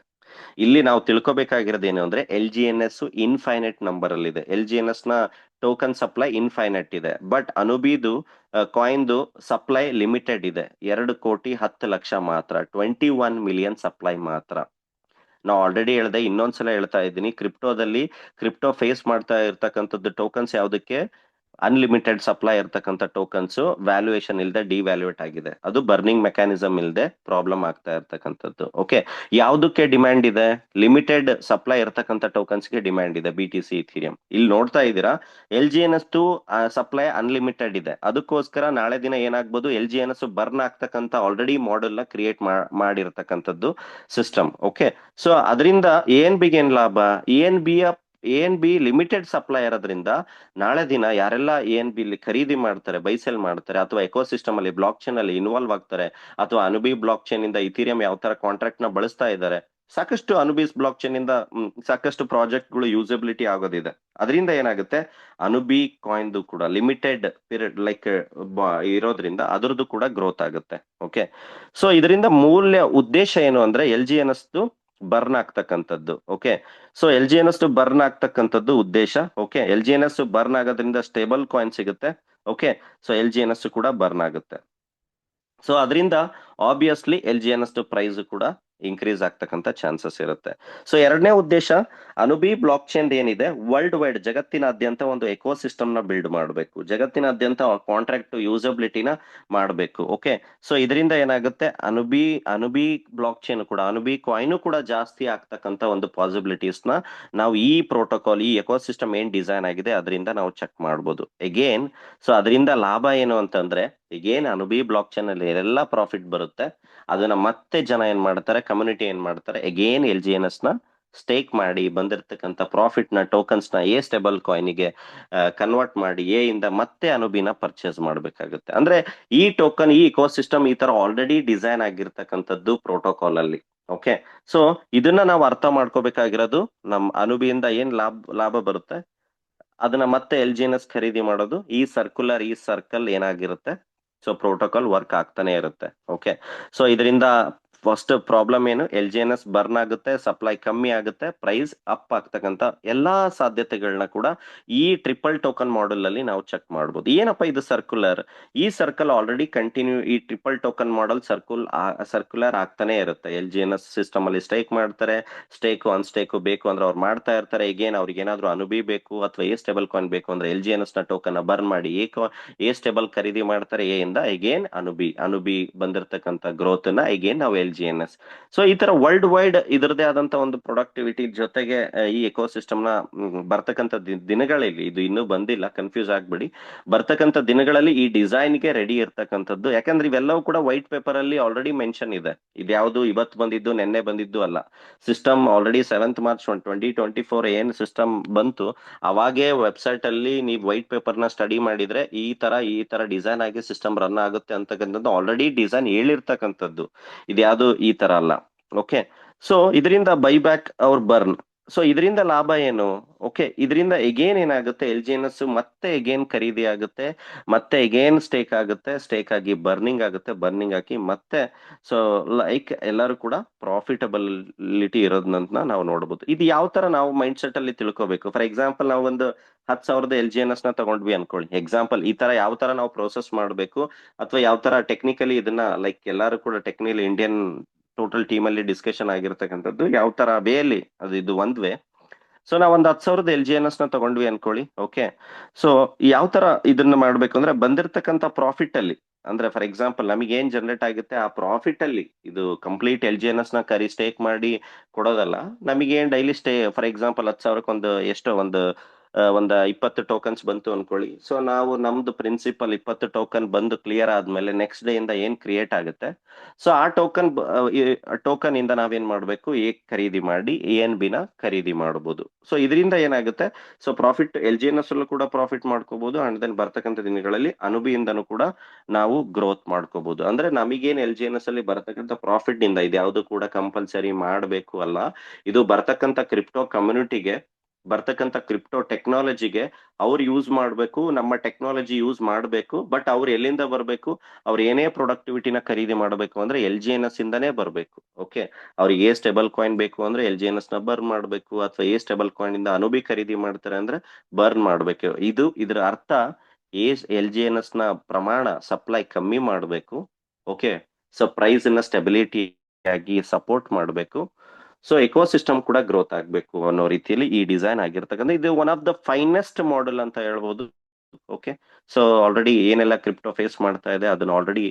ಇಲ್ಲಿ ನಾವು ತಿಳ್ಕೊಬೇಕಾಗಿರೋದು ಏನು ಅಂದ್ರೆ, LGNS ಇನ್ಫೈನೈಟ್ ನಂಬರ್ ಅಲ್ಲಿ ಇದೆ. LGNS ನ ಟೋಕನ್ ಸಪ್ಲೈ ಇನ್ಫೈನೈಟ್ ಇದೆ, ಬಟ್ ಅನುಬಿದು ಕಾಯಿನ್ದು ಸಪ್ಲೈ ಲಿಮಿಟೆಡ್ ಇದೆ. 2,10,00,000 ಮಾತ್ರ, 21 ಮಿಲಿಯನ್ ಸಪ್ಲೈ ಮಾತ್ರ. ನಾವು ಆಲ್ರೆಡಿ ಹೇಳ್ದೆ, ಇನ್ನೊಂದ್ಸಲ ಹೇಳ್ತಾ ಇದ್ದೀನಿ, ಕ್ರಿಪ್ಟೋ ಫೇಸ್ ಮಾಡ್ತಾ ಇರ್ತಕ್ಕಂಥದ್ದು ಟೋಕನ್ಸ್ ಯಾವ್ದಕ್ಕೆ, ಅನ್ಲಿಮಿಟೆಡ್ ಸಪ್ಲೈ ಇರ್ತಕ್ಕಂಥ ಟೋಕನ್ಸ್ ವ್ಯಾಲ್ಯೂಯೇಷನ್ ಇಲ್ಲದೆ ಡಿವ್ಯಾಲ್ಯೂಯೇಟ್ ಆಗಿದೆ. ಅದು ಬರ್ನಿಂಗ್ ಮೆಕ್ಯಾನಿಸಮ್ ಇಲ್ಲದೆ ಪ್ರಾಬ್ಲಮ್ ಆಗ್ತಾ ಇರ್ತಕ್ಕಂಥದ್ದು. ಓಕೆ, ಯಾವ್ದಕ್ಕೆ ಡಿಮ್ಯಾಂಡ್ ಇದೆ, ಲಿಮಿಟೆಡ್ ಸಪ್ಲೈ ಇರ್ತಕ್ಕಂಥ ಟೋಕನ್ಸ್ಗೆ ಡಿಮ್ಯಾಂಡ್ ಇದೆ, BTC ಇಥೀರಿಯಂ. ಇಲ್ಲಿ ನೋಡ್ತಾ ಇದ್ದೀರಾ, LGNS ಸಪ್ಲೈ ಅನ್ಲಿಮಿಟೆಡ್ ಇದೆ. ಅದಕ್ಕೋಸ್ಕರ ನಾಳೆ ದಿನ ಏನಾಗ್ಬೋದು, LGNS ಬರ್ನ್ ಆಗ್ತಕ್ಕಂಥ ಆಲ್ರೆಡಿ ಮಾಡೆಲ್ ನ ಕ್ರಿಯೇಟ್ ಮಾಡಿರ್ತಕ್ಕಂಥದ್ದು ಸಿಸ್ಟಮ್. ಓಕೆ, ಸೊ ಅದರಿಂದ ANBಗೆ ಏನ್ ಲಾಭ, ANB ಲಿಮಿಟೆಡ್ ಸಪ್ಲೈ ಇರೋದ್ರಿಂದ ನಾಳೆ ದಿನ ಯಾರೆಲ್ಲ ANB ಖರೀದಿ ಮಾಡ್ತಾರೆ, ಬೈಸೆಲ್ ಮಾಡ್ತಾರೆ, ಅಥವಾ ಎಕೋಸಿಸ್ಟಮ್ ಅಲ್ಲಿ ಬ್ಲಾಕ್ ಚೈನ್ ಅಲ್ಲಿ ಇನ್ವಾಲ್ವ್ ಆಗ್ತಾರೆ, ಅಥವಾ ಅನುಬಿ ಬ್ಲಾಕ್ ಚೈನ್ ಇಂದ ಇಥೀರಿಯಂ ಯಾವ ತರ ಕಾಂಟ್ರಾಕ್ಟ್ ನ ಬಳಸ್ತಾ ಇದ್ದಾರೆ, ಸಾಕಷ್ಟು ಅನುಬಿಸ್ ಬ್ಲಾಕ್ ಚೈನ್ ಇಂದ ಸಾಕಷ್ಟು ಪ್ರಾಜೆಕ್ಟ್ ಗಳು ಯೂಸಬಿಲಿಟಿ ಆಗೋದಿದೆ. ಅದರಿಂದ ಏನಾಗುತ್ತೆ, ಅನುಬಿ ಕಾಯಿನ್ ಕೂಡ ಲಿಮಿಟೆಡ್ ಪೀರಿಯಡ್ ಲೈಕ್ ಇರೋದ್ರಿಂದ ಅದರದ್ದು ಕೂಡ ಗ್ರೋತ್ ಆಗುತ್ತೆ. ಓಕೆ, ಸೊ ಇದರಿಂದ ಮೂಲ್ಯ ಉದ್ದೇಶ ಏನು ಅಂದ್ರೆ, LGNS ಬರ್ನ್ ಆಗ್ತಕ್ಕಂಥದ್ದು. ಓಕೆ, ಸೊ LGNS ಬರ್ನ್ ಆಗ್ತಕ್ಕಂಥದ್ದು ಉದ್ದೇಶ. ಓಕೆ, LGNS ಬರ್ನ್ ಆಗೋದ್ರಿಂದ ಸ್ಟೇಬಲ್ ಕಾಯಿನ್ ಸಿಗುತ್ತೆ. ಓಕೆ, ಸೊ LGNS ಕೂಡ ಬರ್ನ್ ಆಗುತ್ತೆ. ಸೊ ಅದರಿಂದ ಆಬ್ವಿಯಸ್ಲಿ LGNS ಪ್ರೈಸ್ ಕೂಡ ಇನ್ಕ್ರೀಸ್ ಆಗ್ತಕ್ಕಂಥ ಚಾನ್ಸಸ್ ಇರುತ್ತೆ. ಸೊ ಎರಡನೇ ಉದ್ದೇಶ, ಅನುಬಿ ಬ್ಲಾಕ್ ಚೈನ್ ಏನಿದೆ, ವರ್ಲ್ಡ್ ವೈಡ್ ಜಗತ್ತಿನಾದ್ಯಂತ ಒಂದು ಎಕೋಸಿಸ್ಟಮ್ ನ ಬಿಲ್ಡ್ ಮಾಡಬೇಕು, ಜಗತ್ತಿನಾದ್ಯಂತ ಕಾಂಟ್ರಾಕ್ಟ್ ಯೂಸಬಿಲಿಟಿನ ಮಾಡಬೇಕು. ಓಕೆ, ಸೊ ಇದರಿಂದ ಏನಾಗುತ್ತೆ, ಅನುಬಿ ಬ್ಲಾಕ್ ಚೈನ್ ಕೂಡ, ಅನುಬಿ ಕಾಯಿನ್ ಕೂಡ ಜಾಸ್ತಿ ಆಗ್ತಕ್ಕಂಥ ಒಂದು ಪಾಸಿಬಿಲಿಟೀಸ್ ನ ನಾವು ಈ ಪ್ರೋಟೋಕಾಲ್, ಈ ಎಕೋಸಿಸ್ಟಮ್ ಏನ್ ಡಿಸೈನ್ ಆಗಿದೆ ಅದರಿಂದ ನಾವು ಚೆಕ್ ಮಾಡ್ಬೋದು. ಎಗೇನ್, ಸೊ ಅದರಿಂದ ಲಾಭ ಏನು ಅಂತಂದ್ರೆ, ಈಗೇನ್ ಅನುಬಿ ಬ್ಲಾಕ್ ಚೈನ್ ಅಲ್ಲಿ ಎಲ್ಲ ಪ್ರಾಫಿಟ್ ಬರುತ್ತೆ, ಅದನ್ನ ಮತ್ತೆ ಜನ ಏನ್ ಮಾಡ್ತಾರೆ, ಕಮ್ಯುನಿಟಿ ಏನ್ ಮಾಡ್ತಾರೆ, ಎಗೇನ್ LGNS ನ ಸ್ಟೇಕ್ ಮಾಡಿ ಬಂದಿರತಕ್ಕಂಥ ಪ್ರಾಫಿಟ್ ನ ಟೋಕನ್ಸ್ ನ ಎ ಸ್ಟೇಬಲ್ ಕಾಯಿನ್ಗೆ ಕನ್ವರ್ಟ್ ಮಾಡಿ ಎ ಇಂದ ಮತ್ತೆ ಅನುಬಿನ ಪರ್ಚೇಸ್ ಮಾಡ್ಬೇಕಾಗುತ್ತೆ. ಅಂದ್ರೆ ಈ ಟೋಕನ್, ಈ ಇಕೋಸಿಸ್ಟಮ್ ಈ ತರ ಆಲ್ರೆಡಿ ಡಿಸೈನ್ ಆಗಿರ್ತಕ್ಕಂಥದ್ದು ಪ್ರೋಟೋಕಾಲ್ ಅಲ್ಲಿ. ಓಕೆ, ಸೊ ಇದನ್ನ ನಾವು ಅರ್ಥ ಮಾಡ್ಕೋಬೇಕಾಗಿರೋದು, ನಮ್ ಅನುಬಿಯಿಂದ ಏನ್ ಲಾಭ ಬರುತ್ತೆ ಅದನ್ನ ಮತ್ತೆ LGNS ಖರೀದಿ ಮಾಡೋದು, ಈ ಸರ್ಕಲ್ ಏನಾಗಿರುತ್ತೆ, ಸೊ ಪ್ರೋಟೋಕಾಲ್ ವರ್ಕ್ ಆಗ್ತಾನೆ ಇರುತ್ತೆ. ಓಕೆ, ಸೊ ಇದರಿಂದ ಫಸ್ಟ್ ಪ್ರಾಬ್ಲಮ್ ಏನು, LGNS ಬರ್ನ್ ಆಗುತ್ತೆ, ಸಪ್ಲೈ ಕಮ್ಮಿ ಆಗುತ್ತೆ, ಪ್ರೈಸ್ ಅಪ್ ಆಗ್ತಕ್ಕಂಥ ಎಲ್ಲಾ ಸಾಧ್ಯತೆಗಳನ್ನ ಕೂಡ ಈ ಟ್ರಿಪಲ್ ಟೋಕನ್ ಮಾಡೆಲ್ ಅಲ್ಲಿ ನಾವು ಚೆಕ್ ಮಾಡ್ಬೋದು. ಏನಪ್ಪ ಇದು ಸರ್ಕ್ಯುಲರ್, ಈ ಸರ್ಕಲ್ ಆಲ್ರೆಡಿ ಕಂಟಿನ್ಯೂ, ಈ ಟ್ರಿಪಲ್ ಟೋಕನ್ ಮಾಡೆಲ್ ಸರ್ಕ್ಯುಲರ್ ಆಗ್ತಾನೆ ಇರುತ್ತೆ. LGNS ಸಿಸ್ಟಮ್ ಅಲ್ಲಿ ಸ್ಟೇಕ್ ಮಾಡ್ತಾರೆ, ಸ್ಟೇಕ್ ಬೇಕು ಅಂದ್ರೆ ಅವ್ರು ಮಾಡ್ತಾ ಇರ್ತಾರೆ. ಈಗೇನ್ ಅವ್ರಿಗೆ ಏನಾದ್ರು ಅನುಬಿ ಬೇಕು ಅಥವಾ ಎ ಸ್ಟೇಬಲ್ ಕಾಯಿನ್ ಬೇಕು ಅಂದ್ರೆ LGNS ನ ಟೋಕನ್ ಬರ್ನ್ ಮಾಡಿ ಎ ಸ್ಟೇಬಲ್ ಖರೀದಿ ಮಾಡ್ತಾರೆ, ಎ ಇಂದ ಎಗೇನ್ ಅನುಬಿ ಬಂದಿರತಕ್ಕಂಥ ಗ್ರೋತ್ ನ ಎಗೇನ್ ನಾವು LGNS. ಸೊ ಈ ತರ ವರ್ಲ್ಡ್ ವೈಡ್ ಇದರದೇ ಆದಂತ ಒಂದು ಪ್ರೊಡಕ್ಟಿವಿಟಿ ಜೊತೆಗೆ ಈ ಎಕೋಸಿಸ್ಟಮ್ ನ ಬರ್ತಕ್ಕಂಥ ದಿನಗಳಲ್ಲಿ, ಇದು ಇನ್ನೂ ಬಂದಿಲ್ಲ, ಕನ್ಫ್ಯೂಸ್ ಆಗ್ಬಿಡಿ, ಬರ್ತಕ್ಕಂಥ ದಿನಗಳಲ್ಲಿ ಈ ಡಿಸೈನ್ ಗೆ ರೆಡಿ ಇರ್ತಕ್ಕಂಥದ್ದು. ಯಾಕಂದ್ರೆ ಇವೆಲ್ಲವೂ ಕೂಡ ವೈಟ್ ಪೇಪರ್ ಅಲ್ಲಿ ಆಲ್ರೆಡಿ ಮೆನ್ಷನ್ ಇದೆ. ಇದ್ಯಾವುದು ಇವತ್ತು ಬಂದಿದ್ದು ನೆನ್ನೆ ಬಂದಿದ್ದು ಅಲ್ಲ. ಸಿಸ್ಟಮ್ ಆಲ್ರೆಡಿ 7th March 2024 ಏನ್ ಸಿಸ್ಟಮ್ ಬಂತು ಅವಾಗೇ ವೆಬ್ಸೈಟ್ ಅಲ್ಲಿ ನೀವು ವೈಟ್ ಪೇಪರ್ ನ ಸ್ಟಡಿ ಮಾಡಿದ್ರೆ ಈ ತರ ಡಿಸೈನ್ ಆಗಿ ಸಿಸ್ಟಮ್ ರನ್ ಆಗುತ್ತೆ ಅಂತಕ್ಕಂಥದ್ದು ಆಲ್ರೆಡಿ ಡಿಸೈನ್ ಹೇಳಿರ್ತಕ್ಕಂಥದ್ದು. ಇದ್ಯಾವುದು ಈ ತರ ಅಲ್ಲ. ಓಕೆ, ಸೊ ಇದರಿಂದ ಬೈಬ್ಯಾಕ್ ಅವ್ರ ಬರ್ನ್. ಸೊ ಇದರಿಂದ ಲಾಭ ಏನು? ಓಕೆ, ಇದರಿಂದ ಎಗೇನ್ ಏನಾಗುತ್ತೆ, LGNS ಮತ್ತೆ ಎಗೇನ್ ಖರೀದಿ ಆಗುತ್ತೆ, ಮತ್ತೆ ಎಗೇನ್ ಸ್ಟೇಕ್ ಆಗುತ್ತೆ, ಸ್ಟೇಕ್ ಆಗಿ ಬರ್ನಿಂಗ್ ಆಗುತ್ತೆ, ಬರ್ನಿಂಗ್ ಆಗಿ ಮತ್ತೆ, ಸೊ ಲೈಕ್ ಎಲ್ಲರೂ ಕೂಡ ಪ್ರಾಫಿಟಬಿಲಿಟಿ ಇರೋದನ್ನ ನಾವು ನೋಡ್ಬೋದು. ಇದು ಯಾವ ತರ ನಾವು ಮೈಂಡ್ ಸೆಟ್ ಅಲ್ಲಿ ತಿಳ್ಕೊಬೇಕು. ಫಾರ್ ಎಕ್ಸಾಂಪಲ್ ನಾವು ಒಂದು 10,000 LGNS ನ ತಗೊಂಡ್ವಿ ಅನ್ಕೊಳ್ಳಿ, ಎಕ್ಸಾಂಪಲ್. ಈ ತರ ಯಾವ ತರ ನಾವು ಪ್ರೋಸೆಸ್ ಮಾಡಬೇಕು, ಅಥವಾ ಯಾವ ತರ ಟೆಕ್ನಿಕಲಿ ಇದನ್ನ, ಲೈಕ್ ಎಲ್ಲರೂ ಕೂಡ ಟೆಕ್ನಿಕಲಿ ಇಂಡಿಯನ್ ಟೋಟಲ್ ಟೀಮ್ ಅಲ್ಲಿ ಡಿಸ್ಕಷನ್ ಆಗಿರ್ತಕ್ಕಂಥದ್ದು ಯಾವ ತರ ವೇ ಅಲ್ಲಿ, ಅದು ಇದು ಒಂದ್ ವೇ. ಸೊ ನಾವ್ ಒಂದ್ 10,000 LGNS ನ ತಗೊಂಡ್ವಿ ಅನ್ಕೊಳ್ಳಿ. ಓಕೆ, ಸೊ ಯಾವ ತರ ಇದನ್ನ ಮಾಡ್ಬೇಕು ಅಂದ್ರೆ, ಬಂದಿರತಕ್ಕಂತ ಪ್ರಾಫಿಟ್ ಅಲ್ಲಿ, ಅಂದ್ರೆ ಫಾರ್ ಎಕ್ಸಾಂಪಲ್ ನಮಗೆ ಏನ್ ಜನರೇಟ್ ಆಗುತ್ತೆ ಆ ಪ್ರಾಫಿಟ್ ಅಲ್ಲಿ, ಇದು ಕಂಪ್ಲೀಟ್ LGNS ನ ಸ್ಟೇಕ್ ಮಾಡಿ ಕೊಡೋದಲ್ಲ. ನಮಗೆ ಏನ್ ಡೈಲಿ ಫಾರ್ ಎಕ್ಸಾಂಪಲ್ 10,000ಕ್ಕೆ ಒಂದು ಎಷ್ಟೋ ಒಂದ್ 20 ಟೋಕನ್ಸ್ ಬಂತು ಅನ್ಕೊಳ್ಳಿ. ಸೊ ನಾವು ನಮ್ದು ಪ್ರಿನ್ಸಿಪಲ್ 20 ಟೋಕನ್ ಬಂದು ಕ್ಲಿಯರ್ ಆದ್ಮೇಲೆ ನೆಕ್ಸ್ಟ್ ಡೇ ಇಂದ ಏನ್ ಕ್ರಿಯೇಟ್ ಆಗುತ್ತೆ, ಸೊ ಆ ಟೋಕನ್ ಇಂದ ನಾವೇನ್ ಮಾಡ್ಬೇಕು, ಖರೀದಿ ಮಾಡಿ ANB ನ ಖರೀದಿ ಮಾಡಬಹುದು. ಸೊ ಇದರಿಂದ ಏನಾಗುತ್ತೆ, ಸೊ ಪ್ರಾಫಿಟ್ LGNS ಅಲ್ಲೂ ಕೂಡ ಪ್ರಾಫಿಟ್ ಮಾಡ್ಕೋಬಹುದು, ಅಂಡ್ ದೆನ್ ಬರ್ತಕ್ಕಂಥ ದಿನಗಳಲ್ಲಿ ಅನುಬಿಯಿಂದನೂ ಕೂಡ ನಾವು ಗ್ರೋತ್ ಮಾಡ್ಕೋಬಹುದು. ಅಂದ್ರೆ ನಮಗೇನ್ LGNS ಅಲ್ಲಿ ಬರ್ತಕ್ಕಂಥ ಪ್ರಾಫಿಟ್ ಇಂದ ಇದ್ಯಾವುದು ಕೂಡ ಕಂಪಲ್ಸರಿ ಮಾಡಬೇಕು ಅಲ್ಲ. ಇದು ಬರ್ತಕ್ಕಂಥ ಕ್ರಿಪ್ಟೋ ಕಮ್ಯುನಿಟಿಗೆ, ಬರ್ತಕ್ಕಂಥ ಕ್ರಿಪ್ಟೋ ಟೆಕ್ನಾಲಜಿಗೆ ಅವ್ರು ಯೂಸ್ ಮಾಡಬೇಕು, ನಮ್ಮ ಟೆಕ್ನಾಲಜಿ ಯೂಸ್ ಮಾಡಬೇಕು. ಬಟ್ ಅವ್ರು ಎಲ್ಲಿಂದ ಬರಬೇಕು, ಅವ್ರು ಏನೇ ಪ್ರೊಡಕ್ಟಿವಿಟಿನ ಖರೀದಿ ಮಾಡಬೇಕು ಅಂದ್ರೆ LGNS ಇಂದಾನೇ ಬರಬೇಕು. ಓಕೆ, ಅವ್ರಿಗೆ ಸ್ಟೇಬಲ್ ಕಾಯಿನ್ ಬೇಕು ಅಂದ್ರೆ LGNS ನ ಬರ್ನ್ ಮಾಡಬೇಕು, ಅಥವಾ ಸ್ಟೇಬಲ್ ಕಾಯಿನ್ ಇಂದ ಅನುಬಿ ಖರೀದಿ ಮಾಡ್ತಾರೆ ಅಂದ್ರೆ ಬರ್ನ್ ಮಾಡಬೇಕು. ಇದ್ರ ಅರ್ಥ LGNS ನ ಪ್ರಮಾಣ, ಸಪ್ಲೈ ಕಮ್ಮಿ ಮಾಡಬೇಕು. ಓಕೆ, ಸೊ ಪ್ರೈಸ್ ನ ಸ್ಟೆಬಿಲಿಟಿ ಆಗಿ ಸಪೋರ್ಟ್ ಮಾಡಬೇಕು. ಸೊ ಎಕೋಸಿಸ್ಟಮ್ ಕೂಡ ಗ್ರೋತ್ ಆಗ್ಬೇಕು ಅನ್ನೋ ರೀತಿಯಲ್ಲಿ ಈ ಡಿಸೈನ್ ಆಗಿರ್ತಕ್ಕಂಥ ಇದು one of the finest model ಅಂತ ಹೇಳ್ಬೋದು. ಓಕೆ, ಸೊ ಆಲ್ರೆಡಿ ಏನೆಲ್ಲ ಕ್ರಿಪ್ಟೋ ಫೇಸ್ ಮಾಡ್ತಾ ಇದೆ ಅದನ್ನ ಆಲ್ರೆಡಿ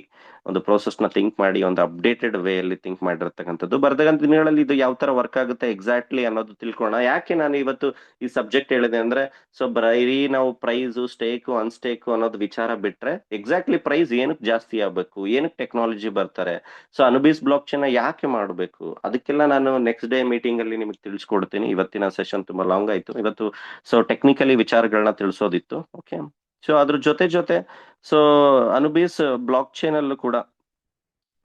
ಒಂದು ಪ್ರೋಸೆಸ್ ನ ಥಿಂಕ್ ಮಾಡಿ, ಒಂದು ಅಪ್ಡೇಟೆಡ್ ವೇ ಅಲ್ಲಿ ಥಿಂಕ್ ಮಾಡಿರ್ತಕ್ಕಂಥದ್ದು. ಬರ್ತಕ್ಕಂಥ ದಿನಗಳಲ್ಲಿ ಇದು ಯಾವ ತರ ವರ್ಕ್ ಆಗುತ್ತೆ ಎಕ್ಸಾಕ್ಟ್ಲಿ ಅನ್ನೋದು ತಿಳ್ಕೊಳ್ಳೋಣ. ಯಾಕೆ ನಾನು ಇವತ್ತು ಈ ಸಬ್ಜೆಕ್ಟ್ ಹೇಳಿದೆ ಅಂದ್ರೆ, ಸೊ ಬರೀ ನಾವು ಪ್ರೈಸ್ ಸ್ಟೇಕು ಅನ್ಸ್ಟೇಕು ಅನ್ನೋದು ವಿಚಾರ ಬಿಟ್ರೆ, ಎಕ್ಸಾಕ್ಟ್ಲಿ ಪ್ರೈಸ್ ಏನಕ್ಕೆ ಜಾಸ್ತಿ ಆಗ್ಬೇಕು, ಏನಕ್ಕೆ ಟೆಕ್ನಾಲಜಿ ಬರ್ತಾರೆ, ಸೊ ಅನುಬೀಸ್ ಬ್ಲಾಕ್ ಚೈನ್ ಯಾಕೆ ಮಾಡಬೇಕು, ಅದಕ್ಕೆಲ್ಲ ನಾನು ನೆಕ್ಸ್ಟ್ ಡೇ ಮೀಟಿಂಗ್ ಅಲ್ಲಿ ನಿಮಗೆ ತಿಳಿಸ್ಕೊಡ್ತೀನಿ. ಇವತ್ತಿನ ಸೆಷನ್ ತುಂಬಾ ಲಾಂಗ್ ಆಯ್ತು ಇವತ್ತು. ಸೊ ಟೆಕ್ನಿಕಲಿ ವಿಚಾರಗಳನ್ನ ತಿಳಿಸೋದಿತ್ತು. ಓಕೆ, ಸೊ ಅದ್ರ ಜೊತೆ ಸೊ ಅನುಬೀಸ್ ಬ್ಲಾಕ್ ಚೈನ್ ಅಲ್ಲೂ ಕೂಡ,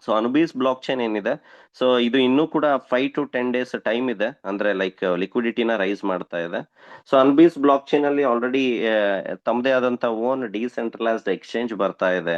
ಸೊ ಅನುಬೀಸ್ ಬ್ಲಾಕ್ ಚೈನ್ ಏನಿದೆ, ಸೊ ಇದು ಇನ್ನೂ ಕೂಡ 5 to 10 days ಟೈಮ್ ಇದೆ. ಅಂದ್ರೆ ಲೈಕ್ ಲಿಕ್ವಿಡಿಟಿನ ರೈಸ್ ಮಾಡ್ತಾ ಇದೆ. ಸೊ ಅನುಬೀಸ್ ಬ್ಲಾಕ್ ಚೈನ್ ಅಲ್ಲಿ ಆಲ್ರೆಡಿ ತಮ್ಮದೇ ಆದಂತ ಓನ್ ಡಿಸೆಂಟ್ರಲೈಸ್ಡ್ ಎಕ್ಸ್ಚೇಂಜ್ ಬರ್ತಾ ಇದೆ.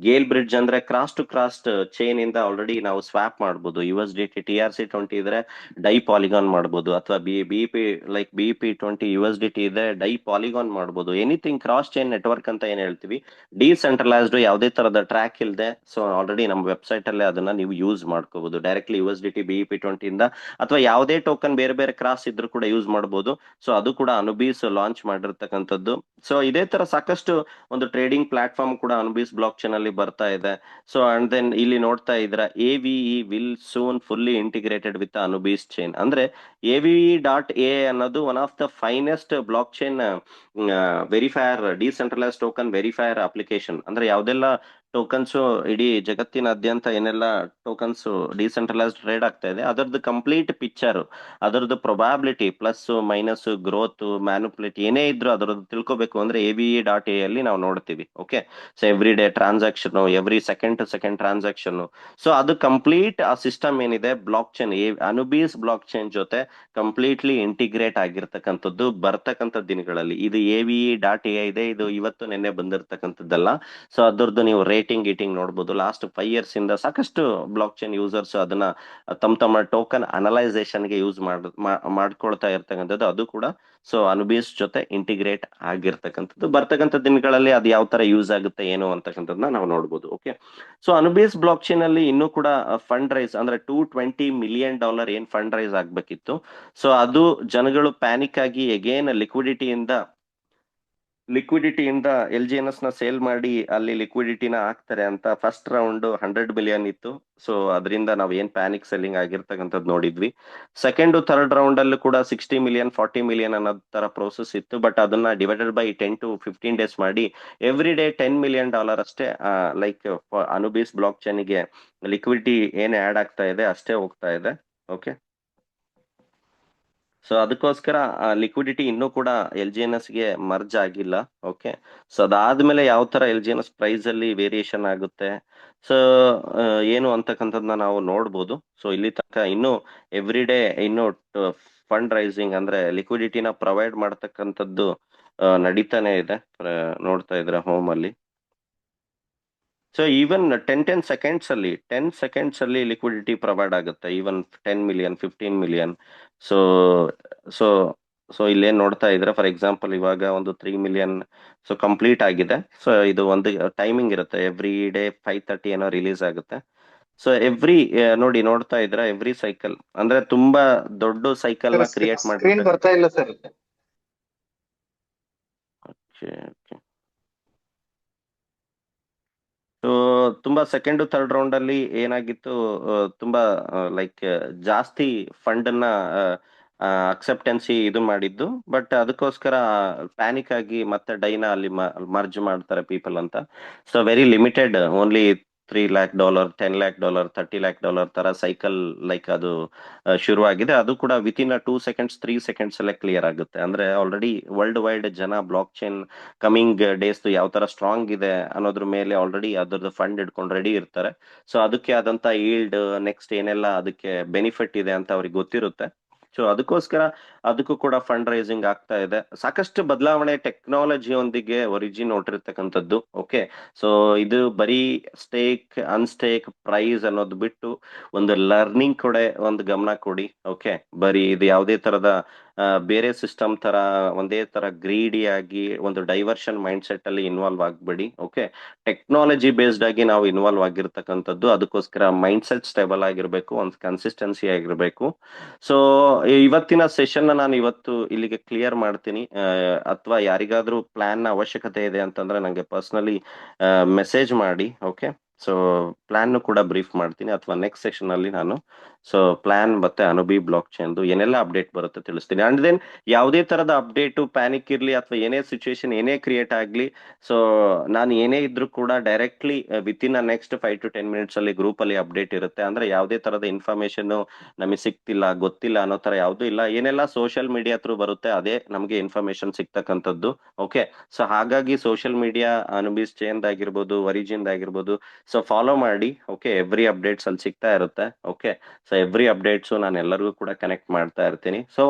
ಗೇಲ್ ಬ್ರಿಡ್ಜ್ ಅಂದ್ರೆ ಕ್ರಾಸ್ ಟು ಕ್ರಾಸ್ ಚೈನ್ ಇಂದ ಆಲ್ರೆಡಿ ನಾವು ಸ್ವಾಪ್ ಮಾಡಬಹುದು. USDT TRC20 ಇದ್ರೆ ಡೈ ಪಾಲಿಗಾನ್ ಮಾಡಬಹುದು, ಅಥವಾ BEP20 USDT ಇದೆ ಡೈ ಪಾಲಿಗಾನ್ ಮಾಡಬಹುದು. ಎನಿಥಿಂಗ್ ಕ್ರಾಸ್ ಚೈನ್ ನೆಟ್ವರ್ಕ್ ಅಂತ ಏನ್ ಹೇಳ್ತೀವಿ, ಡಿಸೆಂಟ್ರಲೈಸ್ಡ್, ಯಾವುದೇ ತರದ ಟ್ರ್ಯಾಕ್ ಇಲ್ಲದೆ, ಸೊ ಆಲ್ರೆಡಿ ನಮ್ಮ ವೆಬ್ಸೈಟ್ ಅಲ್ಲಿ ಅದನ್ನ ನೀವು ಯೂಸ್ ಮಾಡ್ಕೋಬಹುದು ಡೈರೆಕ್ಟ್ಲಿ USDT BEP20 ಇಂದ, ಅಥವಾ ಯಾವುದೇ ಟೋಕನ್ ಬೇರೆ ಬೇರೆ ಕ್ರಾಸ್ ಇದ್ರೂ ಕೂಡ ಯೂಸ್ ಮಾಡಬಹುದು. ಸೊ ಅದು ಕೂಡ ಅನುಬೀಸ್ ಲಾಂಚ್ ಮಾಡಿರ್ತಕ್ಕಂಥದ್ದು. ಸೊ ಇದೇ ತರ ಸಾಕಷ್ಟು ಒಂದು ಟ್ರೇಡಿಂಗ್ ಪ್ಲಾಟ್ಫಾರ್ಮ್ ಕೂಡ ಅನುಬೀಸ್ ಬ್ಲಾಕ್ ಚೈನ್ ಅಲ್ಲಿ ಬರ್ತಾ ಇದೆ. ಸೊ ಅಂಡ್ ದೆನ್ ಇಲ್ಲಿ ನೋಡ್ತಾ ಇದ್ರ AVE will soon fully integrated with Anubis chain. ಅಂದ್ರೆ AVE.AI ಅನ್ನೋದು one of the finest blockchain verifier, decentralize token verifier application. ಅಂದ್ರೆ ಯಾವ್ದೆಲ್ಲ ಟೋಕನ್ಸ್ ಇಡೀ ಜಗತ್ತಿನಾದ್ಯಂತ ಏನೆಲ್ಲ ಟೋಕನ್ಸ್ ಡಿಸೆಂಟ್ರಲೈಸ್ಡ್ ಟ್ರೇಡ್ ಆಗ್ತಾ ಇದೆ ಅದರದ್ದು ಕಂಪ್ಲೀಟ್ ಪಿಕ್ಚರ್, ಅದರದ್ದು probability plus minus, growth, manipulate ಏನೇ ಇದ್ರು ಅದರದ್ದು ತಿಳ್ಕೊಬೇಕು ಅಂದ್ರೆ AVE.AI ಅಲ್ಲಿ ನಾವು ನೋಡ್ತೀವಿ. Okay, so every day transaction, every second to second transaction, so ಅದು ಕಂಪ್ಲೀಟ್ ಆ ಸಿಸ್ಟಮ್ ಏನಿದೆ blockchain, Anubis blockchain ಜೊತೆ ಕಂಪ್ಲೀಟ್ಲಿ ಇಂಟಿಗ್ರೇಟ್ ಆಗಿರ್ತಕ್ಕಂಥದ್ದು ಬರ್ತಕ್ಕಂಥ ದಿನಗಳಲ್ಲಿ. ಇದು AVE.AI ಇದೆ, ಇದು ಇವತ್ತು ನಿನ್ನೆ ಬಂದಿರತಕ್ಕಂಥದ್ದಲ್ಲ. ಸೊ ಅದರದ್ದು ನೀವು ರೇಟಿಂಗ್ ನೋಡ್ಬೋದು. ಲಾಸ್ಟ್ 5 years ಇಂದ ಸಾಕಷ್ಟು ಬ್ಲಾಕ್ ಚೈನ್ ಯೂಸರ್ಸ್ ಅದನ್ನ ತಮ್ಮ ಟೋಕನ್ ಅನಲೈಸೇಷನ್ ಗೆ ಯೂಸ್ ಮಾಡ್ಕೊಳ್ತಾ ಇರ್ತಕ್ಕಂಥದ್ದು. ಅದು ಕೂಡ ಸೊ ಅನುಬೀಸ್ ಜೊತೆ ಇಂಟಿಗ್ರೇಟ್ ಆಗಿರ್ತಕ್ಕಂಥದ್ದು. ಬರ್ತಕ್ಕಂಥ ದಿನಗಳಲ್ಲಿ ಅದು ಯಾವ ತರ ಯೂಸ್ ಆಗುತ್ತೆ ಏನು ಅಂತಕ್ಕಂಥದ್ದನ್ನ ನಾವು ನೋಡ್ಬೋದು. Okay, so Anubis blockchain ಅಲ್ಲಿ ಇನ್ನೂ ಕೂಡ ಫಂಡ್ ರೈಸ್ ಅಂದ್ರೆ $220 million ಏನ್ ಫಂಡ್ ರೈಸ್ ಆಗ್ಬೇಕಿತ್ತು. ಸೊ ಅದು ಜನಗಳು ಪ್ಯಾನಿಕ್ ಆಗಿ ಎಗೇನ್ ಲಿಕ್ವಿಡಿಟಿಯಿಂದ ಲಿಕ್ವಿಡಿಟಿಯಿಂದ LGNS ನ ಸೇಲ್ ಮಾಡಿ ಅಲ್ಲಿ ಲಿಕ್ವಿಡಿಟಿನ ಹಾಕ್ತಾರೆ ಅಂತ ಫಸ್ಟ್ ರೌಂಡ್ 100 ಬಿಲಿಯನ್ ಇತ್ತು. ಸೊ ಅದರಿಂದ ನಾವು ಏನ್ ಪ್ಯಾನಿಕ್ ಸೆಲ್ಲಿಂಗ್ ಆಗಿರ್ತಕ್ಕಂಥದ್ದು ನೋಡಿದ್ವಿ. ಸೆಕೆಂಡ್ ಥರ್ಡ್ ರೌಂಡ್ ಅಲ್ಲೂ ಕೂಡ 60 ಮಿಲಿಯನ್ 40 ಮಿಲಿಯನ್ ಅನ್ನೋ ತರ ಪ್ರೋಸೆಸ್ ಇತ್ತು. ಬಟ್ ಅದನ್ನ ಡಿವೈಡೆಡ್ ಬೈ 10 to 15 days ಮಾಡಿ ಎವ್ರಿ ಡೇ $10 million ಅಷ್ಟೇ, ಲೈಕ್ ಅನುಬೀಸ್ ಬ್ಲಾಕ್ ಚೈನ್ಗೆ ಲಿಕ್ವಿಡಿಟಿ ಏನ್ ಆಡ್ ಆಗ್ತಾ ಇದೆ ಅಷ್ಟೇ ಹೋಗ್ತಾ ಇದೆ. ಓಕೆ, ಸೊ ಅದಕ್ಕೋಸ್ಕರ ಲಿಕ್ವಿಡಿಟಿ ಇನ್ನೂ ಕೂಡ LGNS ಗೆ ಮರ್ಜ್ ಆಗಿಲ್ಲ. ಓಕೆ, ಸೊ ಅದಾದ್ಮೇಲೆ ಯಾವ ತರ LGNS ಪ್ರೈಸ್ ಅಲ್ಲಿ ವೇರಿಯೇಷನ್ ಆಗುತ್ತೆ, ಸೊ ಏನು ಅಂತಕ್ಕಂಥದ್ದನ್ನ ನಾವು ನೋಡ್ಬೋದು. ಸೊ ಇಲ್ಲಿ ತನಕ ಇನ್ನು ಎವ್ರಿ ಡೇ ಇನ್ನು ಫಂಡ್ ರೈಸಿಂಗ್ ಅಂದ್ರೆ ಲಿಕ್ವಿಡಿಟಿನ ಪ್ರೊವೈಡ್ ಮಾಡ್ತಕ್ಕಂಥದ್ದು ನಡೀತಾನೆ ಇದೆ. ನೋಡ್ತಾ ಇದ್ರೆ ಹೋಮ್ ಅಲ್ಲಿ. ಸೊ ಈವನ್ 10 ಸೆಕೆಂಡ್ಸ್ ಅಲ್ಲಿ ಲಿಕ್ವಿಡಿಟಿ ಪ್ರೊವೈಡ್ ಆಗುತ್ತೆ, even 10 million 15 million. So so so ಇಲ್ಲೇನ್ ನೋಡ್ತಾ ಇದ್ರೆ ಫಾರ್ ಎಕ್ಸಾಂಪಲ್ ಇವಾಗ ಒಂದು 3 ಮಿಲಿಯನ್ ಸೊ ಕಂಪ್ಲೀಟ್ ಆಗಿದೆ. ಸೊ ಇದು ಒಂದು ಟೈಮಿಂಗ್ ಇರುತ್ತೆ, ಎವ್ರಿ ಡೇ 5:30 ಏನೋ ರಿಲೀಸ್ ಆಗುತ್ತೆ. ಸೊ ನೋಡ್ತಾ ಇದ್ರೆ ಎವ್ರಿ ಸೈಕಲ್ ಅಂದ್ರೆ ತುಂಬಾ ದೊಡ್ಡ ಸೈಕಲ್ ನ ಕ್ರಿಯೇಟ್ ಸ್ಕ್ರೀನ್ ಬರ್ತಾ ಇಲ್ಲ ಸರ್. ಸೊ ತುಂಬಾ ಸೆಕೆಂಡ್ ಥರ್ಡ್ ರೌಂಡ್ ಅಲ್ಲಿ ಏನಾಗಿತ್ತು, ತುಂಬಾ ಲೈಕ್ ಜಾಸ್ತಿ ಫಂಡ್ ಅನ್ನ ಅಕ್ಸೆಪ್ಟೆನ್ಸಿ ಇದು ಮಾಡಿದ್ದು. ಬಟ್ ಅದಕ್ಕೋಸ್ಕರ ಪ್ಯಾನಿಕ್ ಆಗಿ ಮತ್ತೆ ಡೈನ ಅಲ್ಲಿ ಮರ್ಜ್ ಮಾಡ್ತಾರೆ ಪೀಪಲ್ ಅಂತ. So very limited, only $3 lakh $10 lakh $30 lakh ತರ ಸೈಕಲ್ ಲೈಕ್ ಅದು ಶುರುವಾಗಿದೆ. ಅದು ಕೂಡ ವಿತಿನ್ 2 seconds 3 seconds ಅಲ್ಲೇ ಕ್ಲಿಯರ್ ಆಗುತ್ತೆ. ಅಂದ್ರೆ ಆಲ್ರೆಡಿ ವರ್ಲ್ಡ್ ವೈಡ್ ಜನ ಬ್ಲಾಕ್ ಚೈನ್ ಕಮಿಂಗ್ ಡೇಸ್ ಯಾವ ತರ ಸ್ಟ್ರಾಂಗ್ ಇದೆ ಅನ್ನೋದ್ರ ಮೇಲೆ ಆಲ್ರೆಡಿ ಅದ್ರದ್ದು ಫಂಡ್ ಇಟ್ಕೊಂಡು ರೆಡಿ ಇರ್ತಾರೆ. ಸೊ ಅದಕ್ಕೆ ಆದಂತ ಈಲ್ಡ್ ನೆಕ್ಸ್ಟ್ ಏನೆಲ್ಲ ಅದಕ್ಕೆ ಬೆನಿಫಿಟ್ ಇದೆ ಅಂತ ಅವ್ರಿಗೆ ಗೊತ್ತಿರುತ್ತೆ. ಸೊ ಅದಕ್ಕೋಸ್ಕರ ಅದಕ್ಕೂ ಕೂಡ ಫಂಡ್ ರೈಸಿಂಗ್ ಆಗ್ತಾ ಇದೆ. ಸಾಕಷ್ಟು ಬದಲಾವಣೆ ಟೆಕ್ನಾಲಜಿಯೊಂದಿಗೆ ಒರಿಜಿನ್ ಹೊಟ್ಟಿರ್ತಕ್ಕಂಥದ್ದು. ಓಕೆ, ಸೊ ಇದು ಬರೀ ಸ್ಟೇಕ್ ಅನ್ಸ್ಟೇಕ್ ಪ್ರೈಸ್ ಅನ್ನೋದು ಬಿಟ್ಟು ಒಂದು ಲರ್ನಿಂಗ್ ಕಡೆ ಒಂದು ಗಮನ ಕೊಡಿ. ಓಕೆ, ಬರೀ ಇದು ಯಾವುದೇ ತರದ ಬೇರೆ ಸಿಸ್ಟಮ್ ತರ ಒಂದೇ ತರ ಗ್ರೀಡಿ ಆಗಿ ಒಂದು ಡೈವರ್ಷನ್ ಮೈಂಡ್ ಸೆಟ್ ಅಲ್ಲಿ ಇನ್ವಾಲ್ವ್ ಆಗ್ಬೇಡಿ. ಓಕೆ, ಟೆಕ್ನಾಲಜಿ ಬೇಸ್ಡ್ ಆಗಿ ನಾವು ಇನ್ವಾಲ್ವ್ ಆಗಿರ್ತಕ್ಕಂಥದ್ದು. ಅದಕ್ಕೋಸ್ಕರ ಮೈಂಡ್ ಸೆಟ್ ಸ್ಟೇಬಲ್ ಆಗಿರ್ಬೇಕು, ಒಂದು ಕನ್ಸಿಸ್ಟೆನ್ಸಿ ಆಗಿರ್ಬೇಕು. ಸೊ ಇವತ್ತಿನ ಸೆಷನ್ ನಾನು ಇವತ್ತು ಇಲ್ಲಿಗೆ ಕ್ಲಿಯರ್ ಮಾಡ್ತೀನಿ. ಅಥವಾ ಯಾರಿಗಾದ್ರೂ ಪ್ಲಾನ್ ನ ಅವಶ್ಯಕತೆ ಇದೆ ಅಂತಂದ್ರೆ ನಂಗೆ ಪರ್ಸನಲಿ ಮೆಸೇಜ್ ಮಾಡಿ. ಓಕೆ, ಸೊ ಪ್ಲಾನ್ ಕೂಡ ಬ್ರೀಫ್ ಮಾಡ್ತೀನಿ, ಅಥವಾ ನೆಕ್ಸ್ಟ್ ಸೆಷನ್ ಅಲ್ಲಿ ನಾನು ಸೊ ಪ್ಲಾನ್ ಮತ್ತೆ ಅನುಬಿ ಬ್ಲಾಕ್ ಚೈನ್ದು ಏನೆಲ್ಲ ಅಪ್ಡೇಟ್ ಬರುತ್ತೆ ತಿಳಿಸ್ತೀನಿ. ಅಂಡ್ ದೆನ್ ಯಾವುದೇ ತರದ ಅಪ್ಡೇಟು ಪ್ಯಾನಿಕ್ ಇರ್ಲಿ ಅಥವಾ ಏನೇ ಸಿಚುವೇಶನ್ ಏನೇ ಕ್ರಿಯೇಟ್ ಆಗ್ಲಿ, ಸೊ ನಾನು ಏನೇ ಇದ್ರೂ ಕೂಡ directly within next 5 to 10 minutes ಅಲ್ಲಿ ಗ್ರೂಪ್ ಅಲ್ಲಿ ಅಪ್ಡೇಟ್ ಇರುತ್ತೆ. ಅಂದ್ರೆ ಯಾವುದೇ ತರದ ಇನ್ಫಾರ್ಮೇಶನ್ ನಮಗೆ ಸಿಕ್ತಿಲ್ಲ ಗೊತ್ತಿಲ್ಲ ಅನ್ನೋ ತರ ಯಾವ್ದು ಇಲ್ಲ. ಏನೆಲ್ಲ ಸೋಷಿಯಲ್ ಮೀಡಿಯಾ ಥ್ರೂ ಬರುತ್ತೆ ಅದೇ ನಮಗೆ ಇನ್ಫಾರ್ಮೇಶನ್ ಸಿಗ್ತಕ್ಕಂಥದ್ದು. ಓಕೆ, ಸೊ ಹಾಗಾಗಿ ಸೋಷಿಯಲ್ ಮೀಡಿಯಾ ಅನುಬೀಸ್ ಚೈನ್ ಆಗಿರ್ಬೋದು, ಒರಿಜಿನ್ ಆಗಿರ್ಬೋದು, ಸೊ ಫಾಲೋ ಮಾಡಿ. ಓಕೆ, ಎವ್ರಿ ಅಪ್ಡೇಟ್ಸ್ ಅಲ್ಲಿ ಸಿಗ್ತಾ ಇರುತ್ತೆ. ಓಕೆ, ಸೊ ಎವ್ರಿ ಅಪ್ಡೇಟ್ಸ್ ನಾನು ಎಲ್ಲರಿಗೂ ಕೂಡ ಕನೆಕ್ಟ್ ಮಾಡ್ತಾ ಇರ್ತೀನಿ. ಸೊ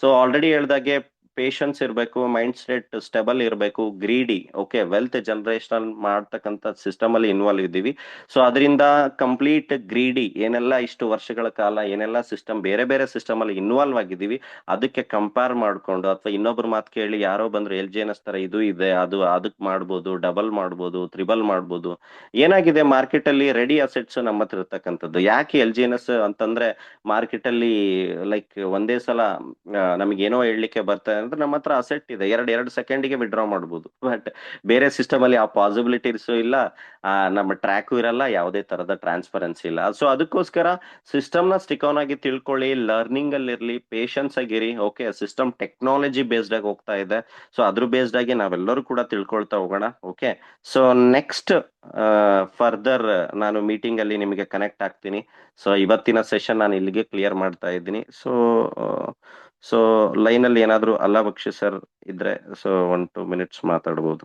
ಸೊ ಆಲ್ರೆಡಿ ಹೇಳ್ದಾಗೆ ಪೇಷನ್ಸ್ ಇರಬೇಕು, ಮೈಂಡ್ ಸೆಟ್ ಸ್ಟೆಬಲ್ ಇರಬೇಕು, ಗ್ರೀಡಿ. ಓಕೆ, ವೆಲ್ತ್ ಜನರೇಷನ್ ಮಾಡ್ತಕ್ಕಂಥ ಸಿಸ್ಟಮ್ ಅಲ್ಲಿ ಇನ್ವಾಲ್ವ್ ಇದ್ದೀವಿ. ಸೊ ಅದರಿಂದ ಕಂಪ್ಲೀಟ್ ಗ್ರೀಡಿ ಏನೆಲ್ಲ ಇಷ್ಟು ವರ್ಷಗಳ ಕಾಲ ಏನೆಲ್ಲ ಸಿಸ್ಟಮ್ ಬೇರೆ ಬೇರೆ ಸಿಸ್ಟಮ್ ಅಲ್ಲಿ ಇನ್ವಾಲ್ವ್ ಆಗಿದ್ದೀವಿ ಅದಕ್ಕೆ ಕಂಪೇರ್ ಮಾಡ್ಕೊಂಡು, ಅಥವಾ ಇನ್ನೊಬ್ರು ಮಾತು ಕೇಳಿ ಯಾರೋ ಬಂದ್ರು LGNS ತರ ಇದು ಇದೆ ಅದು ಅದಕ್ಕೆ ಮಾಡ್ಬೋದು, ಡಬಲ್ ಮಾಡ್ಬೋದು, ತ್ರಿಬಲ್ ಮಾಡ್ಬೋದು. ಏನಾಗಿದೆ ಮಾರ್ಕೆಟ್ ಅಲ್ಲಿ ರೆಡಿ ಅಸೆಟ್ಸ್ ನಮ್ಮ ಹತ್ರ ಇರ್ತಕ್ಕಂಥದ್ದು. ಯಾಕೆ LGNS ಅಂತಂದ್ರೆ ಮಾರ್ಕೆಟ್ ಅಲ್ಲಿ ಲೈಕ್ ಒಂದೇ ಸಲ ನಮಗೆ ಏನೋ ಹೇಳಲಿಕ್ಕೆ ಬರ್ತಾರೆ ಅಂದ್ರೆ ನಮ್ಮ ಹತ್ರ ಅಸೆಟ್ ಇದೆ, ಎರಡು ಸೆಕೆಂಡಿಗೆ ವಿಡ್ರಾ ಮಾಡ್ಬೋದು. ಬಟ್ ಬೇರೆ ಸಿಸ್ಟಮ್ ಅಲ್ಲಿ ಆ ಪಾಸಿಬಿಲಿಟೀಸ್ ಇಲ್ಲ, ನಮ್ಮ ಟ್ರ್ಯಾಕು ಇರಲ್ಲ, ಯಾವುದೇ ತರದ ಟ್ರಾನ್ಸ್ಪರೆನ್ಸಿ ಇಲ್ಲ. ಸೊ ಅದಕ್ಕೋಸ್ಕರ ಸಿಸ್ಟಮ್ ನ ಸ್ಟಿಕ್ ಆನ್ ಆಗಿ ತಿಳ್ಕೊಳ್ಳಿ, ಲರ್ನಿಂಗ್ ಅಲ್ಲಿ ಇರ್ಲಿ, ಪೇಷನ್ಸ್ ಆಗಿರಿ. ಓಕೆ, ಸಿಸ್ಟಮ್ ಟೆಕ್ನಾಲಜಿ ಬೇಸ್ಡ್ ಆಗಿ ಹೋಗ್ತಾ ಇದೆ. ಸೊ ಅದ್ರ ಬೇಸ್ಡ್ ಆಗಿ ನಾವೆಲ್ಲರೂ ಕೂಡ ತಿಳ್ಕೊಳ್ತಾ ಹೋಗೋಣ. ಓಕೆ, ಸೊ ನೆಕ್ಸ್ಟ್ ಫರ್ದರ್ ನಾನು ಮೀಟಿಂಗ್ ಅಲ್ಲಿ ನಿಮಗೆ ಕನೆಕ್ಟ್ ಆಗ್ತೀನಿ. ಸೊ ಇವತ್ತಿನ ಸೆಷನ್ ನಾನು ಇಲ್ಲಿಗೆ ಕ್ಲಿಯರ್ ಮಾಡ್ತಾ ಇದ್ದೀನಿ. ಸೊ ಲೈನ್ ಅಲ್ಲಿ ಏನಾದ್ರು ಅಲ್ಲಾ ಬಕ್ಷಿ ಸರ್ ಇದ್ರೆ ಸೊ 1-2 minutes ಮಾತಾಡ್ಬೋದು.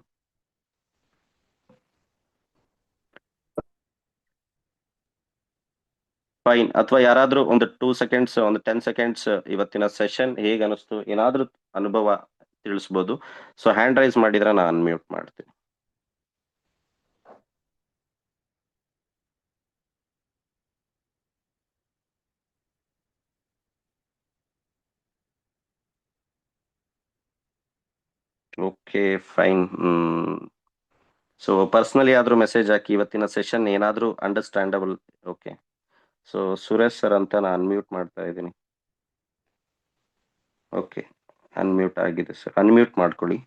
ಫೈನ್. ಅಥವಾ ಯಾರಾದ್ರೂ ಒಂದು 2 seconds ಒಂದು 10 seconds ಇವತ್ತಿನ ಸೆಷನ್ ಹೇಗೆ ಅನಿಸ್ತು ಏನಾದ್ರೂ ಅನುಭವ ತಿಳಿಸ್ಬೋದು. ಸೊ ಹ್ಯಾಂಡ್ ರೈಸ್ ಮಾಡಿದ್ರೆ ನಾನು ಅನ್ಮ್ಯೂಟ್ ಮಾಡ್ತೀನಿ. Okay, fine. ಸೊ ಪರ್ಸನಲಿ ಆದ್ರೂ ಮೆಸೇಜ್ ಹಾಕಿ ಇವತ್ತಿನ ಸೆಷನ್ ಏನಾದ್ರೂ understandable. Okay, so Suresh sir ಅಂತ ನಾನು ಅನ್ಮ್ಯೂಟ್ ಮಾಡ್ತಾ ಇದ್ದೀನಿ. ಓಕೆ, ಅನ್ಮ್ಯೂಟ್ ಆಗಿದೆ ಸರ್, ಅನ್ಮ್ಯೂಟ್ ಮಾಡ್ಕೊಳ್ಳಿ.